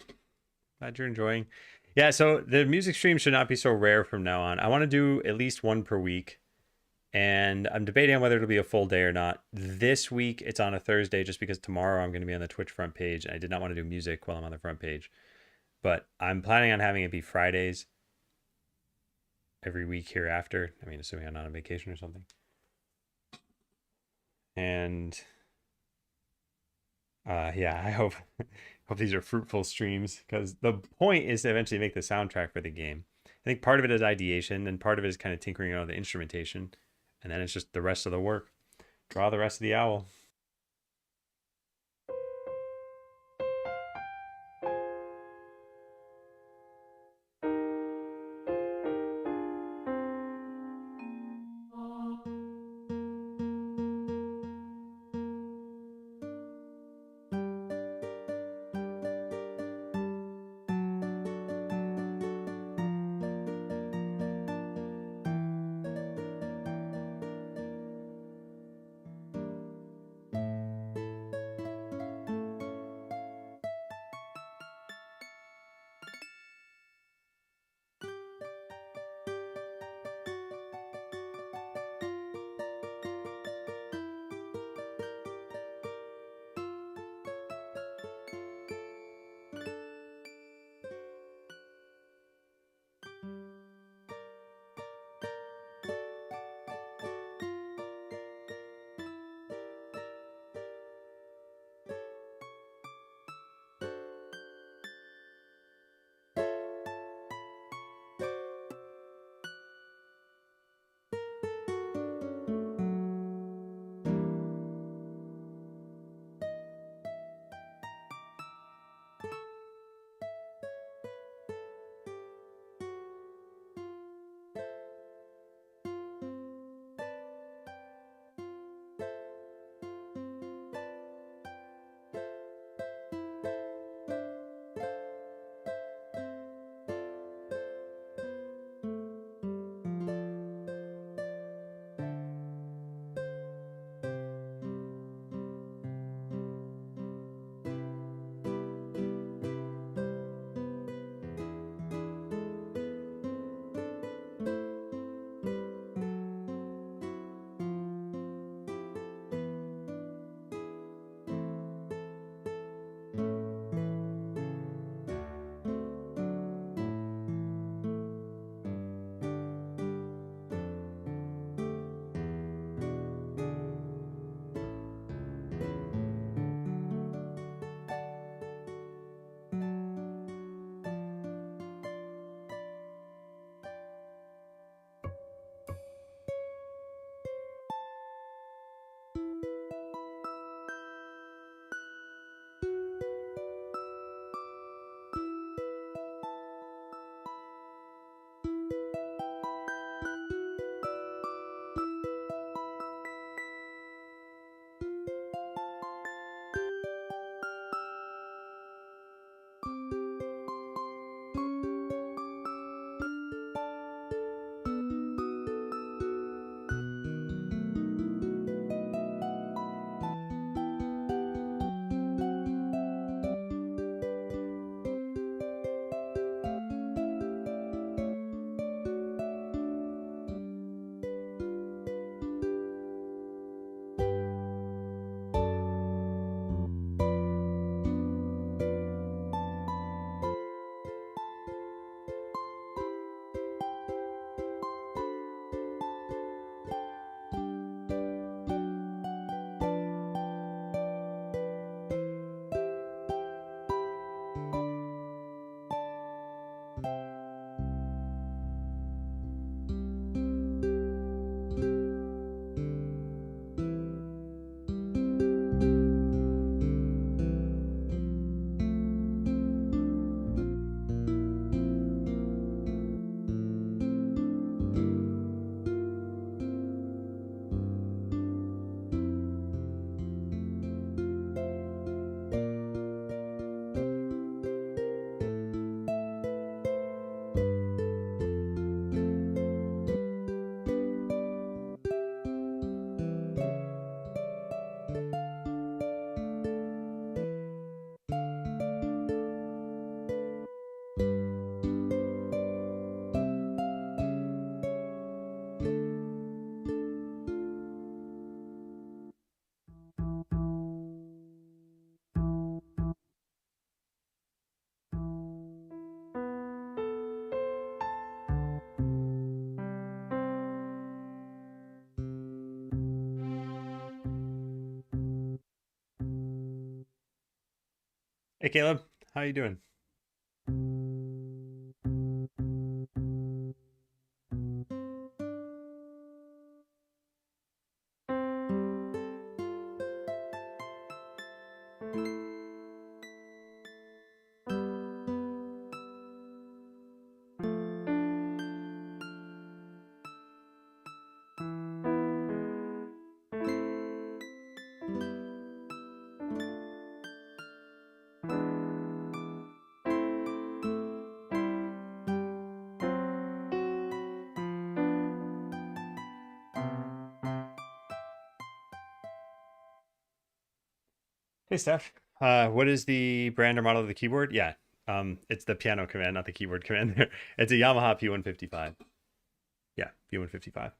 Glad you're enjoying. Yeah, so the music stream should not be so rare from now on. I want to do at least one per week. And I'm debating on whether it'll be a full day or not. This week it's on a Thursday just because tomorrow I'm going to be on the Twitch front page. And I did not want to do music while I'm on the front page. But I'm planning on having it be Fridays every week hereafter. I mean, assuming I'm not on vacation or something. And yeah, I hope these are fruitful streams because the point is to eventually make the soundtrack for the game. I think part of it is ideation and part of it is kind of tinkering around the instrumentation. And then it's just the rest of the work. Draw the rest of the owl. Hey Caleb, how you doing? Hey Steph, what is the brand or model of the keyboard? Yeah, it's the piano command, not the keyboard command. There, it's a Yamaha P155. Yeah, P155.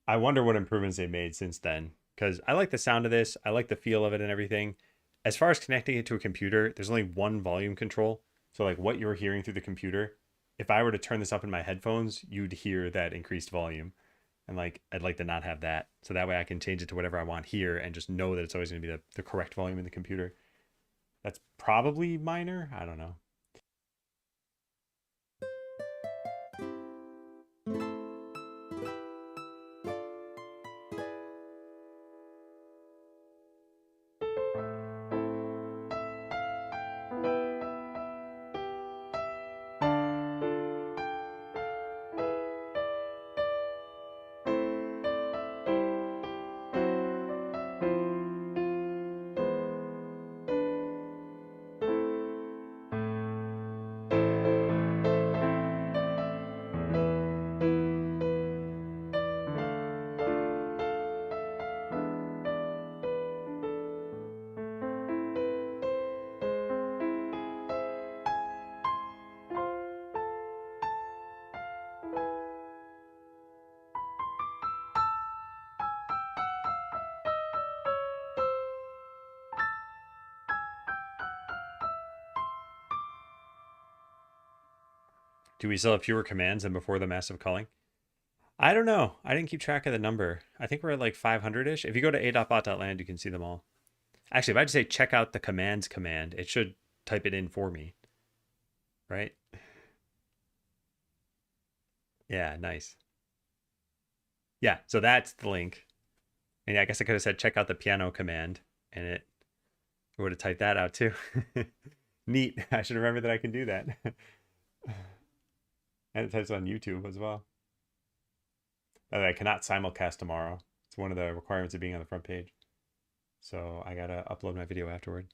I wonder what improvements they made since then, because I like the sound of this. I like the feel of it and everything. As far as connecting it to a computer, there's only one volume control. So like what you're hearing through the computer, if I were to turn this up in my headphones, you'd hear that increased volume. And like I'd like to not have that. So that way I can change it to whatever I want here and just know that it's always going to be the correct volume in the computer. That's probably minor. I don't know. Do we still have fewer commands than before the massive culling? I don't know. I didn't keep track of the number. I think we're at like 500-ish. If you go to a.bot.land, you can see them all. Actually, if I just say check out the commands command, it should type it in for me, right? Yeah, nice. Yeah, so that's the link. And yeah, I guess I could have said check out the piano command, and it would have typed that out too. Neat. I should remember that I can do that. And it types on YouTube as well. By the way, I cannot simulcast tomorrow. It's one of the requirements of being on the front page. So I gotta upload my video afterward.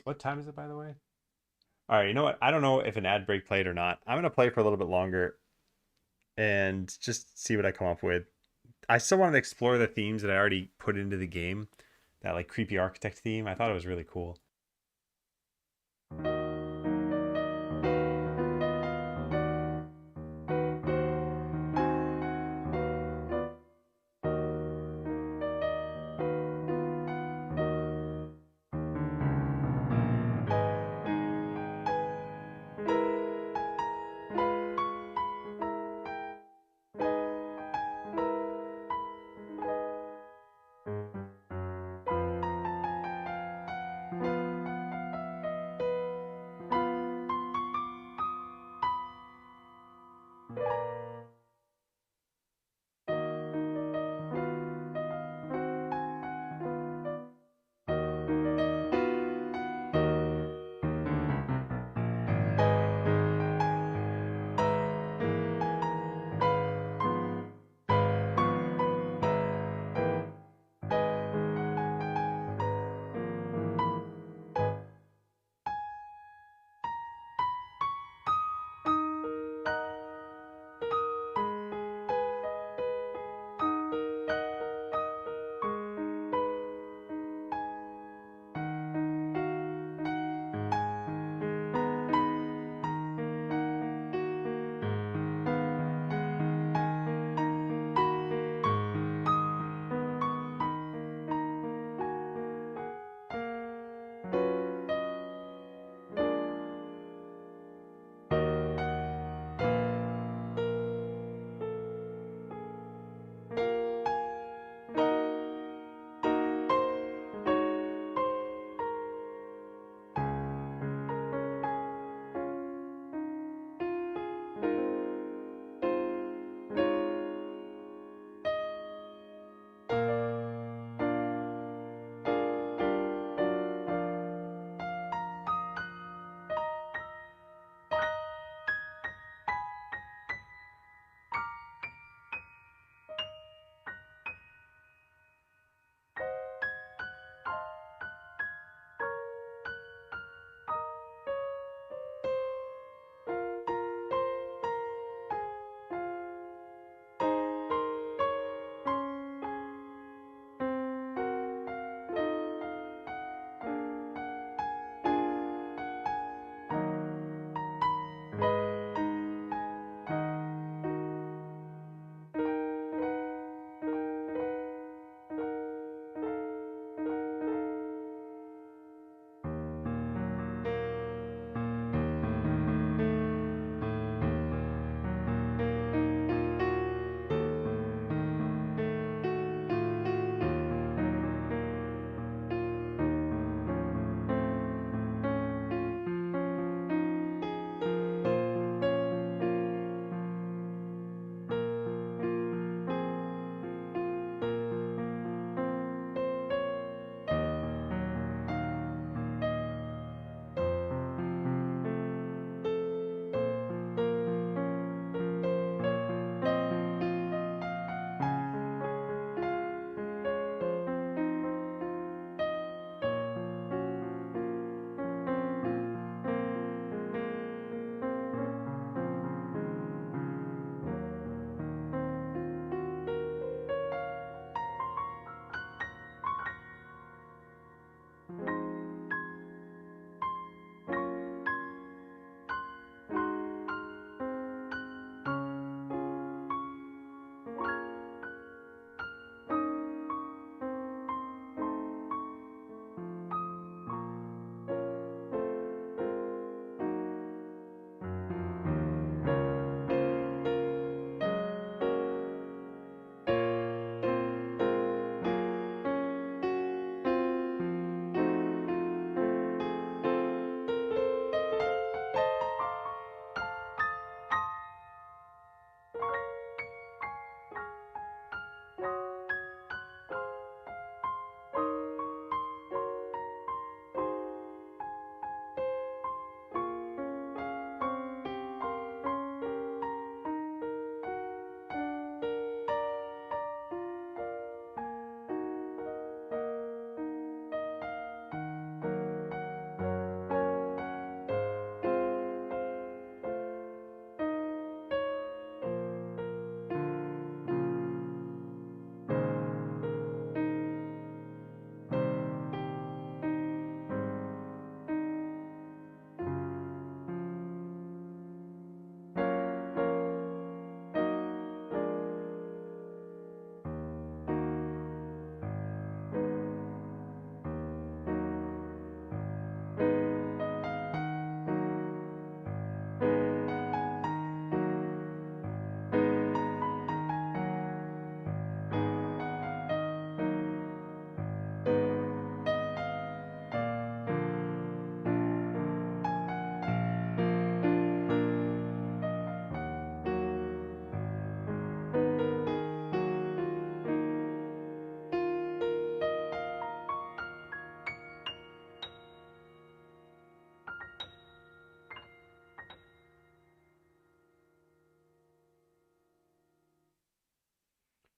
What time is it, by the way? All right, you know what? I don't know if an ad break played or not. I'm gonna play for a little bit longer and just see what I come up with. I still want to explore the themes that I already put into the game. That like creepy architect theme. I thought it was really cool.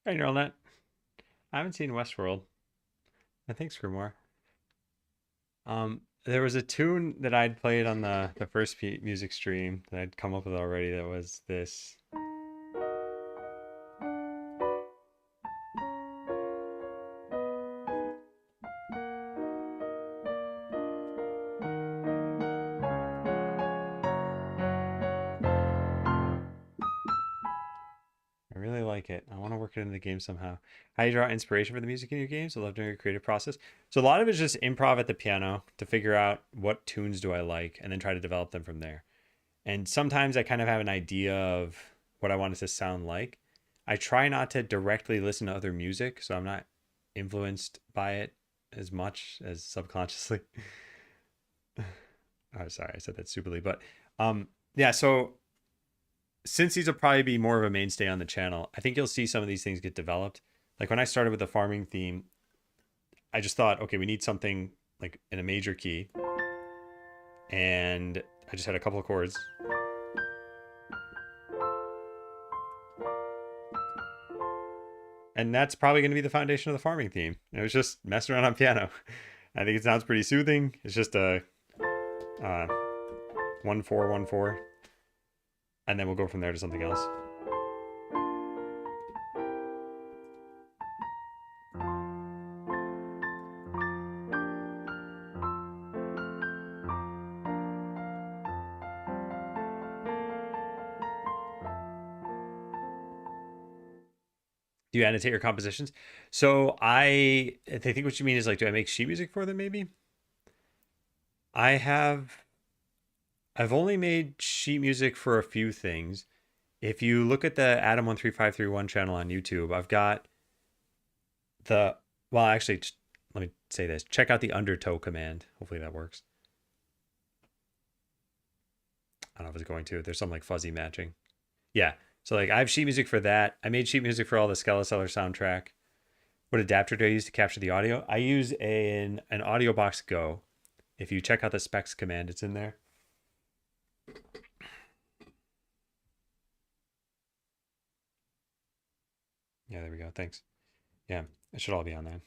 Hey, neural net. I haven't seen Westworld. I think Screwmore. There was a tune that I'd played on the first music stream that I'd come up with already. That was this. I really like it. I want to work it into the game somehow. How do you draw inspiration for the music in your games? I love doing a creative process. So a lot of it's just improv at the piano to figure out what tunes do I like and then try to develop them from there. And sometimes I kind of have an idea of what I want it to sound like. I try not to directly listen to other music, so I'm not influenced by it as much as subconsciously. Oh, sorry, I said that stupidly, but yeah. So since these will probably be more of a mainstay on the channel, I think you'll see some of these things get developed. Like when I started with the farming theme, I just thought, okay, we need something like in a major key, and I just had a couple of chords. And that's probably going to be the foundation of the farming theme. It was just messing around on piano. I think it sounds pretty soothing. It's just a 1-4-1-4, and then we'll go from there to something else. Do you annotate your compositions? So I think what you mean is like, do I make sheet music for them? Maybe. I have. I've only made sheet music for a few things. If you look at the Adam13531 channel on YouTube, I've got the well, actually, let me say this. Check out the undertow command. Hopefully that works. I don't know if it's going to. There's some like fuzzy matching. Yeah. So like I have sheet music for that. I made sheet music for all the Skeleseller soundtrack. What adapter do I use to capture the audio? I use an AudioBox Go. If you check out the specs command, it's in there. Yeah, there we go. Thanks. Yeah, it should all be on there.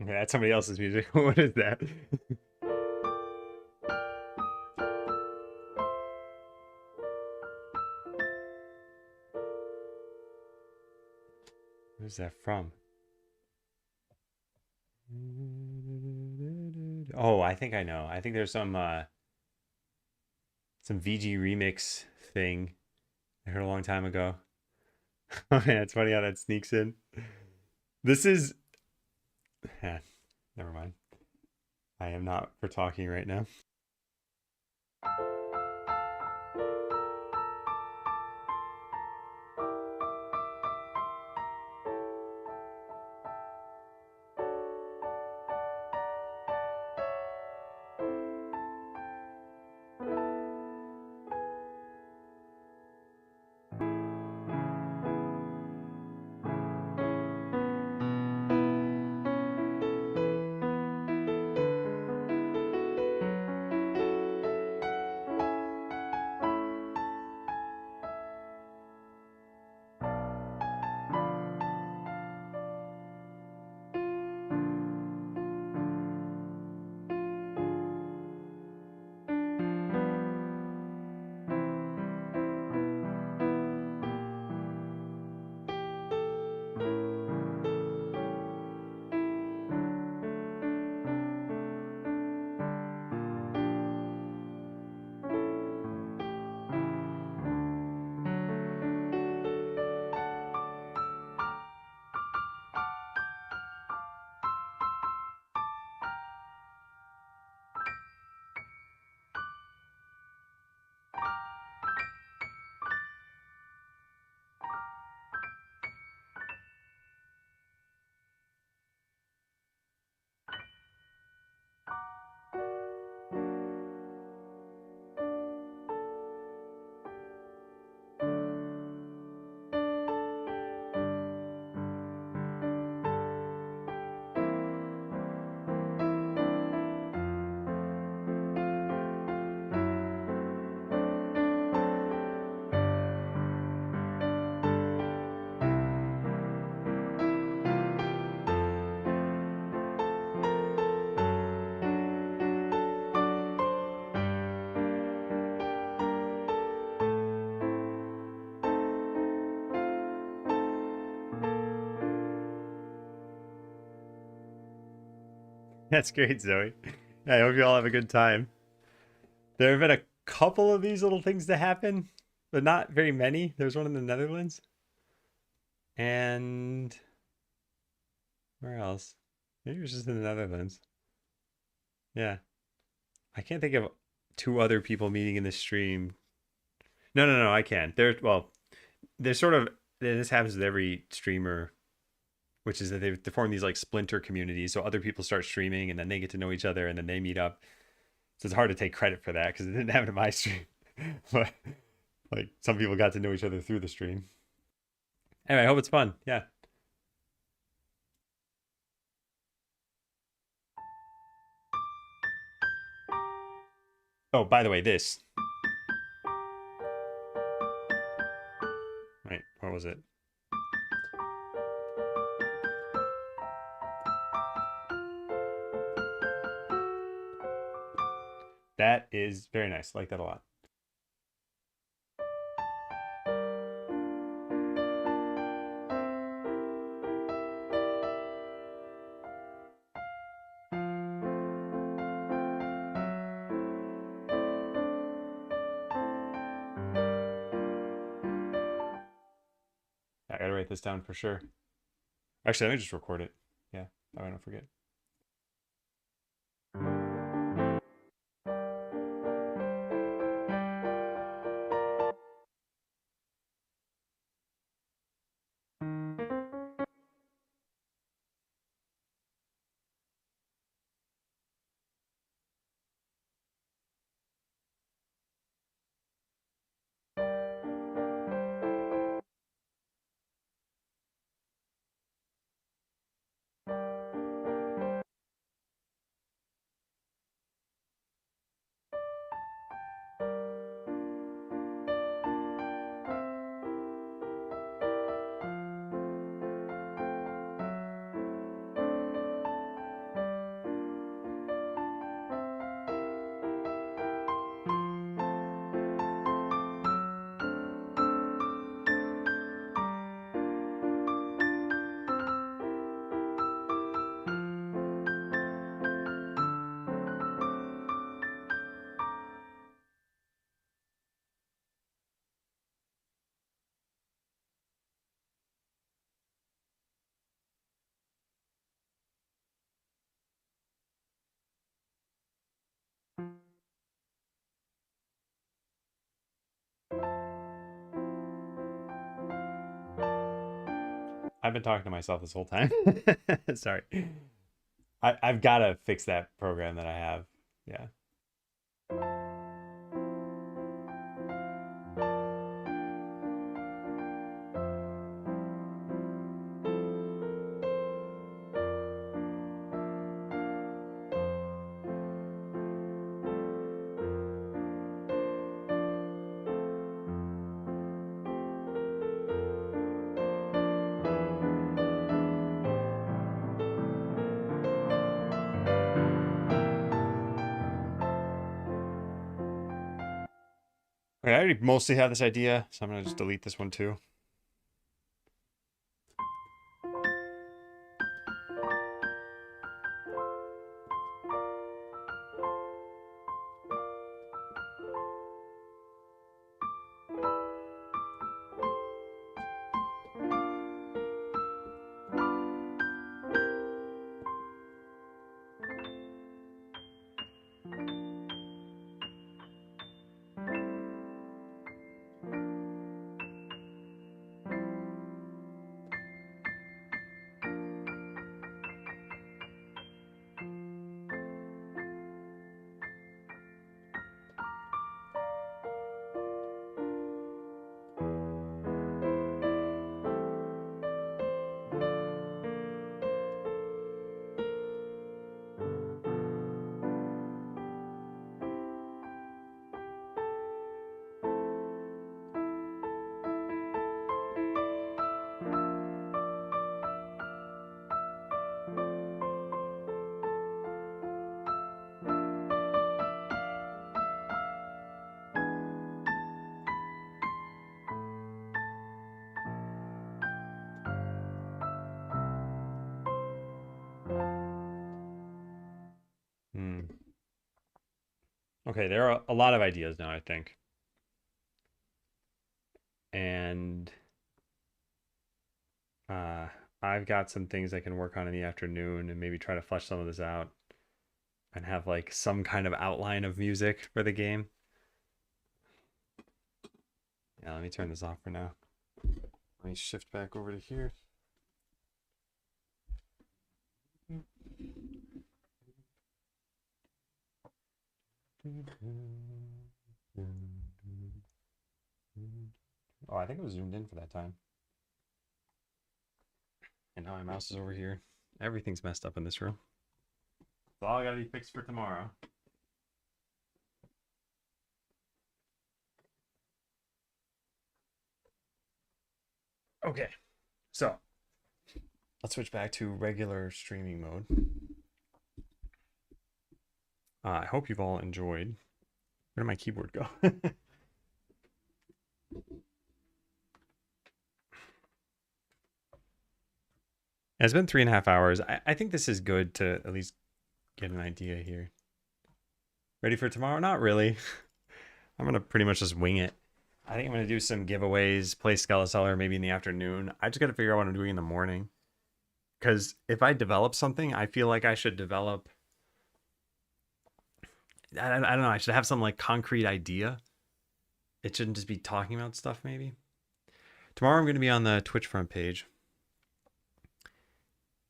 That's somebody else's music. What is that? Where's that from? Oh, I think I know. I think there's some VG remix thing I heard a long time ago. Oh man, it's funny how that sneaks in. This is never mind. I am not for talking right now. That's great, Zoe. I hope you all have a good time. There have been a couple of these little things to happen, but not very many. There's one in the Netherlands. And where else? Maybe it was just in the Netherlands. Yeah. I can't think of two other people meeting in this stream. No, no, no, I can. There's sort of this happens with every streamer, which is that they form these like splinter communities. So other people start streaming and then they get to know each other and then they meet up. So it's hard to take credit for that because it didn't happen in my stream. But like some people got to know each other through the stream. Anyway, I hope it's fun. Yeah. Oh, by the way, this. Right, what was it? That is very nice. I like that a lot. I gotta write this down for sure. Actually, let me just record it. Yeah, I don't forget. I've been talking to myself this whole time. Sorry. I've got to fix that program that I have. Yeah. Okay, I already mostly have this idea, so I'm gonna just delete this one too. Hmm. Okay, there are a lot of ideas now, I think. And uh, I've got some things I can work on in the afternoon and maybe try to flesh some of this out and have like some kind of outline of music for the game. Yeah, let me turn this off for now. Let me shift back over to here. Oh, I think it was zoomed in for that time. And now my mouse is over here. Everything's messed up in this room. It's all gotta be fixed for tomorrow. Okay, so let's switch back to regular streaming mode. I hope you've all enjoyed. Where did my keyboard go? It's been 3.5 hours. I think this is good to at least get an idea here. Ready for tomorrow? Not really. I'm going to pretty much just wing it. I think I'm going to do some giveaways, play Skeleseller maybe in the afternoon. I just got to figure out what I'm doing in the morning. Because if I develop something, I feel like I should develop... I don't know. I should have some like concrete idea. It shouldn't just be talking about stuff maybe. Tomorrow I'm going to be on the Twitch front page.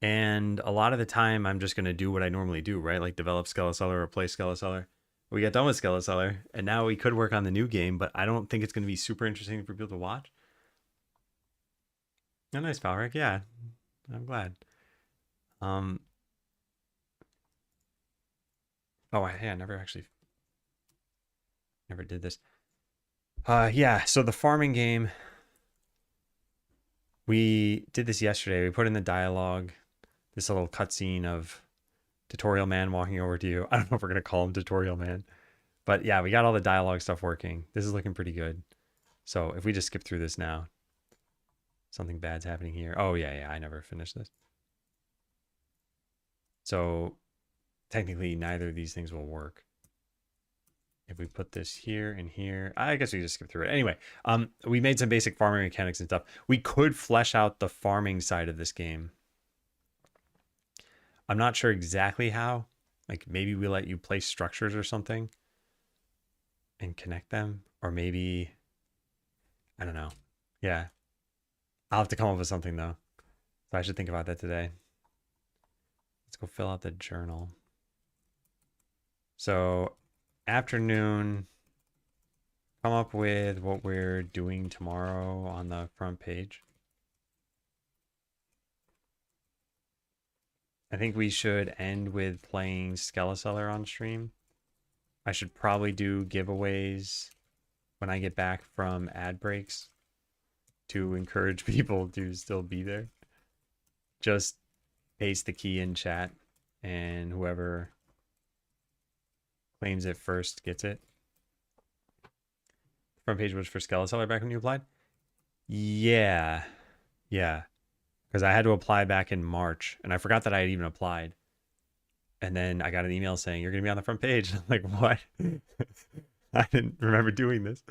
And a lot of the time I'm just going to do what I normally do, right? Like develop Skeleseller or play Skeleseller. We got done with Skeleseller, and now we could work on the new game, but I don't think it's going to be super interesting for people to watch. Oh, nice, Valric. Yeah, I'm glad. Oh, I never did this. Yeah, so the farming game, we did this yesterday. We put in the dialogue, this little cutscene of Tutorial Man walking over to you. I don't know if we're going to call him Tutorial Man. But yeah, we got all the dialogue stuff working. This is looking pretty good. So if we just skip through this now, something bad's happening here. Oh, yeah, I never finished this. So technically, neither of these things will work. If we put this here and here, I guess we just skip through it. Anyway, we made some basic farming mechanics and stuff. We could flesh out the farming side of this game. I'm not sure exactly how. Like maybe we let you place structures or something and connect them, or maybe I don't know. Yeah, I'll have to come up with something though. So I should think about that today. Let's go fill out the journal. So afternoon, come up with what we're doing tomorrow on the front page. I think we should end with playing Skeleseller on stream. I should probably do giveaways when I get back from ad breaks to encourage people to still be there. Just paste the key in chat and whoever claims it first gets it. The front page was for Skeleseller back when you applied? Yeah. Yeah. Because I had to apply back in March and I forgot that I had even applied. And then I got an email saying, you're going to be on the front page. I'm like, what? I didn't remember doing this.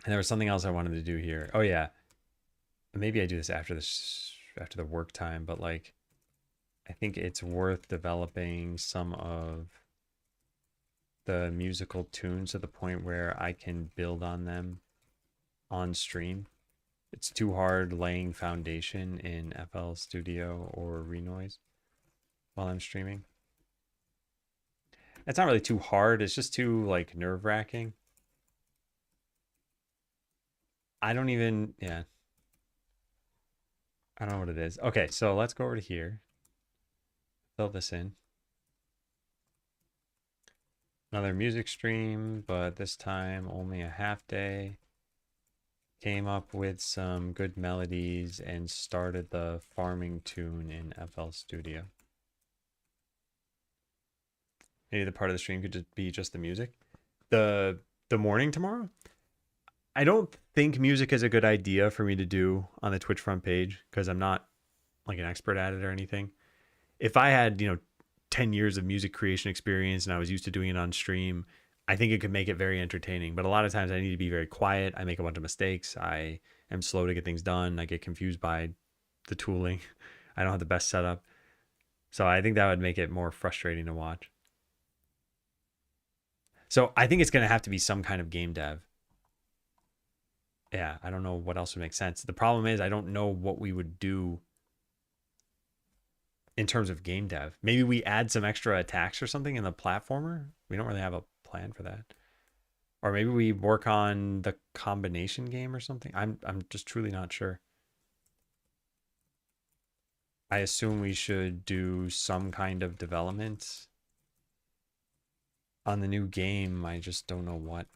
And there was something else I wanted to do here. Oh, yeah. Maybe I do this after the work time, but like, I think it's worth developing some of the musical tunes to the point where I can build on them on stream. It's too hard laying foundation in FL Studio or Renoise while I'm streaming. It's not really too hard. It's just too like nerve-wracking. I don't even, yeah. I don't know what it is. Okay, so let's go over to here. Fill this in. Another music stream, but this time only a half day. Came up with some good melodies and started the farming tune in FL Studio. Maybe the part of the stream could just be just the music. The morning tomorrow? I don't think music is a good idea for me to do on the Twitch front page because I'm not like an expert at it or anything. If I had, 10 years of music creation experience and I was used to doing it on stream, I think it could make it very entertaining. But a lot of times I need to be very quiet. I make a bunch of mistakes. I am slow to get things done. I get confused by the tooling. I don't have the best setup. So I think that would make it more frustrating to watch. So I think it's going to have to be some kind of game dev. Yeah, I don't know what else would make sense. The problem is I don't know what we would do in terms of game dev. Maybe we add some extra attacks or something in the platformer. We don't really have a plan for that. Or maybe we work on the combination game or something. I'm just truly not sure. I assume we should do some kind of development on the new game. I just don't know what.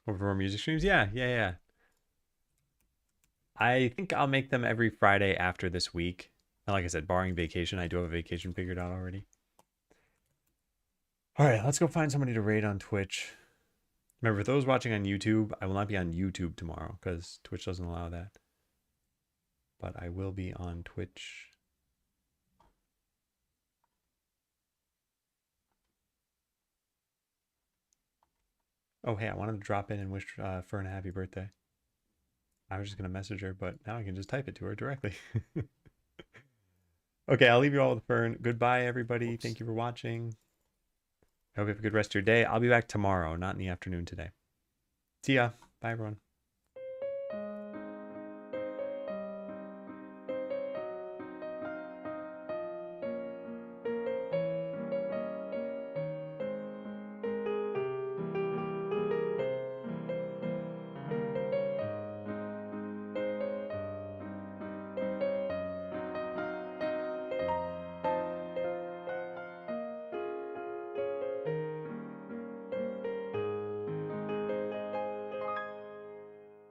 Over more music streams? Yeah. I think I'll make them every Friday after this week. And like I said, barring vacation, I do have a vacation figured out already. All right, let's go find somebody to raid on Twitch. Remember, for those watching on YouTube, I will not be on YouTube tomorrow because Twitch doesn't allow that. But I will be on Twitch. Oh, hey, I wanted to drop in and wish Fern a happy birthday. I was just going to message her, but now I can just type it to her directly. Okay, I'll leave you all with Fern. Goodbye, everybody. Oops. Thank you for watching. I hope you have a good rest of your day. I'll be back tomorrow, not in the afternoon today. See ya. Bye, everyone.